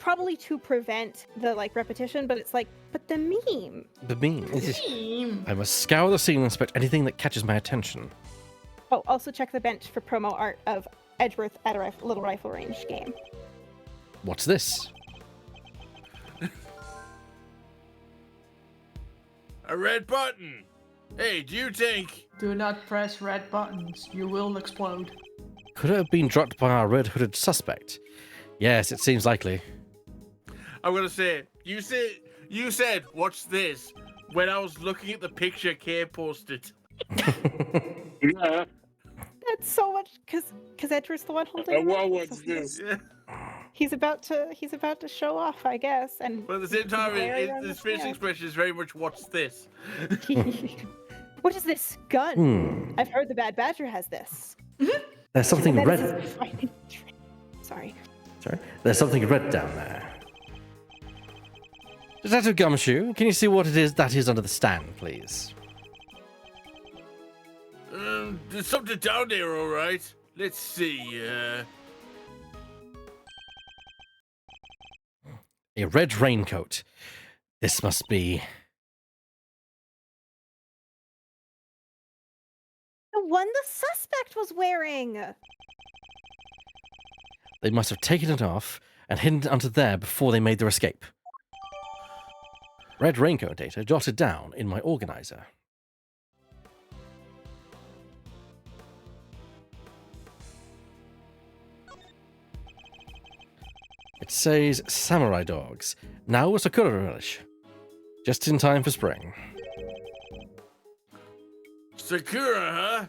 Speaker 6: Probably to prevent the like repetition, but it's like, but the meme.
Speaker 1: The meme. I must scour the scene and inspect anything that catches my attention.
Speaker 6: Oh, also check the bench for promo art of Edgeworth at a little rifle range game.
Speaker 1: What's this?
Speaker 7: A red button. Hey, do you think...
Speaker 3: Do not press red buttons. You will explode.
Speaker 1: Could it have been dropped by our red-hooded suspect? Yes, it seems likely.
Speaker 7: I'm gonna say it. You said, what's this? When I was looking at the picture Kay posted.
Speaker 2: Yeah.
Speaker 6: That's so much because Edgeworth's the one holding it.
Speaker 2: Well, what's this?
Speaker 7: Yeah.
Speaker 6: He's about to show off, I guess. And
Speaker 7: But at the same time,
Speaker 6: Very
Speaker 7: his face expression is very much, what's this?
Speaker 6: What is this gun? I've heard the Bad Badger has this.
Speaker 1: There's something
Speaker 6: That
Speaker 1: red.
Speaker 6: is Sorry.
Speaker 1: Sorry. There's something red down there. Detective Gumshoe, can you see what it is that is under the stand, please?
Speaker 7: There's something down there, all right. Let's see.
Speaker 1: A red raincoat. This must be...
Speaker 6: The one the suspect was wearing.
Speaker 1: They must have taken it off and hidden it under there before they made their escape. Red raincoat data jotted down in my organizer. It says samurai dogs. Now a sakura relish. Just in time for spring.
Speaker 7: Sakura, huh?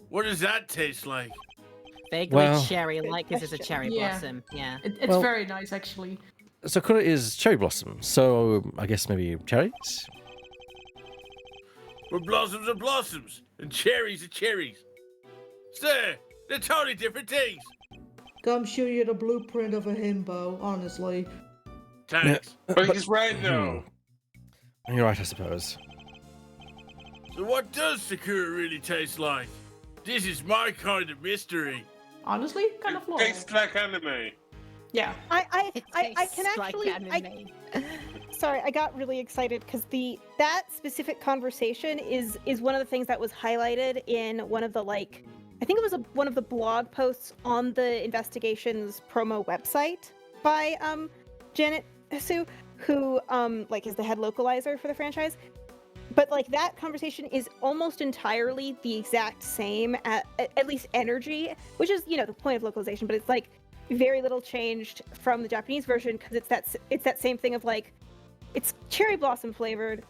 Speaker 7: What does that taste like?
Speaker 10: Vaguely
Speaker 1: Well-
Speaker 10: cherry-like because it's a cherry
Speaker 3: Yeah.
Speaker 10: blossom. Yeah.
Speaker 3: It's
Speaker 1: Well-
Speaker 3: very nice, actually.
Speaker 1: Sakura is cherry blossom, so I guess maybe cherries?
Speaker 7: Well, blossoms are blossoms, and cherries are cherries. Sir, they're totally different things.
Speaker 3: Gumshoe, you're the blueprint of a himbo, honestly.
Speaker 7: Thanks.
Speaker 2: But he's right though.
Speaker 1: You're right, I suppose.
Speaker 7: So what does Sakura really taste like? This is my kind of mystery.
Speaker 3: Honestly, kind of
Speaker 2: It
Speaker 3: floral.
Speaker 2: tastes like anime.
Speaker 3: Yeah.
Speaker 6: I
Speaker 10: It
Speaker 6: can
Speaker 10: tastes like
Speaker 6: actually.
Speaker 10: anime.
Speaker 6: Sorry, I got really excited because that specific conversation is one of the things that was highlighted in one of the I think it was one of the blog posts on the investigations promo website by Janet Hasu, who is the head localizer for the franchise. but like that conversation is almost entirely the exact same at least energy, which is, you know, the point of localization, but it's like very little changed from the Japanese version because it's that same thing of like, it's cherry blossom flavored.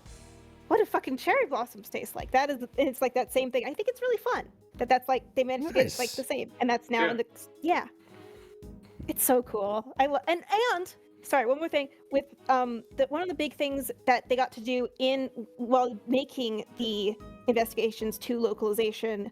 Speaker 6: What do fucking cherry blossoms taste like? It's like that same thing. I think it's really fun that's like they managed to get it, like the same, and that's now in the It's so cool. And sorry, one more thing with one of the big things that they got to do while making the investigations to localization,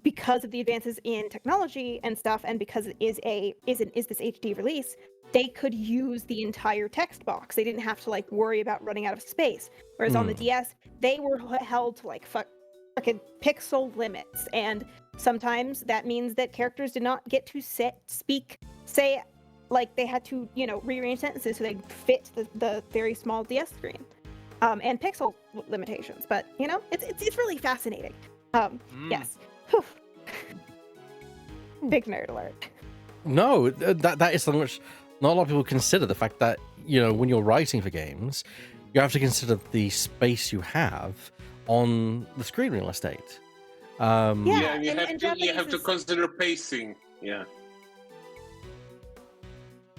Speaker 6: because of the advances in technology and stuff, and because it is this HD release, they could use the entire text box. They didn't have to like worry about running out of space. Whereas on the DS, they were held to like fucking pixel limits, and sometimes that means that characters did not get to say like they had to, you know, rearrange sentences so they fit the very small DS screen, and pixel limitations. But you know, it's really fascinating. Yes. Whew. Big nerd alert.
Speaker 1: No, that is something which not a lot of people consider. The fact that, you know, when you're writing for games, you have to consider the space you have on the screen real estate.
Speaker 2: And you have to consider pacing. Yeah.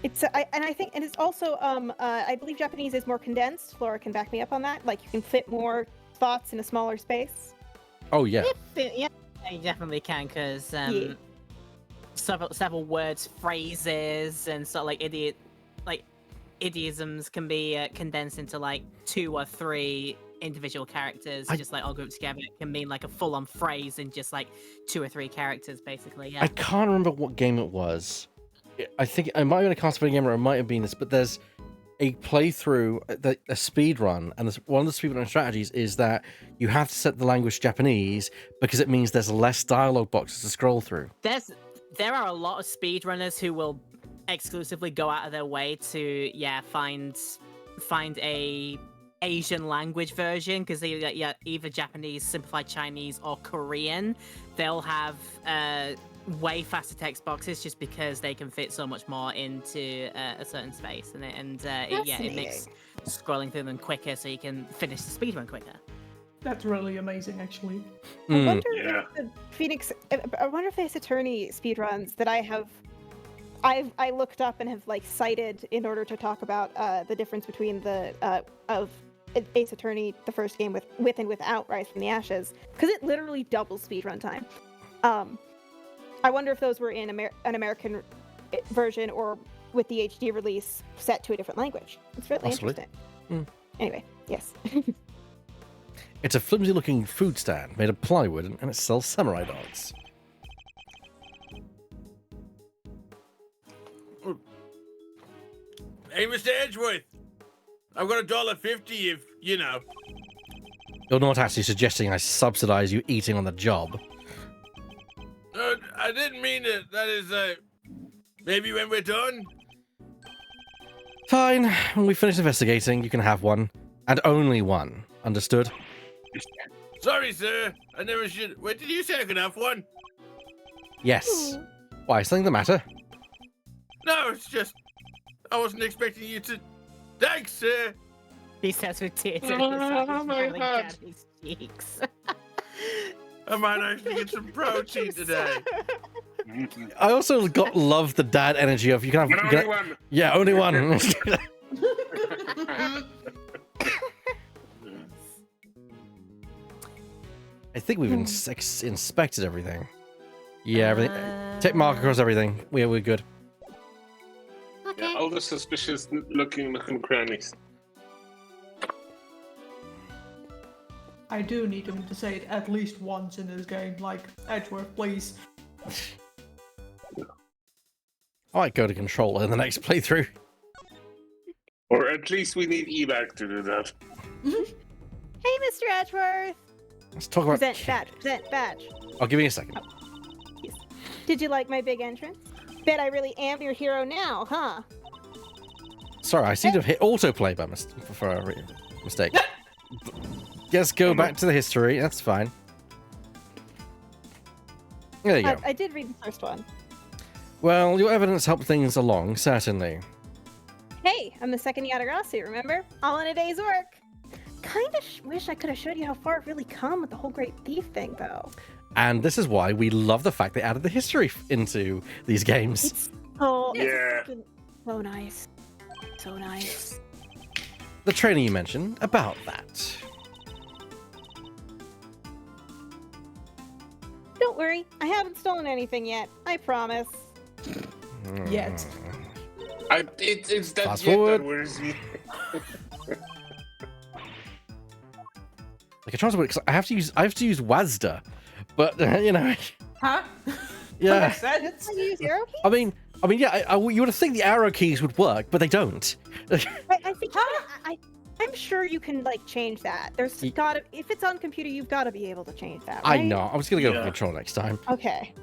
Speaker 6: I think it's also I believe Japanese is more condensed. Flora can back me up on that. Like you can fit more thoughts in a smaller space.
Speaker 1: Oh yeah.
Speaker 10: Yeah, you definitely can, because several words, phrases, and sort of like idioms can be condensed into like 2 or 3 individual characters, just like all grouped together. It can mean like a full-on phrase in just like 2 or 3 characters, basically. Yeah.
Speaker 1: I can't remember what game it was. I think it might have been a Castlevania game, or it might have been this, but there's a playthrough, a speed run, and one of the speed run strategies is that you have to set the language Japanese because it means there's less dialogue boxes to scroll through.
Speaker 10: There are a lot of speedrunners who will exclusively go out of their way to find a Asian language version, because either Japanese, simplified Chinese, or Korean. They'll have way faster text boxes just because they can fit so much more into a certain space, and it makes scrolling through them quicker, so you can finish the speedrun quicker.
Speaker 3: That's really amazing, actually.
Speaker 6: I wonder if the Phoenix. I wonder if Ace Attorney speedruns that I looked up and have like cited in order to talk about the difference between of Ace Attorney, the first game with and without Rise from the Ashes, because it literally doubles speedrun time. I wonder if those were in an American version or with the HD release set to a different language. It's really interesting. Anyway, yes.
Speaker 1: It's a flimsy-looking food stand made of plywood, and it sells samurai dogs.
Speaker 7: Hey, Mr. Edgeworth, I've got $1.50 if, you know.
Speaker 1: You're not actually suggesting I subsidize you eating on the job.
Speaker 7: I didn't mean it. That is, maybe when we're done.
Speaker 1: Fine. When we finish investigating, you can have one. And only one. Understood?
Speaker 7: Sorry, sir. I never should. Wait, did you say I could have one?
Speaker 1: Yes. Why, something the matter?
Speaker 7: No, it's just... I wasn't expecting you to... Thanks, sir.
Speaker 10: He says with tears in his eyes, rolling down his cheeks.
Speaker 7: I might actually get some protein today.
Speaker 1: I also love the dad energy of you can have
Speaker 2: Only one.
Speaker 1: Yeah, only one. I think we've inspected everything. Yeah, everything. Take mark across everything. We're good.
Speaker 9: Okay.
Speaker 2: Yeah, all the suspicious looking crannies.
Speaker 3: I do need him to say it at least once in this game, like, Edgeworth, please.
Speaker 1: I might go to controller in the next playthrough.
Speaker 2: Or at least we need evac to do that.
Speaker 6: Hey, Mr. Edgeworth!
Speaker 1: Let's talk about...
Speaker 6: Present badge.
Speaker 1: I'll give you a second.
Speaker 6: Yes. Did you like my big entrance? Bet I really am your hero now, huh?
Speaker 1: Sorry, I seem to have hit autoplay by for a mistake. Let's go back to the history. That's fine. There you go.
Speaker 6: I did read the first one.
Speaker 1: Well, your evidence helped things along, certainly.
Speaker 6: Hey, I'm the second Yatagarasu, remember? All in a day's work. kind of wish I could have showed you how far it really come with the whole Great Thief thing, though.
Speaker 1: And this is why we love the fact they added the history into these games.
Speaker 6: It's
Speaker 2: Yeah.
Speaker 6: so nice. So nice.
Speaker 1: The training you mentioned about that.
Speaker 6: Don't worry, I haven't stolen anything yet. I promise.
Speaker 3: Yet.
Speaker 2: It's that
Speaker 1: Fast
Speaker 2: yet
Speaker 1: forward.
Speaker 2: that worries me.
Speaker 1: Like I try to, because I have to use WASD, but you know,
Speaker 3: Huh?
Speaker 1: yeah.
Speaker 3: Makes sense.
Speaker 6: Can you use arrow keys?
Speaker 1: I mean, yeah. You would think the arrow keys would work, but they don't.
Speaker 6: I think I'm sure you can like change that. There's gotta if it's on computer, you've got to be able to change that.
Speaker 1: I
Speaker 6: Right?
Speaker 1: know. I was gonna go
Speaker 2: Yeah.
Speaker 1: for control next time.
Speaker 6: Okay.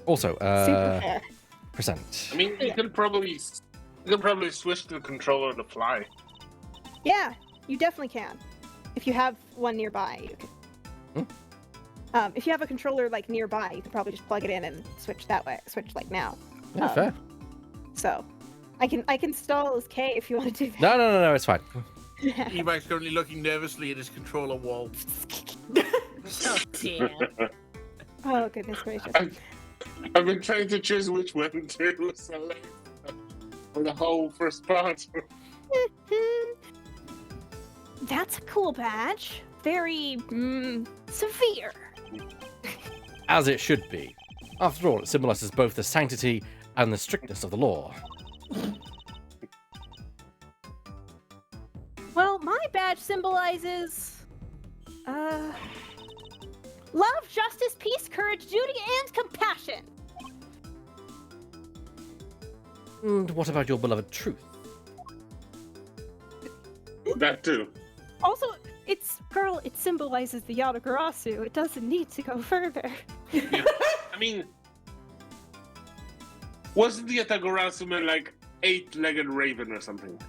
Speaker 1: Also,
Speaker 6: Super fair.
Speaker 1: percent.
Speaker 2: I mean, you can probably switch the controller to fly.
Speaker 6: Yeah, you definitely can. If you have one nearby, you can. If you have a controller like nearby, you can probably just plug it in and switch that way. Switch like now.
Speaker 1: Yeah, fair.
Speaker 6: So, I can stall as K if you want to do that.
Speaker 1: No. It's fine.
Speaker 7: Evac's currently looking nervously at his controller wall.
Speaker 10: Oh dear.
Speaker 6: Oh goodness gracious.
Speaker 2: I've been trying to choose which one to select for the whole first part.
Speaker 6: That's a cool badge. Very severe.
Speaker 1: As it should be. After all, it symbolizes both the sanctity and the strictness of the law.
Speaker 6: Well, my badge symbolizes love, justice, peace, courage, duty, and compassion.
Speaker 1: And what about your beloved truth?
Speaker 2: That too.
Speaker 6: Also, it symbolizes the Yatagarasu. It doesn't need to go further.
Speaker 2: Yeah. I mean, wasn't the Yatagarasu man like 8-legged raven or something?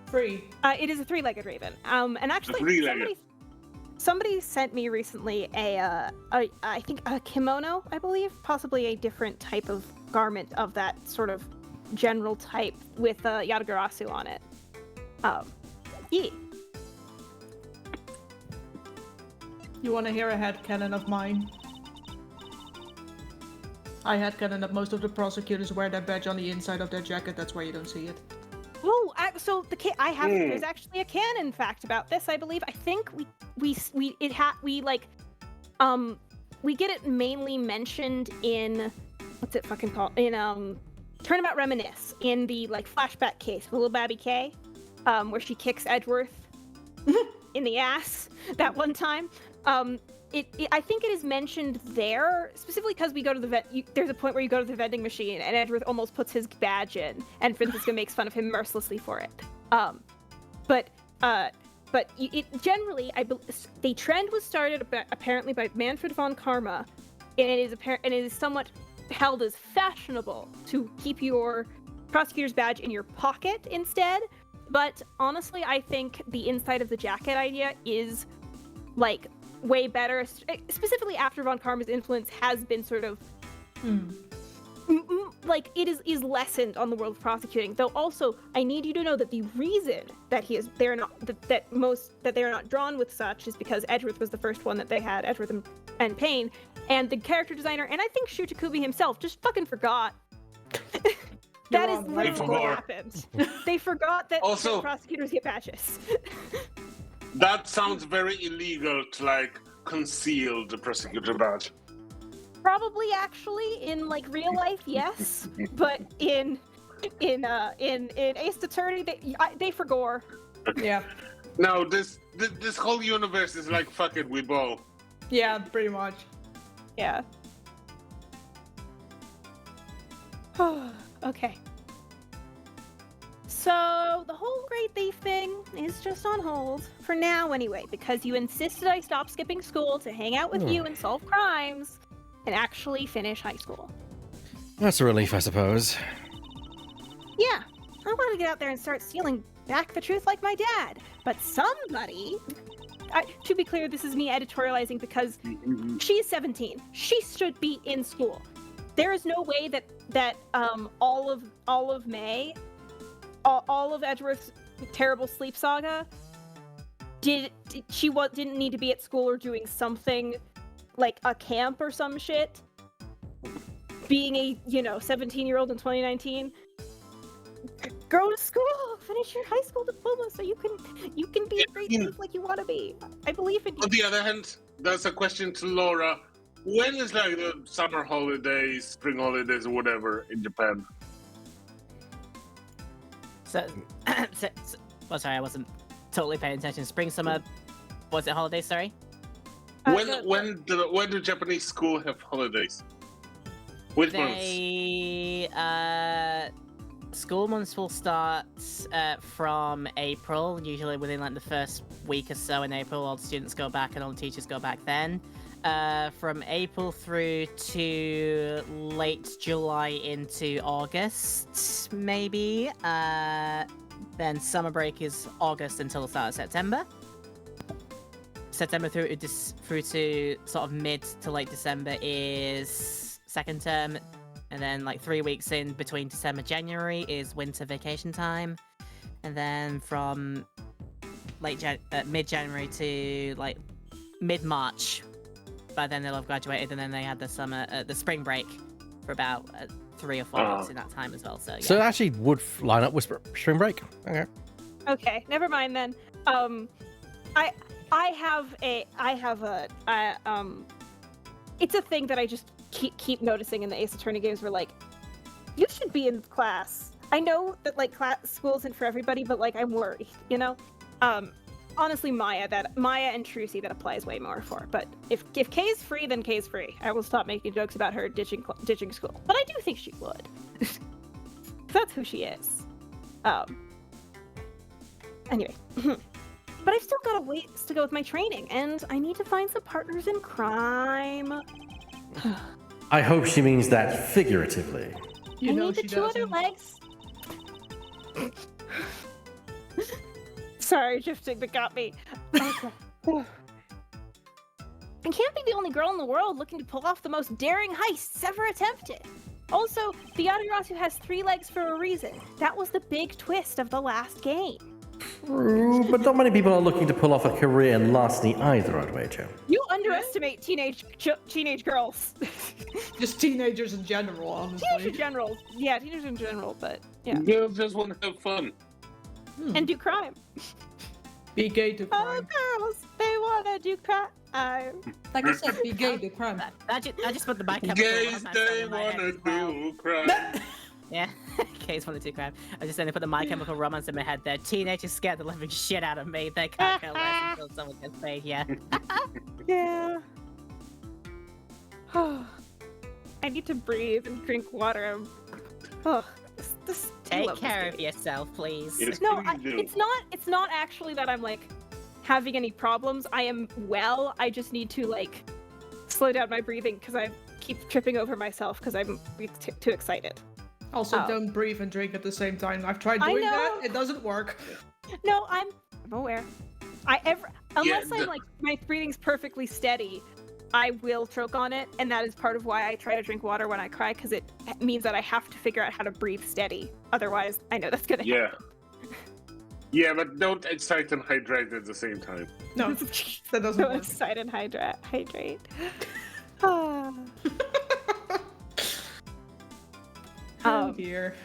Speaker 3: Free.
Speaker 6: It is a 3-legged raven. And actually,
Speaker 2: three-legged.
Speaker 6: somebody sent me recently I think a kimono, I believe, possibly a different type of garment of that sort of general type with Yatagarasu on it. Yeah.
Speaker 3: You want to hear a headcanon of mine? I headcanon that most of the prosecutors wear their badge on the inside of their jacket. That's why you don't see it.
Speaker 6: Oh, so there's actually a canon fact about this. I believe. I think we get it mainly mentioned in what's it fucking called in Turnabout Reminisce in the like flashback case with little Babby K, where she kicks Edgeworth in the ass that one time. I think it is mentioned there specifically because we go to the there's a point where you go to the vending machine and Edgeworth almost puts his badge in, and Francisca makes fun of him mercilessly for it. But it generally, the trend was started apparently by Manfred von Karma, and it is somewhat held as fashionable to keep your prosecutor's badge in your pocket instead. But honestly, I think the inside of the jacket idea is like way better, specifically after von Karma's influence has been sort of like it is lessened on the world of prosecuting. Though also, I need you to know that the reason that they are not drawn with such is because Edgeworth was the first one that they had, Edgeworth and Payne, and the character designer, and I think Shu Takubi himself just fucking forgot. That is literally what happened. They forgot that
Speaker 2: Also-
Speaker 6: prosecutors get badges.
Speaker 2: That sounds very illegal to like conceal the prosecutor badge.
Speaker 6: Probably actually in like real life, yes, but in Ace Attorney they forgore.
Speaker 3: Yeah.
Speaker 2: No, this whole universe is like fuck it, we bow.
Speaker 3: Yeah, pretty much.
Speaker 6: Yeah. Okay. So the whole Great Thief thing is just on hold for now anyway, because you insisted I stop skipping school to hang out with you and solve crimes and actually finish high school.
Speaker 1: That's a relief, I suppose.
Speaker 6: Yeah, I want to get out there and start stealing back the truth like my dad. But somebody... to be clear, this is me editorializing because she's 17. She should be in school. There is no way that all of Edgeworth's terrible sleep saga didn't need to be at school or doing something like a camp or some shit. Being a 17-year-old in 2019, go to school, finish your high school diploma so you can be a great thief like you want to be. I believe in you.
Speaker 2: On the other hand, that's a question to Laura. When is like the summer holidays, spring holidays, or whatever in Japan?
Speaker 10: So, well, sorry, I wasn't totally paying attention. Spring, summer, was it holidays? Sorry.
Speaker 2: When do Japanese school have holidays? Which months?
Speaker 10: School months will start from April, usually within like the first week or so in April. All the students go back and all the teachers go back then. From April through to late July into August, maybe. Then summer break is August until the start of September. September through to sort of mid to late December is second term, and then like 3 weeks in between December January is winter vacation time, and then from mid January to like mid March, by then they'll have graduated, and then they had the spring break for about 3 or 4 weeks in that time as well. So yeah.
Speaker 1: So it actually would line up with spring break. Okay.
Speaker 6: Okay, never mind then. It's a thing that I just keep noticing in the Ace Attorney games where, like, you should be in class. I know that, like, school isn't for everybody, but, like, I'm worried, you know? Honestly, Maya and Trucy that applies way more for. But if Kay's free, then Kay's free. I will stop making jokes about her ditching school. But I do think she would. That's who she is. Anyway. But I've still got a ways to go with my training, and I need to find some partners in crime.
Speaker 1: I hope she means that figuratively.
Speaker 3: You
Speaker 6: I
Speaker 3: know
Speaker 6: need the
Speaker 3: she
Speaker 6: 2 other
Speaker 3: doesn't.
Speaker 6: legs. Sorry, drifting, but got me. Okay. I can't be the only girl in the world looking to pull off the most daring heists ever attempted. Also, the Amaterasu has 3 legs for a reason. That was the big twist of the last game.
Speaker 1: True, but not many people are looking to pull off a career in larceny either, I'd wager.
Speaker 6: You underestimate teenage girls.
Speaker 3: Just teenagers in general, honestly.
Speaker 6: Teenagers in general. Yeah, teenagers in general, but yeah.
Speaker 2: Girls just want to have fun.
Speaker 6: And do crime.
Speaker 3: Be gay to
Speaker 6: Oh,
Speaker 3: crime.
Speaker 6: girls, they wanna do crime.
Speaker 3: Like I said, be gay to crime.
Speaker 10: I just put the mic up.
Speaker 2: Gays, they wanna do crime.
Speaker 10: Yeah, Case wanted to crime. I just saying they put the My Chemical Romance in my head there. Teenagers scared the living shit out of me. They can't go less until someone gets paid, yeah.
Speaker 6: Yeah. I need to breathe and drink water. Oh, this I
Speaker 10: Take
Speaker 6: love
Speaker 10: care
Speaker 6: this
Speaker 10: of
Speaker 6: game.
Speaker 10: yourself, please.
Speaker 2: Yes,
Speaker 6: No,
Speaker 2: please do.
Speaker 6: it's not actually that I'm like having any problems. I am well. I just need to like slow down my breathing because I keep tripping over myself because I'm too excited.
Speaker 3: Also,
Speaker 6: Oh.
Speaker 3: don't breathe and drink at the same time. I've tried
Speaker 6: I
Speaker 3: doing
Speaker 6: know.
Speaker 3: that. It doesn't work.
Speaker 6: No, I'm aware. Unless
Speaker 2: the-
Speaker 6: I'm like my breathing's perfectly steady, I will choke on it, and that is part of why I try to drink water when I cry, because it means that I have to figure out how to breathe steady. Otherwise, I know that's gonna
Speaker 2: Yeah. Yeah, but don't excite and hydrate at the same time.
Speaker 3: No, that doesn't
Speaker 6: So
Speaker 3: work.
Speaker 6: excited and hydrate. Ah.
Speaker 3: Oh dear.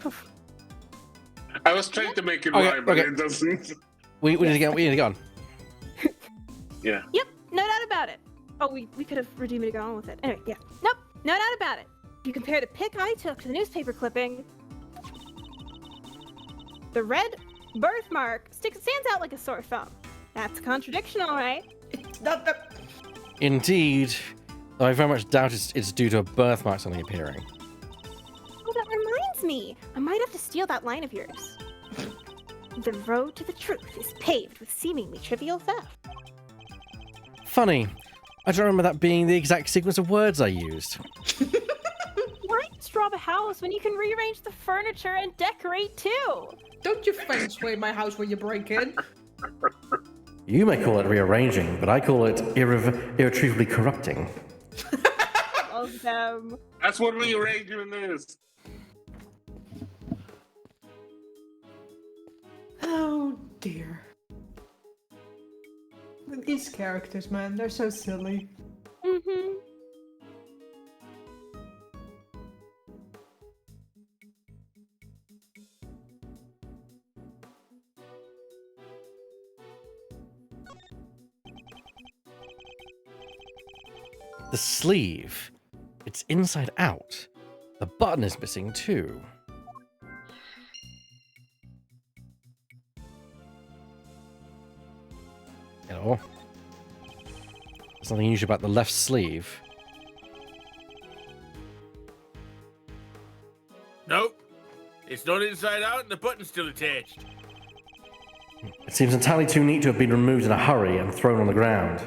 Speaker 2: I was trying to make it
Speaker 1: Okay,
Speaker 2: rhyme, but
Speaker 1: okay.
Speaker 2: it doesn't.
Speaker 1: We need to get on.
Speaker 2: Yeah.
Speaker 6: Yep, no doubt about it. Oh, we could have redeemed it and gone on with it. Anyway, yeah. Nope, no doubt about it. If you compare the pic I took to the newspaper clipping, the red birthmark stands out like a sore thumb. That's a contradiction, all right.
Speaker 3: It's not that.
Speaker 1: Indeed, though I very much doubt it's due to a birthmark suddenly appearing.
Speaker 6: Oh, that reminds me. I might have to steal that line of yours. The road to the truth is paved with seemingly trivial theft.
Speaker 1: Funny, I don't remember that being the exact sequence of words I used.
Speaker 6: Why just rob a house when you can rearrange the furniture and decorate too?
Speaker 3: Don't you feng shui my house when you break in.
Speaker 1: You may call it rearranging, but I call it irretrievably corrupting.
Speaker 6: Love them.
Speaker 2: That's what rearrangement is.
Speaker 3: Oh dear. These characters, man, they're so silly.
Speaker 6: Mm-hmm.
Speaker 1: The sleeve. It's inside out. The button is missing too. You know, there's nothing unusual about the left sleeve.
Speaker 7: Nope. It's not inside out and the button's still attached.
Speaker 1: It seems entirely too neat to have been removed in a hurry and thrown on the ground.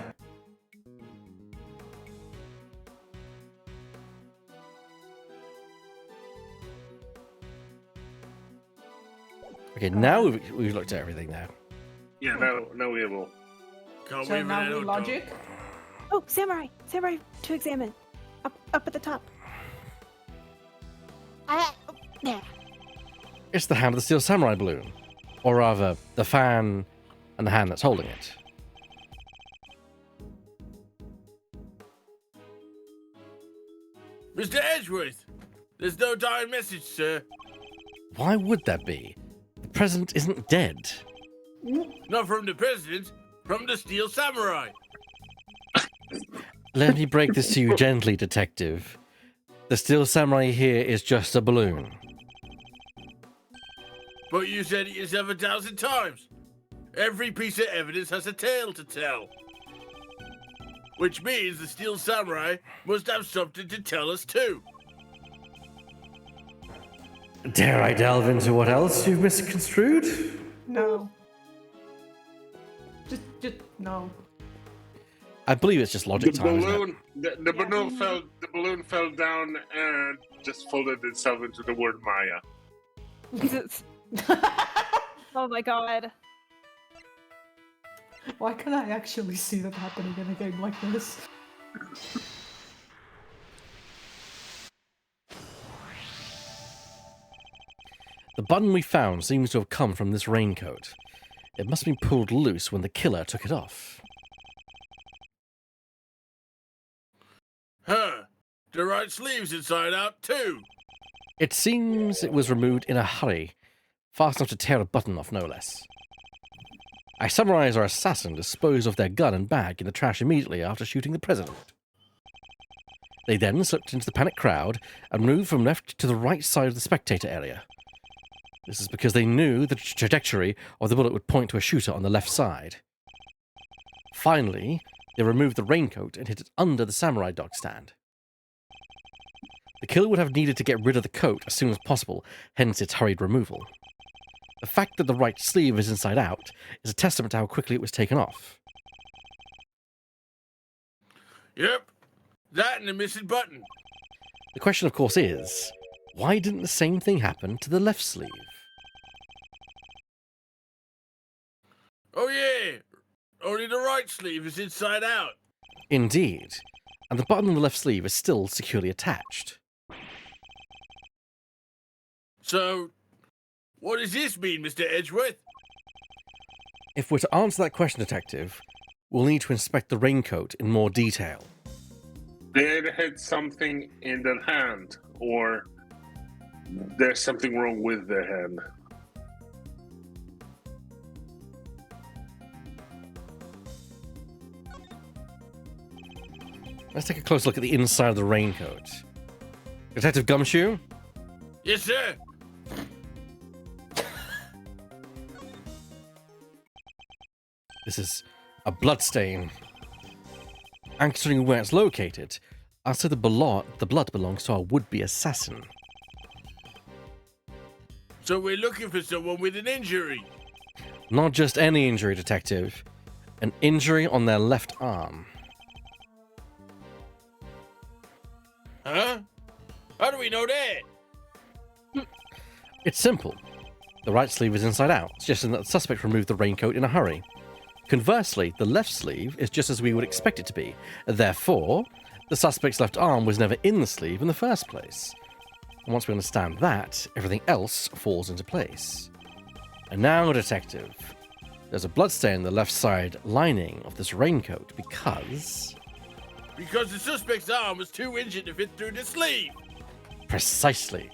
Speaker 1: Okay, now we've looked at everything now.
Speaker 2: Yeah, now we will.
Speaker 7: Can't
Speaker 3: So
Speaker 7: wait for
Speaker 3: now
Speaker 7: that
Speaker 3: we
Speaker 7: hot
Speaker 3: logic.
Speaker 7: dog.
Speaker 6: Oh, samurai to examine. Up at the top.
Speaker 9: There.
Speaker 1: It's the hand of the steel samurai balloon. Or rather, the fan and the hand that's holding it.
Speaker 7: Mr. Edgeworth, there's no dying message, sir.
Speaker 1: Why would that be? The president isn't dead.
Speaker 7: Not from the president, from the Steel Samurai.
Speaker 1: Let me break this to you gently, detective. The steel samurai here is just a balloon.
Speaker 7: But you said it yourself 1,000 times. Every piece of evidence has a tale to tell. Which means the Steel Samurai must have something to tell us too.
Speaker 1: Dare I delve into what else you've misconstrued?
Speaker 3: No. Just no.
Speaker 1: I believe it's just logic
Speaker 2: The
Speaker 1: time, isn't it?
Speaker 2: balloon, the balloon fell down and just folded itself into the word Maya.
Speaker 6: Oh my god.
Speaker 3: Why can't I actually see that happening in a game like this?
Speaker 1: The button we found seems to have come from this raincoat. It must have been pulled loose when the killer took it off.
Speaker 7: Huh. The right sleeve's inside out too.
Speaker 1: It seems it was removed in a hurry, fast enough to tear a button off, no less. A samurai or assassin disposed of their gun and bag in the trash immediately after shooting the president. They then slipped into the panicked crowd and moved from left to the right side of the spectator area. This is because they knew the trajectory of the bullet would point to a shooter on the left side. Finally, they removed the raincoat and hid it under the samurai dog stand. The killer would have needed to get rid of the coat as soon as possible, hence its hurried removal. The fact that the right sleeve is inside out is a testament to how quickly it was taken off.
Speaker 7: Yep. That and the missing button.
Speaker 1: The question, of course, is, why didn't the same thing happen to the left sleeve?
Speaker 7: Oh yeah. Only the right sleeve is inside out.
Speaker 1: Indeed, and the button on the left sleeve is still securely attached.
Speaker 7: So, what does this mean, Mr. Edgeworth?
Speaker 1: If we're to answer that question, detective, we'll need to inspect the raincoat in more detail.
Speaker 2: They either had something in their hand, or there's something wrong with their hand.
Speaker 1: Let's take a close look at the inside of the raincoat. Detective Gumshoe?
Speaker 7: Yes, sir.
Speaker 1: This is a bloodstain. And considering where it's located, I'd say the blood belongs to our would-be assassin.
Speaker 7: So we're looking for someone with an injury.
Speaker 1: Not just any injury, detective. An injury on their left arm.
Speaker 7: Huh? How do we know that?
Speaker 1: It's simple. The right sleeve is inside out, suggesting that the suspect removed the raincoat in a hurry. Conversely, the left sleeve is just as we would expect it to be. Therefore, the suspect's left arm was never in the sleeve in the first place. And once we understand that, everything else falls into place. And now, detective, there's a bloodstain on the left side lining of this raincoat because...
Speaker 7: Because the suspect's arm was too injured to fit through the sleeve.
Speaker 1: Precisely.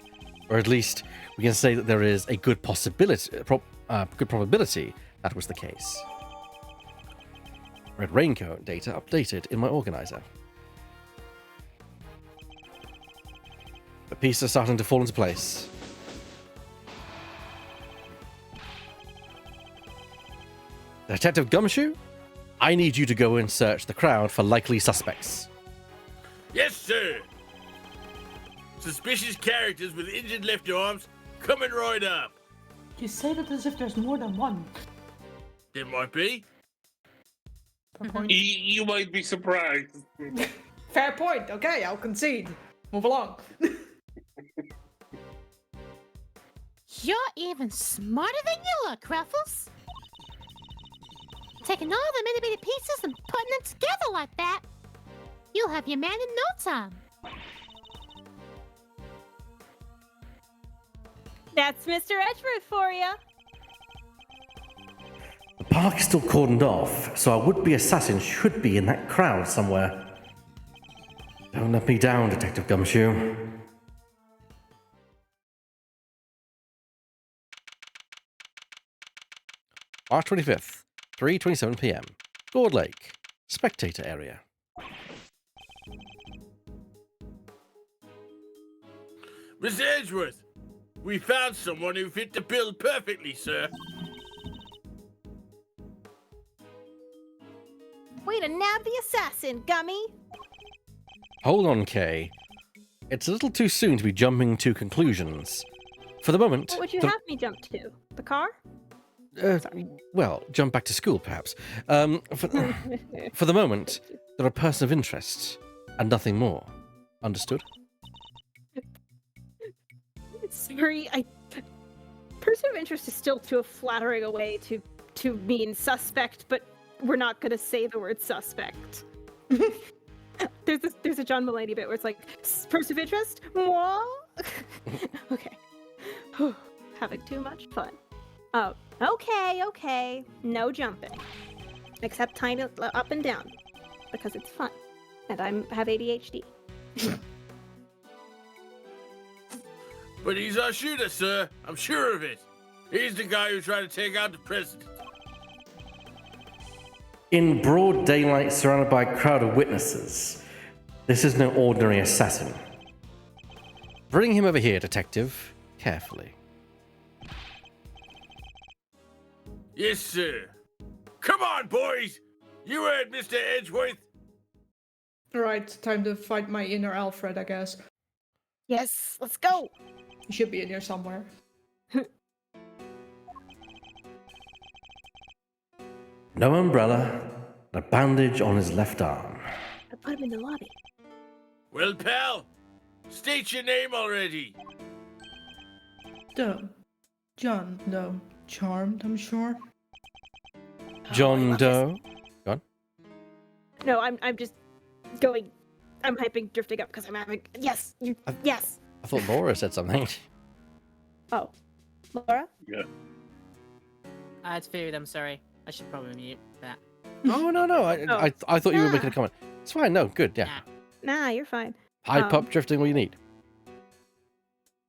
Speaker 1: Or at least we can say that there is a good possibility, good probability that was the case. Red raincoat data updated in my organizer. The pieces are starting to fall into place. Detective Gumshoe, I need you to go and search the crowd for likely suspects.
Speaker 7: Yes, sir. Suspicious characters with injured left arms coming right up.
Speaker 3: You say that as if there's more than one.
Speaker 7: There might be.
Speaker 2: You might be surprised.
Speaker 3: Fair point. Okay, I'll concede. Move along.
Speaker 9: You're even smarter than you look, Ruffles. Taking all the itty-bitty pieces and putting them together like that, you'll have your man in no time.
Speaker 6: That's Mr. Edgeworth for you.
Speaker 1: The park is still cordoned off, so our would-be assassin should be in that crowd somewhere. Don't let me down, Detective Gumshoe. March 25th, 3:27 p.m. Gourd Lake, spectator area.
Speaker 7: Mr. Edgeworth, we found someone who fit the bill perfectly, sir.
Speaker 6: Way to nab the assassin, Gummy.
Speaker 1: Hold on, Kay. It's a little too soon to be jumping to conclusions. For the moment...
Speaker 6: What would you have me jump to? The car?
Speaker 1: Well, jump back to school, perhaps. For the moment, they're a person of interest, and nothing more. Understood?
Speaker 6: Sorry, person of interest is still too flattering a way to mean suspect, but we're not gonna say the word suspect. There's a John Mulaney bit where it's like, person of interest? Moi? Okay. Having too much fun. Oh, okay. No jumping. Except tiny up and down. Because it's fun. And I have ADHD.
Speaker 7: But he's our shooter, sir. I'm sure of it. He's the guy who tried to take out the president.
Speaker 1: In broad daylight, surrounded by a crowd of witnesses, this is no ordinary assassin. Bring him over here, detective. Carefully.
Speaker 7: Yes, sir. Come on, boys. You heard Mr. Edgeworth.
Speaker 3: Alright, time to fight my inner Alfred, I guess.
Speaker 6: Yes, let's go!
Speaker 3: He should be in here somewhere.
Speaker 1: No umbrella, and a bandage on his left arm.
Speaker 6: I put him in the lobby.
Speaker 7: Well, pal, state your name already.
Speaker 3: John Doe. Charmed, I'm sure.
Speaker 1: John Doe. Go on.
Speaker 6: No, I'm just going. I'm hyping drifting up because I'm having. Yes, yes.
Speaker 1: I thought Laura said something.
Speaker 6: Oh, Laura.
Speaker 2: Yeah.
Speaker 10: It's Food, I'm sorry. I should probably mute that.
Speaker 1: Oh, no. I thought you were making a comment. It's fine. No, good. Yeah.
Speaker 6: Nah, you're fine.
Speaker 1: Hype up, drifting, what you need.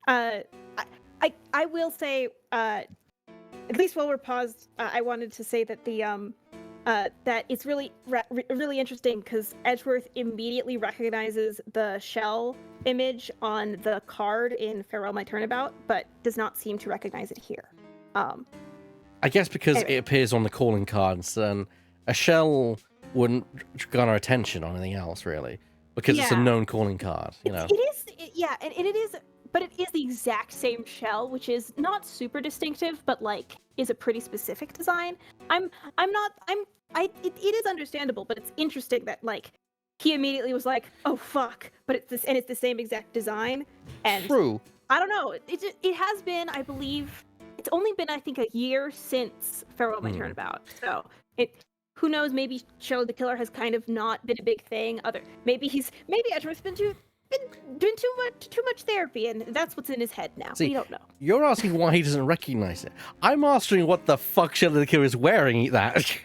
Speaker 6: I will say, at least while we're paused, I wanted to say that the that it's really really interesting because Edgeworth immediately recognizes the shell image on the card in Farewell My Turnabout, but does not seem to recognize it here.
Speaker 1: I guess because
Speaker 6: anyway.
Speaker 1: it appears on the calling cards, and a shell wouldn't garner attention on anything else, really, because it's a
Speaker 6: Yeah.
Speaker 1: known calling card. You know.
Speaker 6: It is, and it is, but it is the exact same shell, which is not super distinctive, but like is a pretty specific design. It is understandable, but it's interesting that like he immediately was like, oh fuck, but it's the same exact design. And
Speaker 1: True.
Speaker 6: I don't know. It has been, I believe, it's only been I think a year since Farewell My Turnabout. So who knows? Maybe Shadow the Killer has kind of not been a big thing. Maybe Edgeworth's been too been too much therapy, and that's what's in his head now.
Speaker 1: See,
Speaker 6: we don't know.
Speaker 1: You're asking why he doesn't recognize it. I'm asking what the fuck Shelly the Killer is wearing that.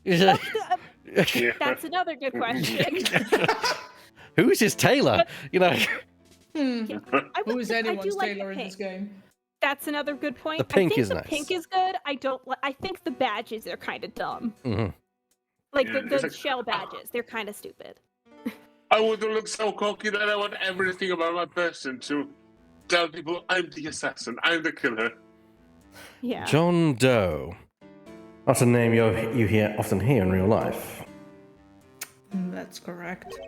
Speaker 6: That's another good question.
Speaker 1: Who's his tailor? You know.
Speaker 3: Who is anyone's
Speaker 6: like
Speaker 3: tailor
Speaker 6: the
Speaker 3: in this game?
Speaker 6: That's another good point.
Speaker 1: The pink
Speaker 6: I think
Speaker 1: is
Speaker 6: the
Speaker 1: nice.
Speaker 6: pink is good. I think the badges are kind of dumb.
Speaker 1: Mhm.
Speaker 6: Like
Speaker 2: Yeah,
Speaker 6: the
Speaker 2: it's like-
Speaker 6: shell badges, they're kind of stupid.
Speaker 2: I want to look so cocky that I want everything about my person to tell people I'm the assassin, I'm the killer.
Speaker 6: Yeah.
Speaker 1: John Doe. That's a name you often hear in real life.
Speaker 3: That's correct.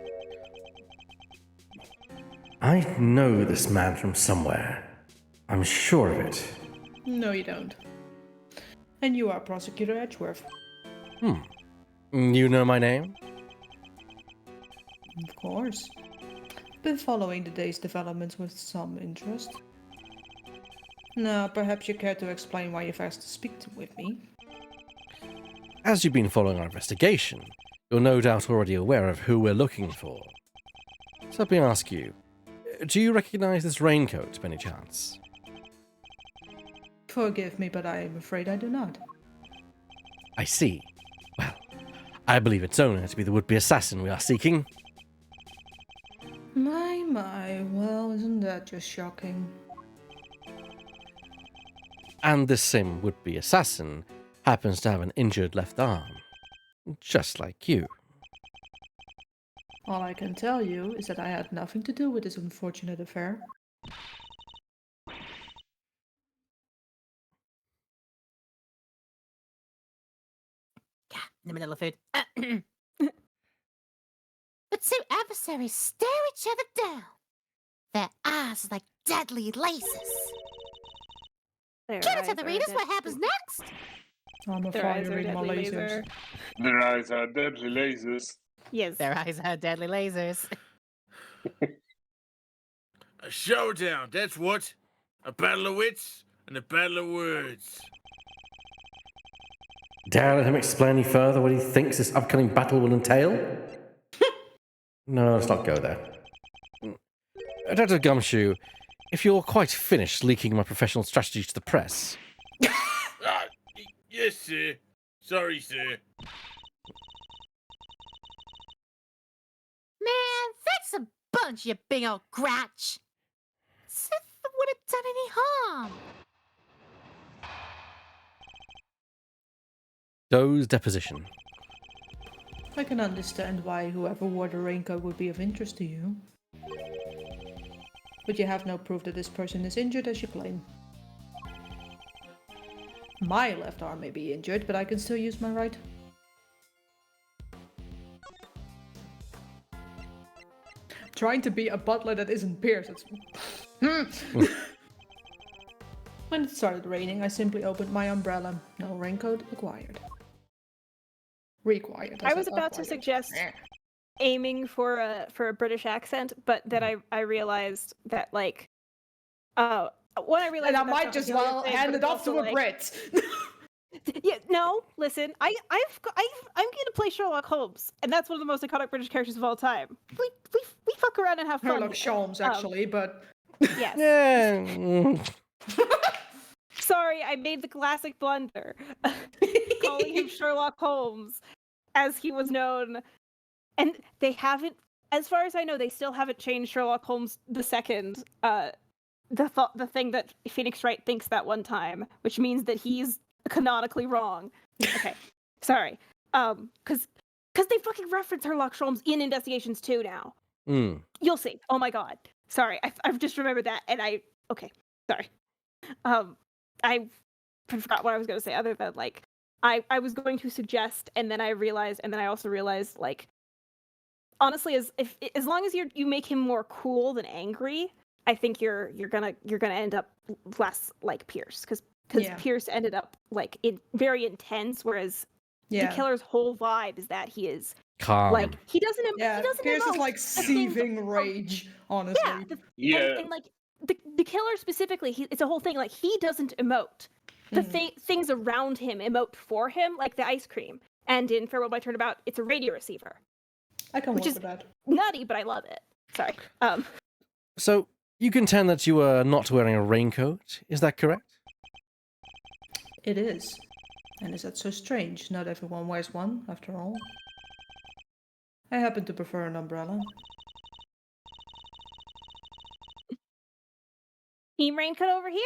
Speaker 1: I know this man from somewhere. I'm sure of it.
Speaker 3: No, you don't. And you are Prosecutor Edgeworth.
Speaker 1: You know my name?
Speaker 3: Of course. Been following the day's developments with some interest. Now, perhaps you care to explain why you've asked to speak with me?
Speaker 1: As you've been following our investigation, you're no doubt already aware of who we're looking for. So let me ask you, do you recognize this raincoat by any chance?
Speaker 3: Forgive me, but I am afraid I do not.
Speaker 1: I see. Well, I believe its owner to be the would-be assassin we are seeking.
Speaker 3: My, well, isn't that just shocking?
Speaker 1: And this same would-be assassin happens to have an injured left arm. Just like you.
Speaker 3: All I can tell you is that I had nothing to do with this unfortunate affair.
Speaker 10: In the middle of food.
Speaker 9: The two adversaries stare each other down. Their eyes like deadly lasers.
Speaker 6: Their
Speaker 9: Can I
Speaker 6: eyes
Speaker 9: tell the
Speaker 6: are
Speaker 9: readers
Speaker 6: dead-
Speaker 9: what happens next?
Speaker 3: I'm
Speaker 6: Their eyes
Speaker 3: afraid
Speaker 6: are
Speaker 3: read my
Speaker 6: deadly
Speaker 3: lasers.
Speaker 6: laser.
Speaker 2: Their eyes are deadly lasers.
Speaker 6: Yes.
Speaker 10: Their eyes are deadly lasers.
Speaker 7: A showdown, that's what. A battle of wits and a battle of words.
Speaker 1: Dare I let him explain any further what he thinks this upcoming battle will entail? No, let's not go there. Dr. Gumshoe, if you're quite finished leaking my professional strategies to the press,
Speaker 7: Yes, sir. Sorry, sir.
Speaker 9: Man, that's a bunch, you big old grouch. As if it would have done any harm.
Speaker 1: Doe's deposition.
Speaker 3: I can understand why whoever wore the raincoat would be of interest to you. But you have no proof that this person is injured as you claim. My left arm may be injured, but I can still use my right. Trying to be a butler that isn't Pierce. When it started raining, I simply opened my umbrella. No raincoat acquired. Required.
Speaker 6: I was about to
Speaker 3: acquired.
Speaker 6: suggest aiming for a British accent, but then I realized that like when I realized
Speaker 3: And I
Speaker 6: that that's
Speaker 3: might
Speaker 6: not
Speaker 3: just
Speaker 6: the only
Speaker 3: well
Speaker 6: thing,
Speaker 3: hand
Speaker 6: but
Speaker 3: it
Speaker 6: it's
Speaker 3: off to
Speaker 6: also,
Speaker 3: a
Speaker 6: like-
Speaker 3: Brit.
Speaker 6: Yeah, no, listen. I'm gonna play Sherlock Holmes, and that's one of the most iconic British characters of all time. We fuck around and have fun.
Speaker 3: Sherlock
Speaker 6: here.
Speaker 3: Holmes, actually, but
Speaker 6: Yes.
Speaker 1: Yeah.
Speaker 6: Sorry, I made the classic blunder, calling him Sherlock Holmes, as he was known. And they haven't, as far as I know, they still haven't changed Sherlock Holmes the second. The thing that Phoenix Wright thinks that one time, which means that he's canonically wrong. Okay, sorry. Because they fucking reference Sherlock Holmes in Investigations 2 now. You'll see. Oh my god. Sorry, I've just remembered that, and okay, sorry. I forgot what I was going to say, other than like I was going to suggest, and then I also realized like honestly, as long as you make him more cool than angry, I think you're gonna end up less like Pierce, because
Speaker 3: Yeah.
Speaker 6: Pierce ended up like very intense, whereas
Speaker 3: yeah.
Speaker 6: the killer's whole vibe is that he is
Speaker 1: Calm.
Speaker 6: like he doesn't
Speaker 3: Yeah, Pierce is
Speaker 6: emote
Speaker 3: like
Speaker 6: the things
Speaker 3: seething
Speaker 6: of-
Speaker 3: rage, honestly.
Speaker 6: yeah,
Speaker 2: Yeah.
Speaker 6: and like the killer specifically, it's a whole thing. Like he doesn't emote. The things around him emote for him, like the ice cream. And in Farewell My Turnabout, it's a radio receiver.
Speaker 3: I can
Speaker 6: which
Speaker 3: work
Speaker 6: is-
Speaker 3: with that.
Speaker 6: Nutty, but I love it. Sorry.
Speaker 1: So, you contend that you were not wearing a raincoat, is that correct?
Speaker 3: It is. And is that so strange? Not everyone wears one, after all. I happen to prefer an umbrella.
Speaker 6: Team raincoat over here.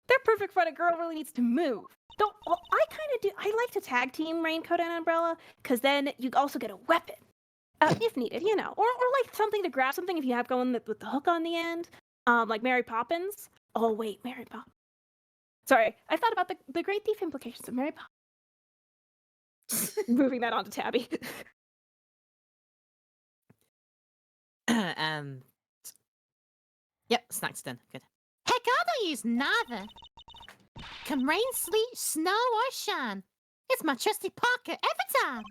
Speaker 6: They're perfect for when a girl really needs to move. Don't. Well, I kind of do. I like to tag team raincoat and umbrella because then you also get a weapon, if needed, you know, or like something to grab something if you have going with the hook on the end, like Mary Poppins. Oh wait, Mary Poppins. Sorry, I thought about the great thief implications of Mary Poppins. Moving that on to Tabby.
Speaker 10: Yep, snacks done. Good.
Speaker 9: Heck, I don't use neither. Come rain, sleet, snow, or shine. It's my trusty pocket every time.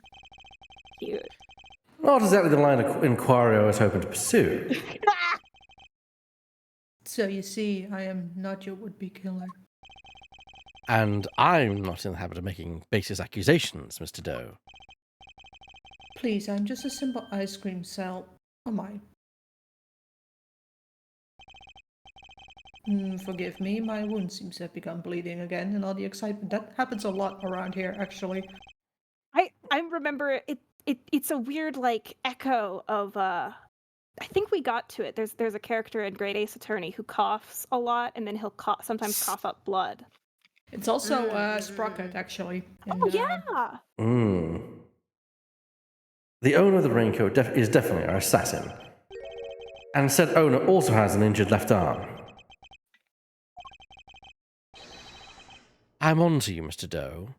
Speaker 6: Cute.
Speaker 1: Not exactly the line of inquiry I was hoping to pursue.
Speaker 3: So you see, I am not your would-be killer.
Speaker 1: And I'm not in the habit of making baseless accusations, Mr. Doe.
Speaker 3: Please, I'm just a simple ice cream sell. Am I? Forgive me, my wound seems to have begun bleeding again, and all the excitement. That happens a lot around here, actually.
Speaker 6: I remember it's a weird like echo of I think we got to it. There's a character in Great Ace Attorney who coughs a lot, and then he'll sometimes cough up blood.
Speaker 3: It's also Sprocket, actually.
Speaker 6: Oh yeah.
Speaker 1: The owner of the raincoat is definitely our assassin. And said owner also has an injured left arm. I'm on to you, Mr. Doe.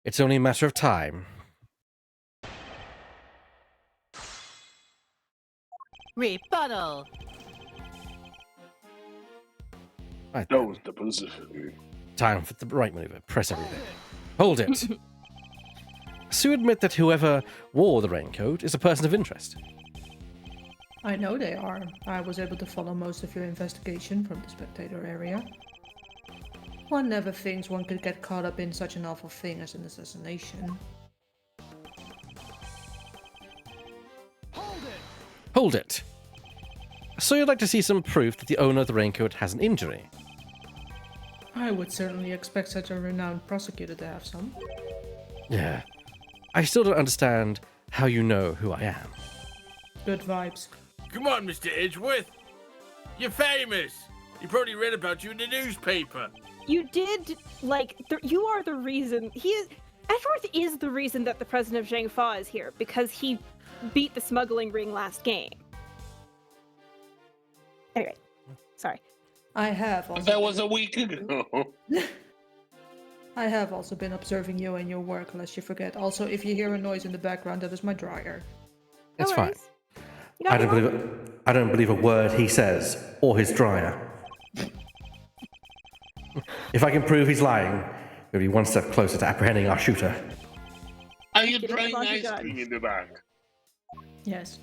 Speaker 1: It's only a matter of time.
Speaker 10: Rebuttal.
Speaker 1: Right,
Speaker 2: That was the position.
Speaker 1: time for the right maneuver. Press everything. Hold it. So you admit that whoever wore the raincoat is a person of interest?
Speaker 3: I know they are. I was able to follow most of your investigation from the spectator area. One never thinks one could get caught up in such an awful thing as an assassination.
Speaker 1: Hold it. So you'd like to see some proof that the owner of the raincoat has an injury?
Speaker 3: I would certainly expect such a renowned prosecutor to have some.
Speaker 1: Yeah. I still don't understand how you know who I am.
Speaker 3: Good vibes.
Speaker 7: Come on, Mr. Edgeworth. You're famous. He probably read about you in the newspaper.
Speaker 6: You did, like, you are the reason. Edgeworth is the reason that the president of Zhangfa is here, because he beat the smuggling ring last game. Anyway, sorry.
Speaker 3: I have also.
Speaker 2: That was a week ago.
Speaker 3: I have also been observing you and your work, lest you forget. Also, if you hear a noise in the background, that is my dryer.
Speaker 1: It's
Speaker 6: No
Speaker 1: fine.
Speaker 6: worries. You got
Speaker 1: I don't believe a word he says, or his dryer. If I can prove he's lying, we'll be one step closer to apprehending our shooter.
Speaker 2: Are you
Speaker 6: Get it,
Speaker 2: drying
Speaker 6: Roger
Speaker 2: ice
Speaker 6: Gunn.
Speaker 2: cream in the back?
Speaker 3: Yes.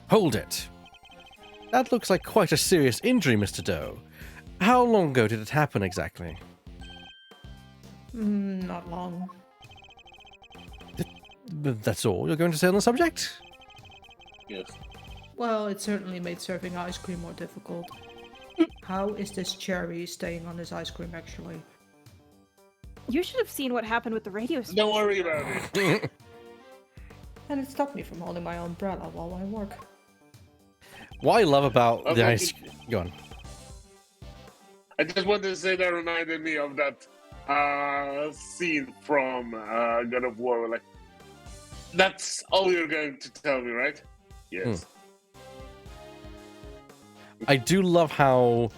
Speaker 1: Hold it. That looks like quite a serious injury, Mr. Doe. How long ago did it happen exactly?
Speaker 3: Not long.
Speaker 1: That's all you're going to say on the subject?
Speaker 2: Yes.
Speaker 3: Well, it certainly made serving ice cream more difficult. How is this cherry staying on his ice cream, actually?
Speaker 6: You should have seen what happened with the radio station.
Speaker 2: Don't worry about it.
Speaker 3: And it stopped me from holding my umbrella while I work.
Speaker 1: What I love about the
Speaker 2: Okay.
Speaker 1: ice... Go on.
Speaker 2: I just wanted to say that reminded me of that scene from God of War. Like, that's all you're going to tell me, right? Yes.
Speaker 1: I do love how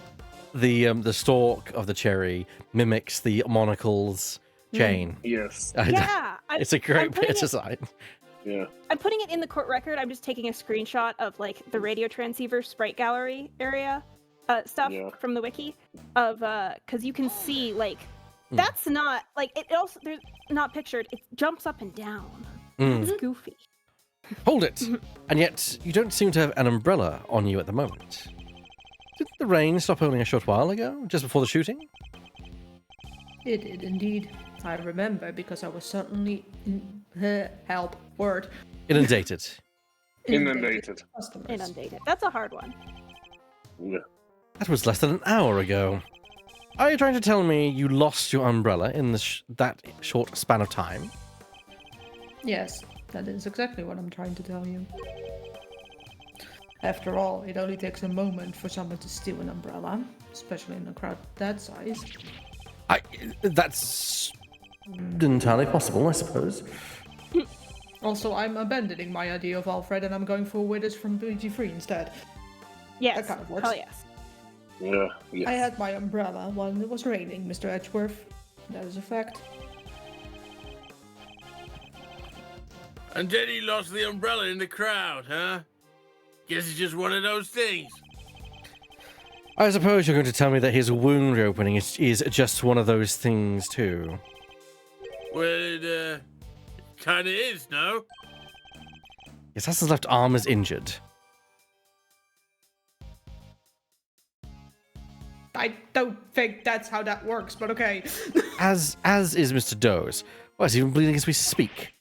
Speaker 1: the stalk of the cherry mimics the monocle's chain.
Speaker 2: Yes.
Speaker 6: Yeah,
Speaker 1: It's a great bit of design.
Speaker 2: Yeah.
Speaker 6: I'm putting it in the court record. I'm just taking a screenshot of like the radio transceiver sprite gallery area stuff
Speaker 2: Yeah.
Speaker 6: from the wiki of because you can see like that's not like it also there's not pictured. It jumps up and down. It's goofy.
Speaker 1: Hold it! And yet, you don't seem to have an umbrella on you at the moment. Did the rain stop only a short while ago, just before the shooting?
Speaker 3: It did indeed. I remember because I was certainly inundated.
Speaker 2: Inundated.
Speaker 3: Customers.
Speaker 6: Inundated. That's a hard one.
Speaker 2: Yeah.
Speaker 1: That was less than an hour ago. Are you trying to tell me you lost your umbrella in that short span of time?
Speaker 3: Yes, that is exactly what I'm trying to tell you. After all, it only takes a moment for someone to steal an umbrella, especially in a crowd that size.
Speaker 1: That's entirely possible, I suppose.
Speaker 3: Also, I'm abandoning my idea of Alfred and I'm going for Withers from BG3 instead.
Speaker 6: Yes.
Speaker 3: That kind of works.
Speaker 6: Hell yes.
Speaker 2: Yeah.
Speaker 3: I had my umbrella when it was raining, Mr. Edgeworth. That is a fact.
Speaker 7: And then he lost the umbrella in the crowd, huh? Guess it's just one of those things.
Speaker 1: I suppose you're going to tell me that his wound reopening is just one of those things, too.
Speaker 7: Well, it kinda is, no?
Speaker 1: His assassin's left arm is injured.
Speaker 3: I don't think that's how that works, but okay.
Speaker 1: As is Mr. Doe's. Well, he's even bleeding as we speak.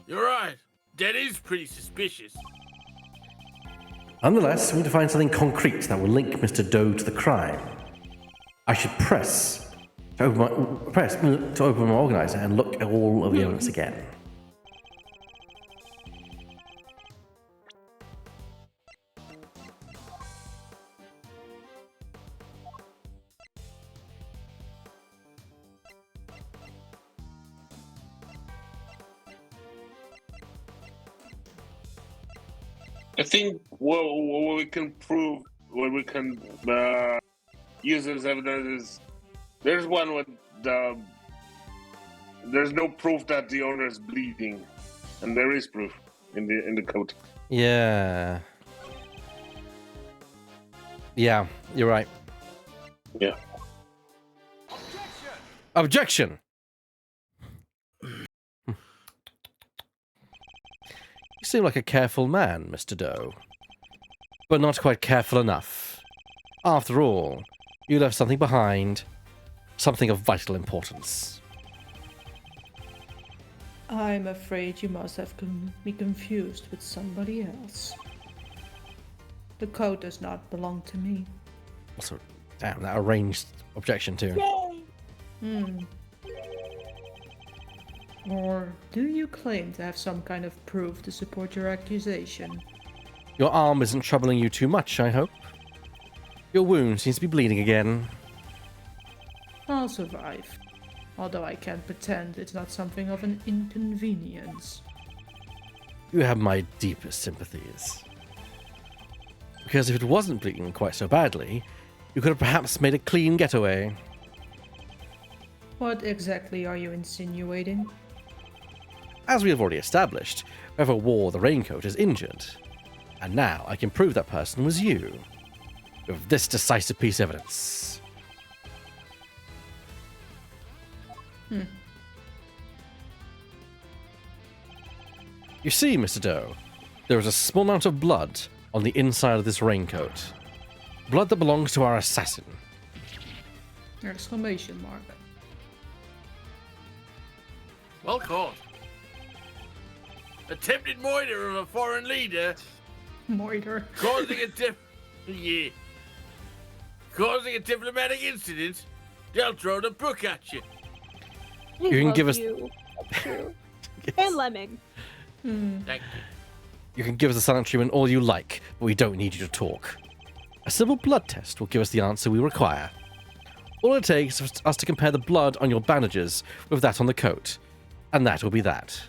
Speaker 7: You're right. That is pretty suspicious.
Speaker 1: Nonetheless, we need to find something concrete that will link Mr. Doe to the crime. I should press to open my organizer and look at all of the evidence again.
Speaker 2: I think what we can prove, what we can use as evidence is there's one with there's no proof that the owner is bleeding, and there is proof in the coat.
Speaker 1: Yeah. Yeah, you're right.
Speaker 2: Yeah.
Speaker 1: Objection! You seem like a careful man, Mr. Doe. But not quite careful enough. After all, you left something behind. Something of vital importance.
Speaker 3: I'm afraid you must have me confused with somebody else. The coat does not belong to me.
Speaker 1: Also, damn, that arranged objection too.
Speaker 3: Or do you claim to have some kind of proof to support your accusation?
Speaker 1: Your arm isn't troubling you too much, I hope. Your wound seems to be bleeding again.
Speaker 3: I'll survive. Although I can't pretend it's not something of an inconvenience.
Speaker 1: You have my deepest sympathies. Because if it wasn't bleeding quite so badly, you could have perhaps made a clean getaway.
Speaker 3: What exactly are you insinuating?
Speaker 1: As we have already established, whoever wore the raincoat is injured. And now I can prove that person was you. With this decisive piece of evidence. You see, Mr. Doe, there is a small amount of blood on the inside of this raincoat. Blood that belongs to our assassin.
Speaker 3: Exclamation mark.
Speaker 7: Well caught. Attempted murder of a foreign leader,
Speaker 3: Moiter.
Speaker 7: causing a diplomatic incident. They'll throw the book at you.
Speaker 1: You can give us-
Speaker 6: True. And Lemming.
Speaker 7: Thank you.
Speaker 1: You can give us a silent treatment all you like, but we don't need you to talk. A simple blood test will give us the answer we require. All it takes is for us to compare the blood on your bandages with that on the coat, and that will be that.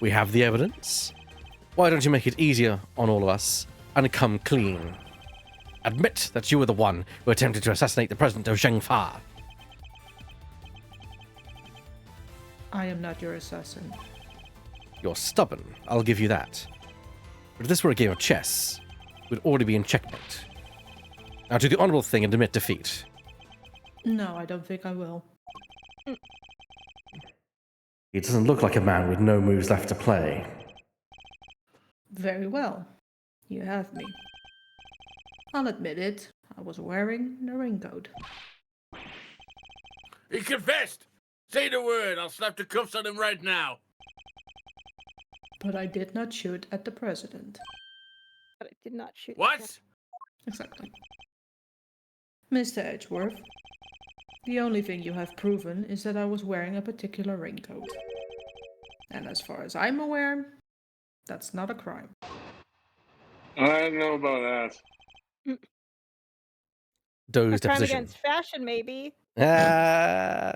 Speaker 1: We have the evidence. Why don't you make it easier on all of us and come clean? Admit that you were the one who attempted to assassinate the president of Zhengfa.
Speaker 3: I am not your assassin.
Speaker 1: You're stubborn, I'll give you that. But if this were a game of chess, we'd already be in checkmate. Now do the honorable thing and admit defeat.
Speaker 3: No, I don't think I will.
Speaker 1: He doesn't look like a man with no moves left to play.
Speaker 3: Very well. You have me. I'll admit it. I was wearing the raincoat.
Speaker 7: He confessed. Say the word. I'll slap the cuffs on him right now.
Speaker 3: But I did not shoot at the president.
Speaker 6: But I did not shoot.
Speaker 7: What?
Speaker 3: Exactly. Mr. Edgeworth, the only thing you have proven is that I was wearing a particular raincoat. And as far as I'm aware, that's not a crime.
Speaker 2: I don't know about that.
Speaker 1: Doe's
Speaker 6: A crime
Speaker 1: deposition.
Speaker 6: against fashion, maybe.
Speaker 9: Nah.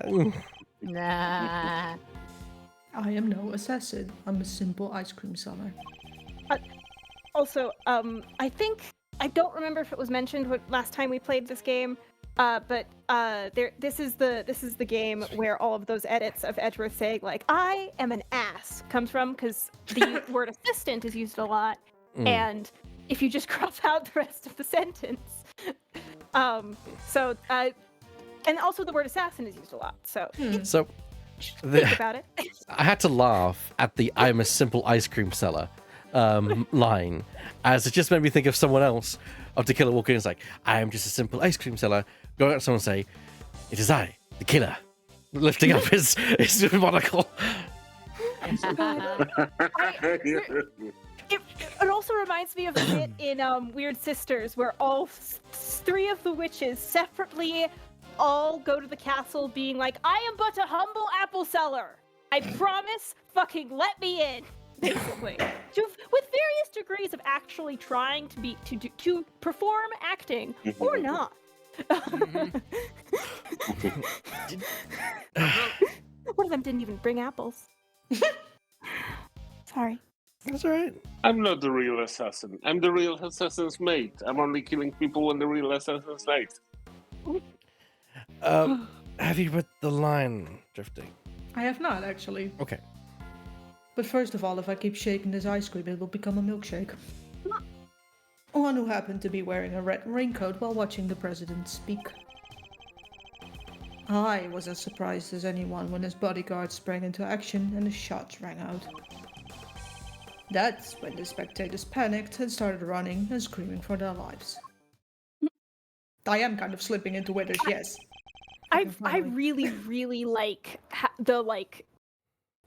Speaker 3: I am no assassin. I'm a simple ice cream seller.
Speaker 6: Also, I think I don't remember if it was mentioned last time we played this game, but this is the game where all of those edits of Edgeworth saying like "I am an ass" comes from, because the word assistant is used a lot, and if you just crop out the rest of the sentence, and also the word assassin is used a lot. So
Speaker 1: So
Speaker 6: think about it.
Speaker 1: I had to laugh at the "I'm a simple ice cream seller" line, as it just made me think of someone else. Of the killer walking in, it's like, "I am just a simple ice cream seller." Go out to someone and say, "It is I, the killer," lifting up his monocle.
Speaker 6: It also reminds me of a bit in Weird Sisters where all three of the witches separately all go to the castle being like, "I am but a humble apple seller. I promise, fucking let me in." Basically, with various degrees of actually trying to perform acting or not. One of them didn't even bring apples. Sorry.
Speaker 1: That's all right.
Speaker 2: I'm not the real assassin. I'm the real assassin's mate. I'm only killing people when the real assassin's late.
Speaker 1: Have you read the line, Drifting?
Speaker 3: I have not, actually.
Speaker 1: Okay.
Speaker 3: But first of all, if I keep shaking this ice cream, it will become a milkshake. One who happened to be wearing a red raincoat while watching the president speak. I was as surprised as anyone when his bodyguard sprang into action and the shots rang out. That's when the spectators panicked and started running and screaming for their lives. I am kind of slipping into withers, yes.
Speaker 6: I really, really like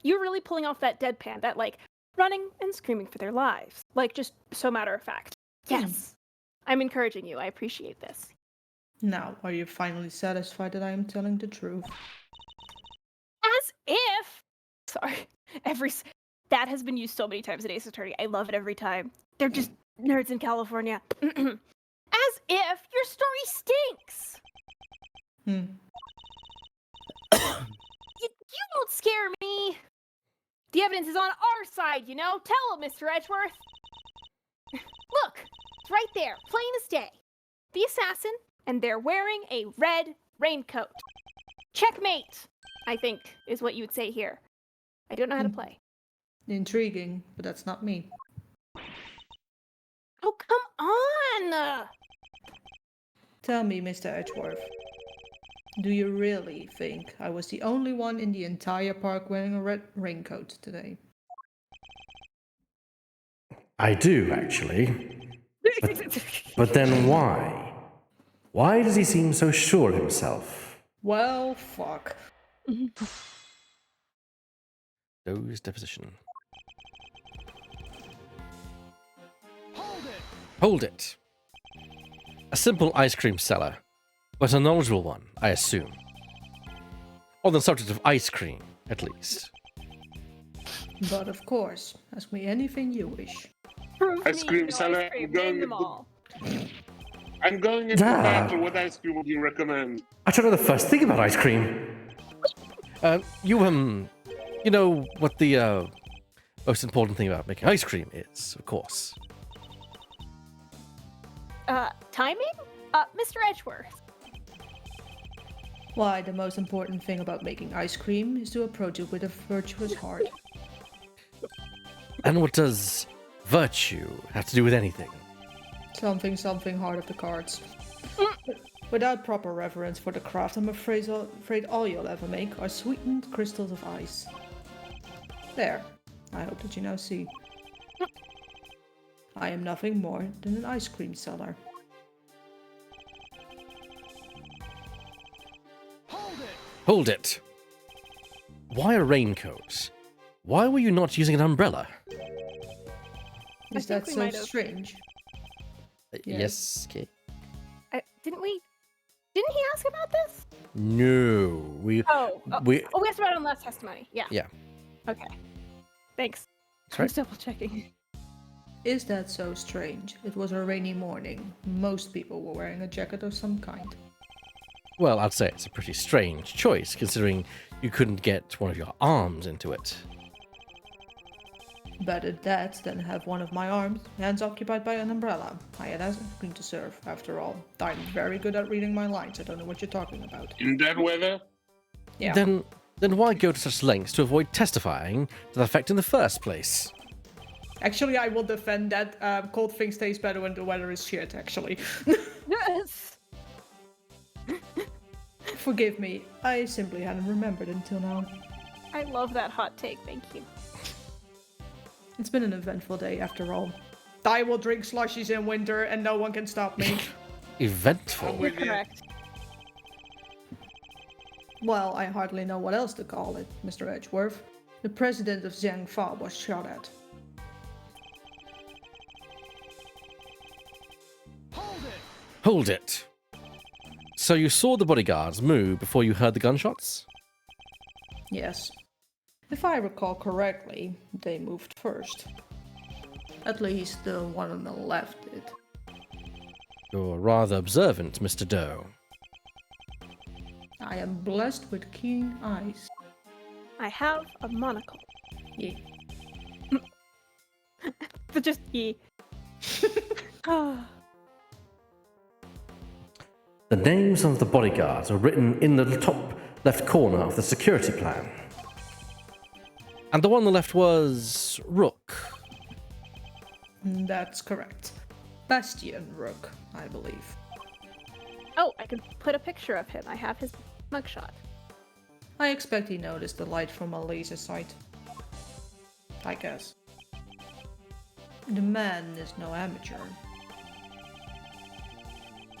Speaker 6: you're really pulling off that deadpan, that like running and screaming for their lives, like just so matter of fact. Yes, I'm encouraging you. I appreciate this.
Speaker 3: Now, are you finally satisfied that I am telling the truth?
Speaker 6: As if, sorry, that has been used so many times in Ace Attorney. I love it every time. They're just nerds in California. As if your story stinks. You won't scare me. The evidence is on our side, you know? Tell him, Mr. Edgeworth. Look, it's right there, plain as day. The assassin, and they're wearing a red raincoat. Checkmate, I think, is what you would say here. I don't know how to play.
Speaker 3: Intriguing, but that's not me.
Speaker 6: Oh, come on!
Speaker 3: Tell me, Mr. Edgeworth, do you really think I was the only one in the entire park wearing a red raincoat today?
Speaker 1: I do, actually. But then why? Why does he seem so sure of himself?
Speaker 3: Well, fuck.
Speaker 1: Doe's deposition. Hold it! A simple ice cream seller, but a knowledgeable one, I assume. On the subject of ice cream, at least.
Speaker 3: But of course, ask me anything you wish.
Speaker 6: Prove
Speaker 2: Ice
Speaker 6: me
Speaker 2: cream
Speaker 6: your
Speaker 2: seller,
Speaker 6: ice cream.
Speaker 2: I'm going
Speaker 6: Name them
Speaker 2: into-
Speaker 6: all.
Speaker 2: I'm going into
Speaker 1: Dad.
Speaker 2: battle. What ice cream would you recommend?
Speaker 1: I don't know the first thing about ice cream. You know what the most important thing about making ice cream is, of course.
Speaker 6: Timing? Mr. Edgeworth.
Speaker 3: Why, the most important thing about making ice cream is to approach it with a virtuous heart.
Speaker 1: And what does virtue have to do with anything?
Speaker 3: Something heart of the cards. Without proper reverence for the craft, I'm afraid all you'll ever make are sweetened crystals of ice. There. I hope that you now see. I am nothing more than an ice cream seller.
Speaker 1: Hold it! Why a raincoat? Why were you not using an umbrella?
Speaker 3: Is
Speaker 6: think
Speaker 3: that
Speaker 6: we
Speaker 3: so
Speaker 6: might have.
Speaker 3: strange?
Speaker 1: Yes. Okay.
Speaker 6: Didn't we? Didn't he ask about this?
Speaker 1: No, we
Speaker 6: Oh,
Speaker 1: we.
Speaker 6: we asked about it on last testimony. Yeah.
Speaker 1: Yeah.
Speaker 6: Okay. Thanks.
Speaker 1: That's
Speaker 6: I
Speaker 1: right.
Speaker 6: was double checking.
Speaker 3: Is that so strange? It was a rainy morning. Most people were wearing a jacket of some kind.
Speaker 1: Well, I'd say it's a pretty strange choice, considering you couldn't get one of your arms into it.
Speaker 3: Better that than have one of my hands occupied by an umbrella. I had nothing to serve, after all. I'm very good at reading my lines. I don't know what you're talking about.
Speaker 2: In that weather?
Speaker 3: Yeah.
Speaker 1: Then why go to such lengths to avoid testifying to the fact in the first place?
Speaker 3: Actually, I will defend that. Cold things taste better when the weather is shit, actually.
Speaker 6: Yes.
Speaker 3: Forgive me. I simply hadn't remembered until now.
Speaker 6: I love that hot take. Thank you.
Speaker 3: It's been an eventful day, after all. I will drink slushies in winter, and no one can stop me.
Speaker 1: Eventful.
Speaker 6: You're correct.
Speaker 3: Well, I hardly know what else to call it, Mr. Edgeworth. The president of Zhangfa was shot at.
Speaker 1: Hold it. So you saw the bodyguards move before you heard the gunshots?
Speaker 3: Yes. If I recall correctly, they moved first. At least the one on the left did.
Speaker 1: You're rather observant, Mr. Doe.
Speaker 3: I am blessed with keen eyes.
Speaker 6: I have a monocle.
Speaker 3: Yeah.
Speaker 6: But just ye.
Speaker 1: The names of the bodyguards are written in the top left corner of the security plan. And the one on the left was Rook.
Speaker 3: That's correct. Bastian Rook, I believe.
Speaker 6: Oh, I can put a picture of him. I have his mugshot.
Speaker 3: I expect he noticed the light from a laser sight. I guess. The man is no amateur.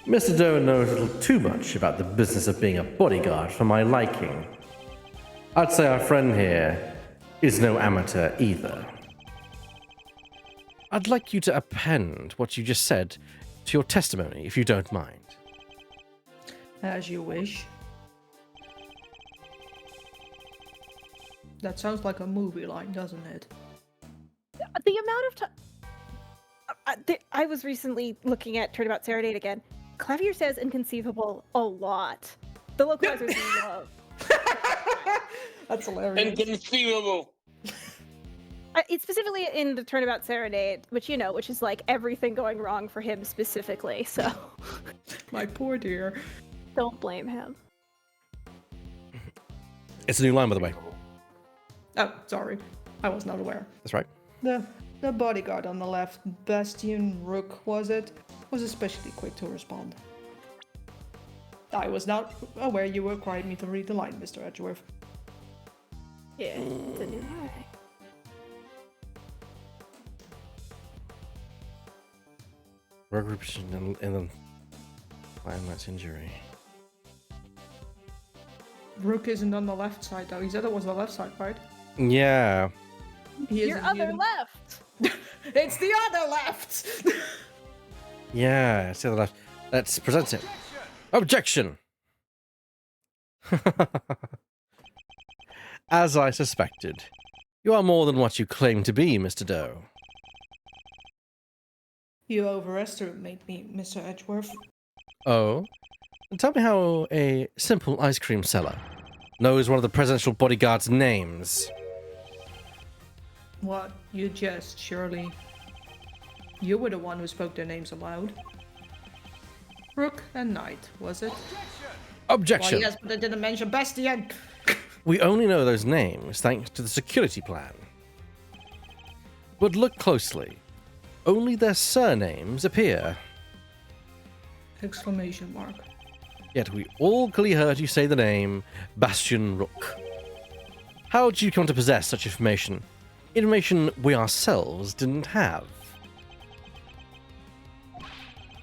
Speaker 1: Mr. Doe knows a little too much about the business of being a bodyguard for my liking. I'd say our friend here is no amateur either. I'd like you to append what you just said to your testimony, if you don't mind.
Speaker 3: As you wish. That sounds like a movie line, doesn't it?
Speaker 6: The amount of time. I was recently looking at Turnabout Serenade again. Clavier says inconceivable a lot. The localizers love.
Speaker 3: That's hilarious.
Speaker 2: Inconceivable.
Speaker 6: It's specifically in the Turnabout Serenade, which is like everything going wrong for him specifically, so.
Speaker 3: My poor dear.
Speaker 6: Don't blame him.
Speaker 1: It's a new line, by the way.
Speaker 3: Oh, sorry. I was not aware.
Speaker 1: That's right.
Speaker 3: The bodyguard on the left, Bastian Rook, was especially quick to respond. I was not aware you required me to read the line, Mr. Edgeworth.
Speaker 6: Yeah, it's a new line.
Speaker 1: Regression in the landmark's injury.
Speaker 3: Rook isn't on the left side, though. He said it was the left side, right?
Speaker 1: Yeah.
Speaker 3: He
Speaker 6: Your
Speaker 3: isn't
Speaker 6: other
Speaker 3: here.
Speaker 6: left!
Speaker 3: It's the other left!
Speaker 1: Yeah, it's the other left. Let's present it. Objection! As I suspected, you are more than what you claim to be, Mr. Doe.
Speaker 3: You overestimate me, Mr. Edgeworth.
Speaker 1: Oh? Tell me how a simple ice cream seller knows one of the presidential bodyguard's names.
Speaker 3: What? You jest, surely. You were the one who spoke their names aloud. Rook and Knight, was it?
Speaker 1: Objection!
Speaker 3: Well, yes, but I didn't mention Bastian!
Speaker 1: We only know those names thanks to the security plan. But look closely. Only their surnames appear.
Speaker 3: Exclamation mark.
Speaker 1: Yet we all clearly heard you say the name Bastian Rook. How did you come to possess such information? Information we ourselves didn't have.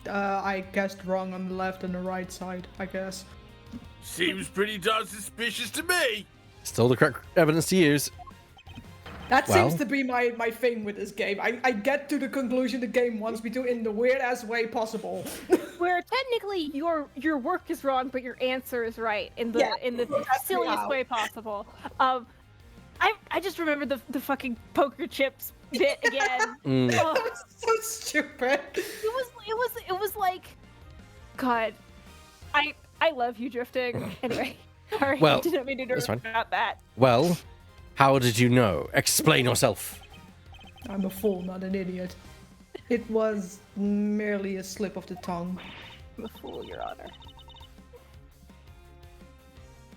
Speaker 3: I guessed wrong on the left and the right side, I guess.
Speaker 7: Seems pretty darn suspicious to me.
Speaker 1: Still the correct evidence to use.
Speaker 3: That
Speaker 1: Well-
Speaker 3: seems to be my thing with this game. I get to the conclusion the game wants me to in the weirdest way possible.
Speaker 6: Where technically your work is wrong, but your answer is right in the silliest
Speaker 3: how.
Speaker 6: way possible. I just remember the fucking poker chips bit again.
Speaker 1: Mm.
Speaker 6: Oh,
Speaker 3: That was so stupid.
Speaker 6: it was like, God, I love you, Drifting. Anyway, sorry,
Speaker 1: Well,
Speaker 6: I didn't mean to
Speaker 1: that's
Speaker 6: interrupt
Speaker 1: fine.
Speaker 6: about that.
Speaker 1: Well, how did you know? Explain yourself.
Speaker 3: I'm a fool, not an idiot. It was merely a slip of the tongue.
Speaker 6: I'm a fool, Your Honor.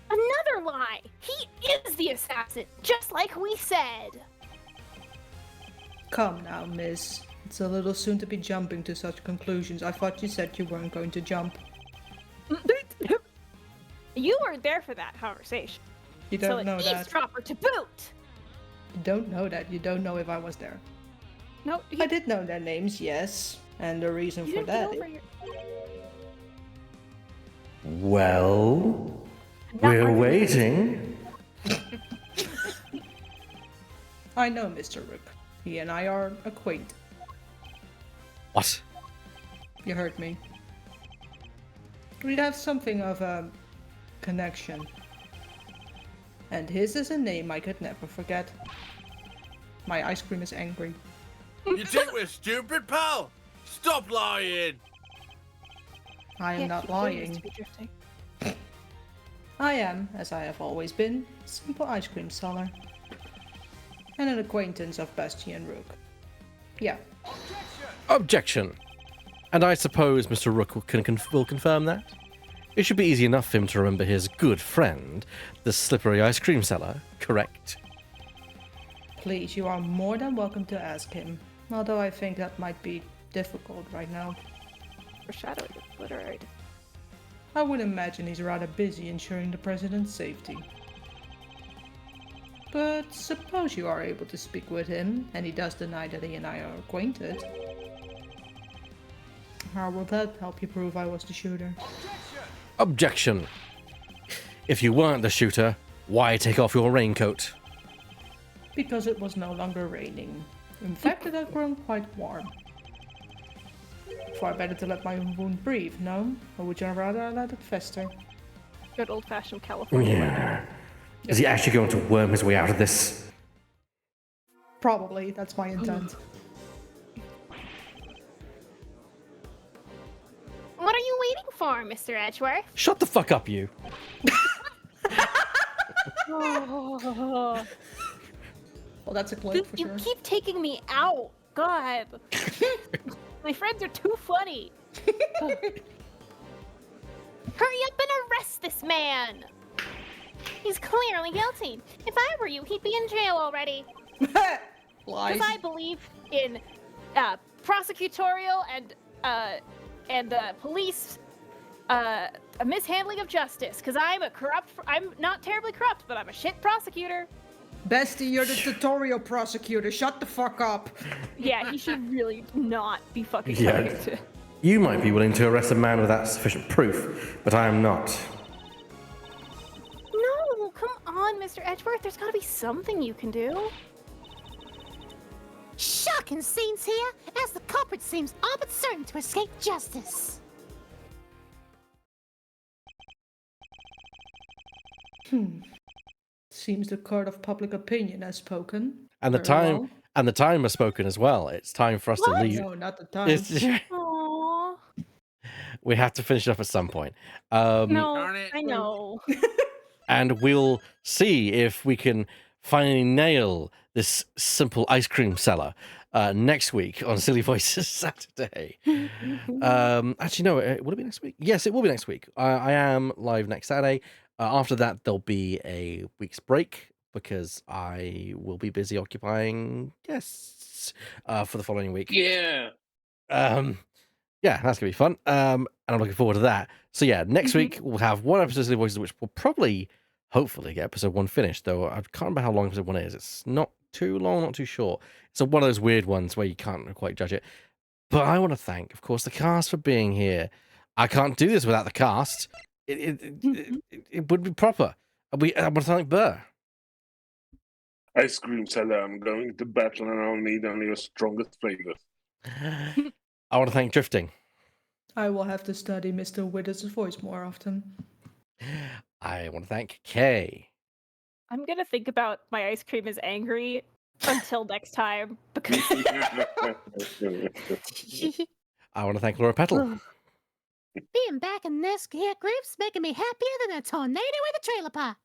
Speaker 6: Another lie! He is the assassin, just like we said!
Speaker 3: Come now, miss. It's a little soon to be jumping to such conclusions. I thought you said you weren't going to jump.
Speaker 6: You weren't there for that conversation.
Speaker 3: You
Speaker 6: So
Speaker 3: don't
Speaker 6: an
Speaker 3: know that.
Speaker 6: eavesdropper to boot!
Speaker 3: You don't know that. You don't know if I was there.
Speaker 6: No,
Speaker 3: I did know their names, yes. And the reason
Speaker 6: you
Speaker 3: for
Speaker 6: didn't get
Speaker 3: that
Speaker 6: over
Speaker 3: is...
Speaker 6: your...
Speaker 1: Well,
Speaker 6: Not
Speaker 1: we're
Speaker 6: arguing.
Speaker 1: waiting.
Speaker 3: I know Mr. Rook. He and I are acquainted.
Speaker 1: What?
Speaker 3: You heard me. We have something of a connection. And his is a name I could never forget. My ice cream is angry.
Speaker 7: You think we're stupid, pal? Stop lying.
Speaker 3: I am
Speaker 6: Can't
Speaker 3: not
Speaker 6: keep doing this
Speaker 3: lying.
Speaker 6: to me, Drifting.
Speaker 3: I am, as I have always been, a simple ice cream seller. And an acquaintance of Bastian Rook. Yeah.
Speaker 1: Objection. And I suppose Mr. Rook will confirm that? It should be easy enough for him to remember his good friend, the slippery ice cream seller, correct?
Speaker 3: Please, you are more than welcome to ask him. Although I think that might be difficult right now.
Speaker 6: Foreshadowing obliterated.
Speaker 3: I would imagine he's rather busy ensuring the president's safety. But suppose you are able to speak with him, and he does deny that he and I are acquainted. How will that help you prove I was the shooter?
Speaker 1: Objection. If you weren't the shooter, why take off your raincoat?
Speaker 3: Because it was no longer raining. In fact, it had grown quite warm. Far better to let my wound breathe, no? Or would you rather let it fester?
Speaker 6: Good old-fashioned California.
Speaker 1: Yeah. Is he actually going to worm his way out of this?
Speaker 3: Probably, that's my intent.
Speaker 6: What are you waiting for, Mr. Edgeworth?
Speaker 1: Shut the fuck up, you.
Speaker 6: Oh,
Speaker 3: Well, that's a clip for
Speaker 6: you
Speaker 3: sure.
Speaker 6: keep taking me out. God. My friends are too funny. Hurry up and arrest this man. He's clearly guilty. If I were you, he'd be in jail already.
Speaker 3: Lies.
Speaker 6: Because I believe in prosecutorial and police a mishandling of justice. Because I'm not terribly corrupt, but I'm a shit prosecutor.
Speaker 3: Bestie, you're the tutorial prosecutor. Shut the fuck up.
Speaker 6: Yeah, he should really not be fucking
Speaker 1: Yeah.
Speaker 6: coming to.
Speaker 1: You might be willing to arrest a man without sufficient proof, but I am not.
Speaker 6: No, come on, Mr. Edgeworth. There's gotta be something you can do.
Speaker 9: Shocking scenes here, as the culprit seems all but certain to escape justice.
Speaker 3: Seems the court of public opinion has spoken.
Speaker 1: And the
Speaker 3: Very
Speaker 1: time
Speaker 3: well.
Speaker 1: and the time has spoken as well. It's time for us to leave.
Speaker 3: No, not the time.
Speaker 6: Aww.
Speaker 1: We have to finish it up at some point.
Speaker 6: No,
Speaker 7: Darn it.
Speaker 6: I know.
Speaker 1: And we'll see if we can finally nail this simple ice cream seller next week on Silly Voices Saturday. Actually, no, will it be next week? Yes, it will be next week. I am live next Saturday. After that, there'll be a week's break because I will be busy occupying guests for the following week.
Speaker 2: Yeah.
Speaker 1: Yeah, that's gonna be fun. And I'm looking forward to that. So yeah, next week we'll have one episode of Silly Voices, which will probably, hopefully, get episode 1 finished. Though I can't remember how long episode 1 is. It's not too long, not too short. It's one of those weird ones where you can't quite judge it. But I want to thank, of course, the cast for being here. I can't do this without the cast. It would be proper. I want to thank Burr.
Speaker 2: Ice cream seller, I'm going to battle and I'll need only your strongest flavors.
Speaker 1: I want to thank Drifting.
Speaker 3: I will have to study Mr. Withers' voice more often.
Speaker 1: I want to thank Kay.
Speaker 6: I'm gonna think about my ice cream is angry until next time because
Speaker 1: I want to thank Laura Petal.
Speaker 9: Being back in this here group's making me happier than a tornado in a trailer park.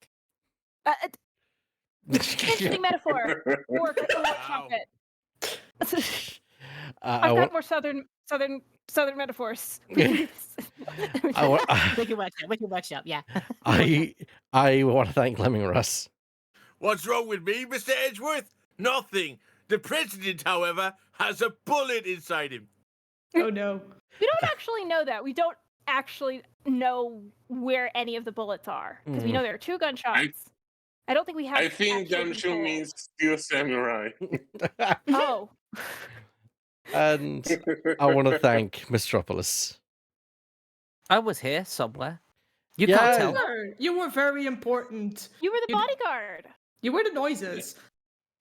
Speaker 6: interesting metaphor. Or
Speaker 7: Wow.
Speaker 6: trumpet.
Speaker 1: I
Speaker 6: I've
Speaker 1: want.
Speaker 6: got more southern metaphors.
Speaker 1: I want.
Speaker 10: Wicked workshop, yeah.
Speaker 1: I want to thank Lemming Russ.
Speaker 7: What's wrong with me, Mr. Edgeworth? Nothing. The president, however, has a bullet inside him.
Speaker 3: Oh no.
Speaker 6: We don't actually know that. We don't actually know where any of the bullets are because we know there are 2 gunshots. I don't think we have.
Speaker 2: I think
Speaker 6: actual
Speaker 2: Gumshoe
Speaker 6: control.
Speaker 2: means Steel Samurai.
Speaker 6: Oh.
Speaker 1: And I want to thank Mistropolis.
Speaker 11: I was here somewhere. You
Speaker 1: Yeah.
Speaker 11: can't tell.
Speaker 3: You were very important.
Speaker 6: You were the
Speaker 3: You-
Speaker 6: bodyguard.
Speaker 3: You were the noises.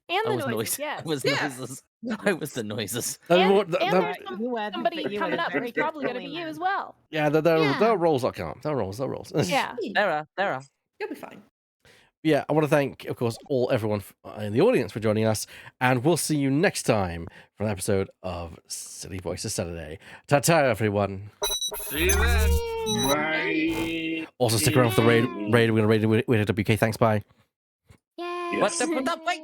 Speaker 6: And
Speaker 11: I
Speaker 6: the
Speaker 11: was
Speaker 6: noises,
Speaker 11: noises.
Speaker 6: yes.
Speaker 11: I was
Speaker 3: Yeah.
Speaker 11: noises. I was the noises.
Speaker 1: There
Speaker 6: And,
Speaker 1: were-
Speaker 6: and
Speaker 1: there-
Speaker 6: there's
Speaker 10: You were
Speaker 6: somebody
Speaker 10: you were
Speaker 6: coming
Speaker 10: the
Speaker 6: up
Speaker 10: very
Speaker 6: who's probably going to be
Speaker 10: friendly
Speaker 6: you
Speaker 10: man.
Speaker 6: as well.
Speaker 1: Yeah, there
Speaker 9: Yeah.
Speaker 1: are roles that come. There are roles.
Speaker 6: Yeah.
Speaker 11: There are.
Speaker 3: You'll be fine.
Speaker 1: Yeah, I want to thank, of course, everyone in the audience for joining us, and we'll see you next time for an episode of Silly Voices Saturday. Ta-ta, everyone.
Speaker 7: See you then.
Speaker 2: Right.
Speaker 1: Also, stick around for the raid. We're going to raid with WK. Thanks, bye.
Speaker 9: Yay.
Speaker 11: What the wait.